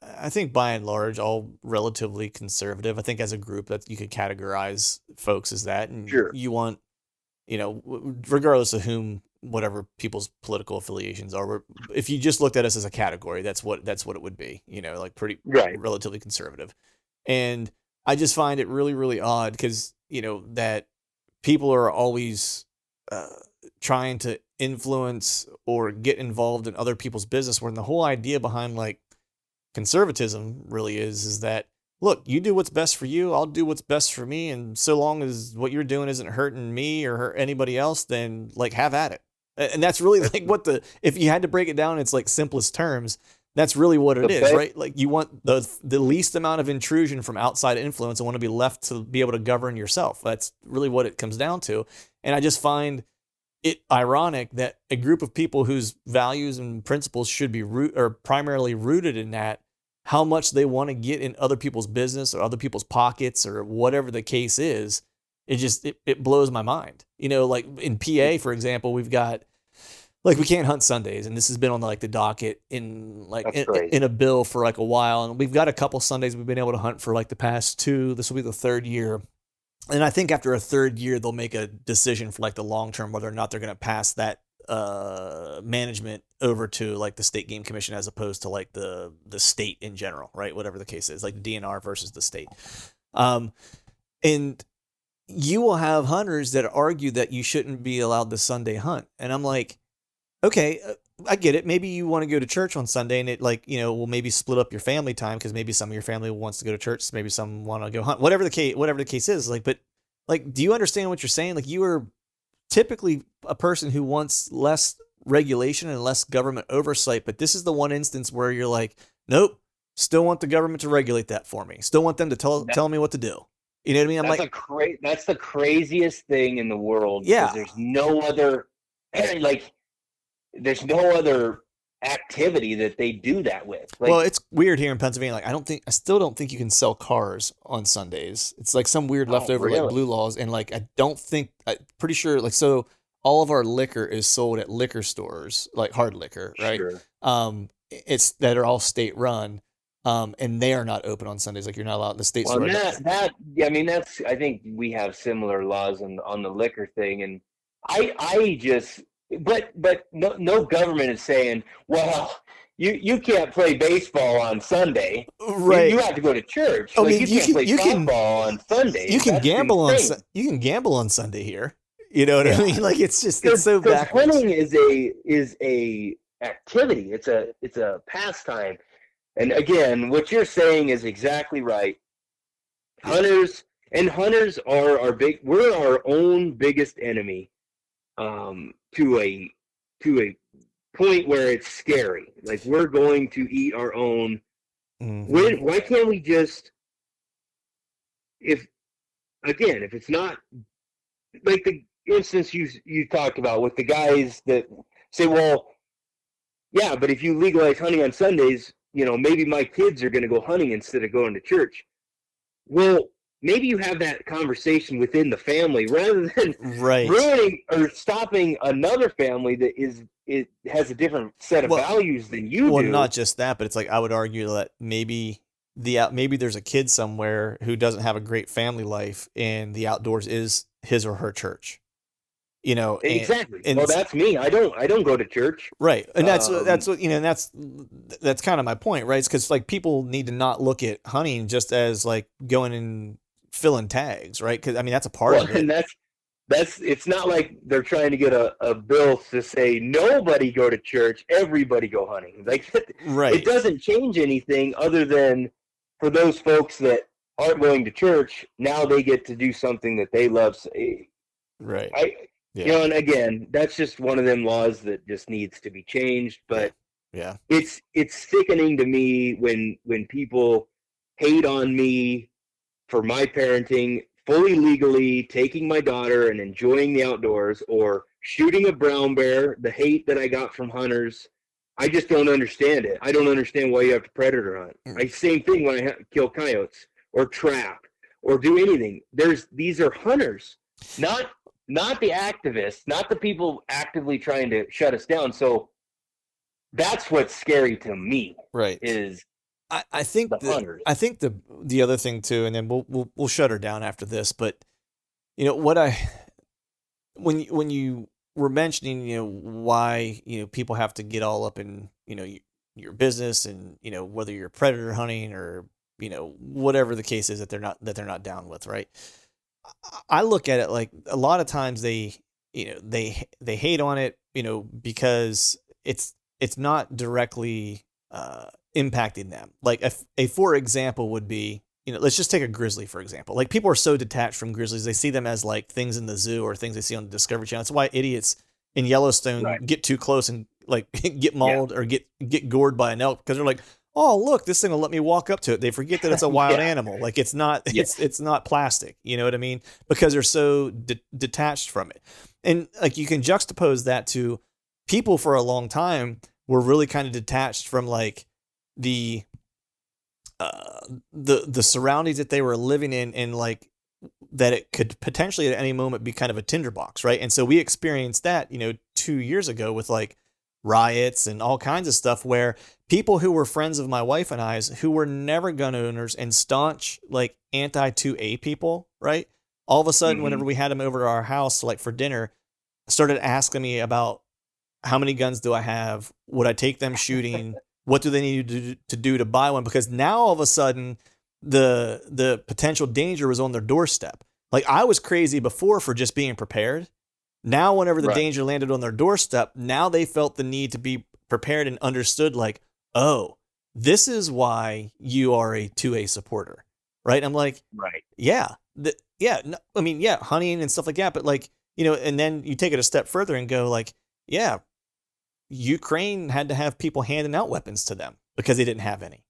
I think by and large, all relatively conservative. I think as a group that you could categorize folks as that. And
sure.
You want, regardless of whatever people's political affiliations are, if you just looked at us as a category, that's what it would be, like pretty
right.
relatively conservative. And I just find it really, really odd because, that people are always trying to influence or get involved in other people's business, when the whole idea behind like conservatism really is that, look, you do what's best for you, I'll do what's best for me, and so long as what you're doing isn't hurting me or hurt anybody else, then like have at it. And that's really like if you had to break it down in its like simplest terms, that's really what it is, right? Like you want the least amount of intrusion from outside influence and want to be left to be able to govern yourself. That's really what it comes down to. And I just find it ironic that a group of people whose values and principles should be primarily rooted in that, how much they want to get in other people's business or other people's pockets or whatever the case is, it blows my mind. Like in PA, for example, we've got, like, we can't hunt Sundays, and this has been on the docket in a bill for like a while, and we've got a couple Sundays we've been able to hunt for like the past 2. This will be the 3rd year. And I think after a 3rd year, they'll make a decision for like the long term whether or not they're going to pass that management over to like the state game commission as opposed to like the state in general, right? Whatever the case is, like the DNR versus the state. And you will have hunters that argue that you shouldn't be allowed the Sunday hunt. And I'm like, okay, I get it. Maybe you want to go to church on Sunday and it like, will maybe split up your family time because maybe some of your family wants to go to church. Maybe some want to go hunt, whatever the case is. Like, but like, do you understand what you're saying? Like, you are typically a person who wants less regulation and less government oversight. But this is the one instance where you're like, nope, still want the government to regulate that for me. Still want them to tell me what to do. You know what I mean? I'm
that's the craziest thing in the world.
Yeah.
There's no other, there's no other activity that they do that with. Like,
well, it's weird here in Pennsylvania. Like, I still don't think you can sell cars on Sundays. It's like some weird leftover like blue laws. And like, I'm pretty sure like, so all of our liquor is sold at liquor stores, like hard liquor, right?
Sure.
It's that are all state run. And they are not open on Sundays. Like, you're not allowed in the state store.
I think we have similar laws on the liquor thing. And I just, but no government is saying, well, you can't play baseball on Sunday.
Right.
You have to go to church. I mean, you can't play softball on Sunday.
You can gamble on Sunday here. You know what I mean? Like, it's so backwards.
Hunting is a activity. It's a pastime. And again, what you're saying is exactly right. Hunters are we're our own biggest enemy, to a point where it's scary. Like, we're going to eat our own. Mm-hmm. Why can't we just, if it's not like the instance you talked about with the guys that say, well, yeah, but if you legalize hunting on Sundays, maybe my kids are going to go hunting instead of going to church. Well, maybe you have that conversation within the family rather than ruining or stopping another family that has a different set of values than you do.
Well, not just that, but it's like, I would argue that maybe there's a kid somewhere who doesn't have a great family life and the outdoors is his or her church.
Exactly. And that's me. I don't go to church.
Right. And that's what, that's kind of my point, right? It's because like, people need to not look at hunting just as like going and filling tags, right? Because I mean, that's a part of it.
And it's not like they're trying to get a bill to say nobody go to church, everybody go hunting. Like,
right.
It doesn't change anything other than for those folks that aren't going to church, now they get to do something that they love.
Right.
And again, that's just one of them laws that just needs to be changed. But
yeah,
it's sickening to me when people hate on me for my parenting, fully legally taking my daughter and enjoying the outdoors, or shooting a brown bear. The hate that I got from hunters, I just don't understand it. I don't understand why you have to predator hunt. Same thing when I kill coyotes or trap or do anything. These are hunters, not the activists, not the people actively trying to shut us down. So that's what's scary to me.
Right.
Is
I think
the hunters.
I think the other thing too, and then we'll shut her down after this. But when you were mentioning why people have to get all up in your business and whether you're predator hunting or whatever the case is that they're not down with, right? I look at it like a lot of times they hate on it, because it's not directly impacting them. Like a for example would be, let's just take a grizzly, for example. Like, people are so detached from grizzlies. They see them as like things in the zoo or things they see on the Discovery Channel. That's why idiots in Yellowstone get too close and like get mauled or get gored by an elk, because they're like, oh, look, this thing will let me walk up to it. They forget that it's a wild animal. Like, it's not, it's not plastic. You know what I mean? Because they're so detached from it. And like, you can juxtapose that to people for a long time were really kind of detached from like the surroundings that they were living in, and like that it could potentially at any moment be kind of a tinderbox. Right. And so we experienced that, 2 years ago with like riots and all kinds of stuff, where people who were friends of my wife and I's, who were never gun owners and staunch like anti-2A people, right? All of a sudden, whenever we had them over to our house, like for dinner, started asking me about how many guns do I have? Would I take them shooting? What do they need to do to buy one? Because now all of a sudden the potential danger was on their doorstep. Like I was crazy before for just being prepared. Now, whenever the
Right.
danger landed on their doorstep, now they felt the need to be prepared and understood like, oh, this is why you are a 2A supporter. Right. I'm like,
Right.
yeah, yeah. No, I mean, yeah, hunting and stuff like that. But like, and then you take it a step further and go like, yeah, Ukraine had to have people handing out weapons to them because they didn't have any.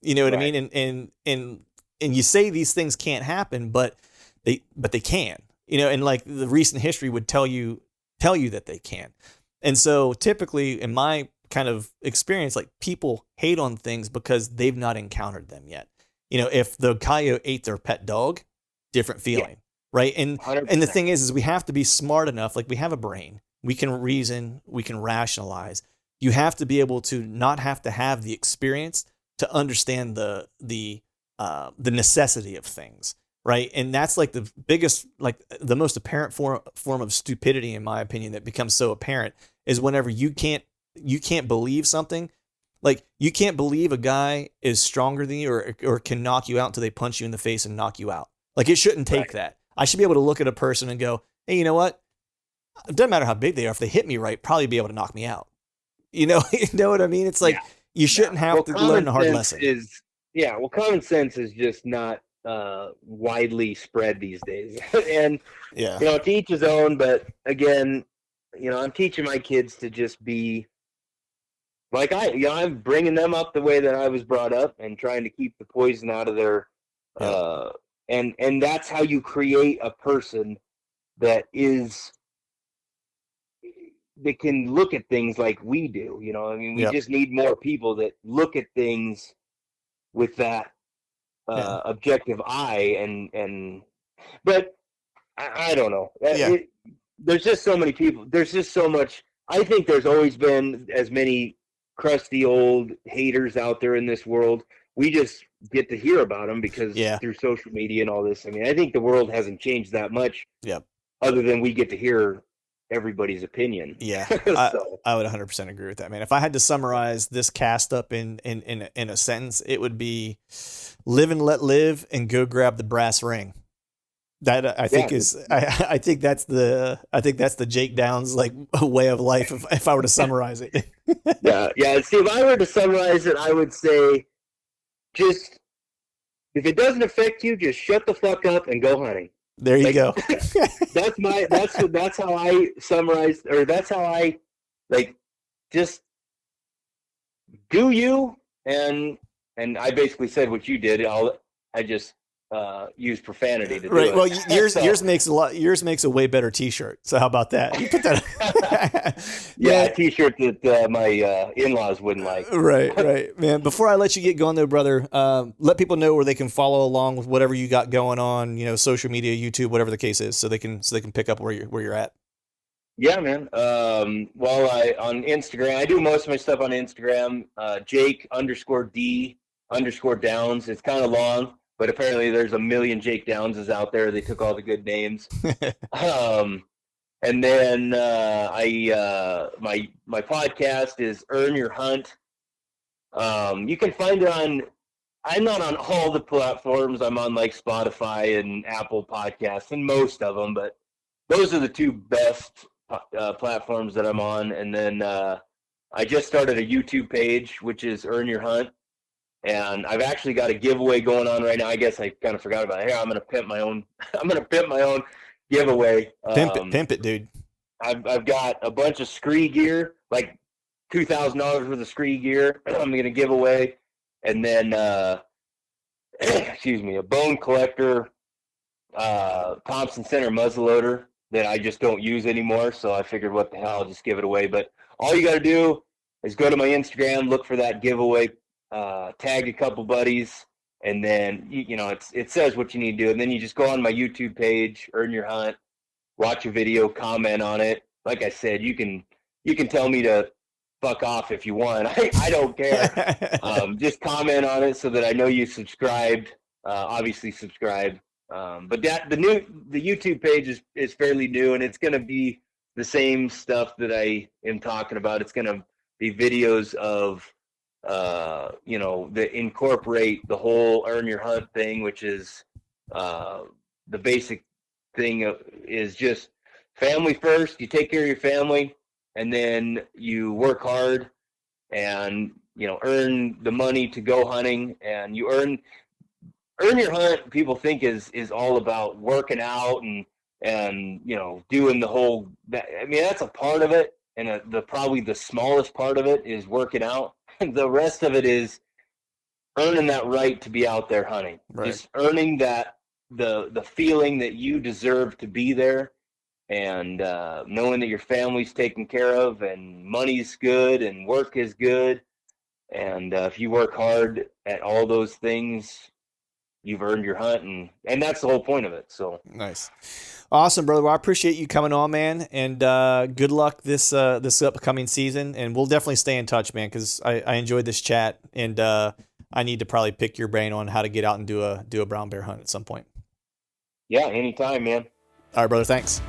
You know what I
Right.
mean? And you say these things can't happen, but they can. And like the recent history would tell you that they can. And so typically in my kind of experience, like people hate on things because they've not encountered them yet. If the coyote ate their pet dog, different feeling, right? And
100%.
the thing is we have to be smart enough. Like we have a brain, we can reason, we can rationalize. You have to be able to not have to have the experience to understand the necessity of things, right? And that's like the biggest, like the most apparent form of stupidity, in my opinion, that becomes so apparent is whenever you can't believe something. Like you can't believe a guy is stronger than you or can knock you out until they punch you in the face and knock you out. Like it shouldn't take that. I should be able to look at a person and go, hey, you know what? It doesn't matter how big they are. If they hit me right, probably be able to knock me out. You know what I mean? It's like you shouldn't have to learn a hard lesson.
Common sense is just not widely spread these days. And to each his own, but again, I'm teaching my kids to just be like I'm bringing them up the way that I was brought up and trying to keep the poison out of their and that's how you create a person that can look at things like we do. I mean, we just need more people that look at things with that objective eye but I don't know. There's just so many people. There's just so much. I think there's always been as many crusty old haters out there in this world. We just get to hear about them because through social media and all this. I mean, I think the world hasn't changed that much. Other than we get to hear everybody's opinion.
Yeah, I would 100% agree with that, man. If I had to summarize this cast up in a sentence, it would be live and let live and go grab the brass ring. That I think I think that's the Jake Downs like way of life if I were to summarize it.
Yeah. See, if I were to summarize it, I would say just if it doesn't affect you, just shut the fuck up and go hunting.
There you go.
That's how I summarized, or that's how I just do you, and I basically said what you did. I just use profanity to do it.
Well, yours makes a way better T-shirt. So how about that? You put that.
A T-shirt that my in-laws wouldn't like.
Right, man. Before I let you get going, though, brother, let people know where they can follow along with whatever you got going on. Social media, YouTube, whatever the case is, so they can pick up where you're at.
Yeah, man. On Instagram, I do most of my stuff on Instagram. Jake_D_Downs. It's kind of long. But apparently there's a million Jake Downses out there. They took all the good names. And then my podcast is Earn Your Hunt. You can find it I'm not on all the platforms. I'm on like Spotify and Apple Podcasts and most of them, but those are the two best platforms that I'm on. And then I just started a YouTube page, which is Earn Your Hunt. And I've actually got a giveaway going on right now. I guess I kind of forgot about it. Here, I'm going to pimp my own giveaway.
Pimp it, dude.
I've got a bunch of scree gear, like $2,000 worth of scree gear. I'm going to give away, and then a bone collector, Thompson Center muzzleloader that I just don't use anymore. So I figured, what the hell, I'll just give it away. But all you got to do is go to my Instagram, look for that giveaway. Tag a couple buddies, and then it says what you need to do, and then you just go on my YouTube page, Earn Your Hunt, watch a video, comment on it. Like I said, you can tell me to fuck off if you want. I don't care. Just comment on it so that I know you subscribed. Obviously subscribe. But the YouTube page is fairly new, and it's going to be the same stuff that I am talking about. It's going to be videos of, that incorporate the whole earn your hunt thing, which is the basic thing is just family first. You take care of your family, and then you work hard and, earn the money to go hunting, and you earn your hunt. People think is all about working out and doing the whole, that's a part of it. And probably the smallest part of it is working out. The rest of it is earning that right to be out there hunting.
Right.
Just earning that, the feeling that you deserve to be there, and knowing that your family's taken care of and money's good and work is good. And if you work hard at all those things, you've earned your hunt, and that's the whole point of it. So
nice. Awesome, brother. Well, I appreciate you coming on, man, and good luck this upcoming season. And we'll definitely stay in touch, man, because I enjoyed this chat, and I need to probably pick your brain on how to get out and do a brown bear hunt at some point.
Yeah, anytime, man.
All right, brother. Thanks.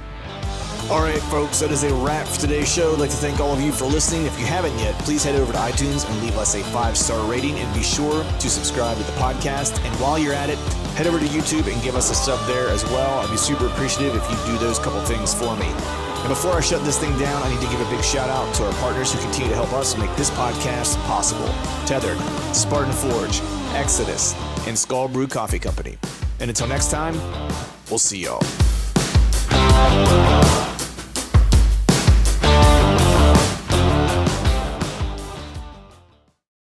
All right, folks, that is a wrap for today's show. I'd like to thank all of you for listening. If you haven't yet, please head over to iTunes and leave us a 5-star rating, and be sure to subscribe to the podcast. And while you're at it, head over to YouTube and give us a sub there as well. I'd be super appreciative if you do those couple things for me. And before I shut this thing down, I need to give a big shout out to our partners who continue to help us make this podcast possible. Tethered, Spartan Forge, Exodus, and Skull Brew Coffee Company. And until next time, we'll see y'all.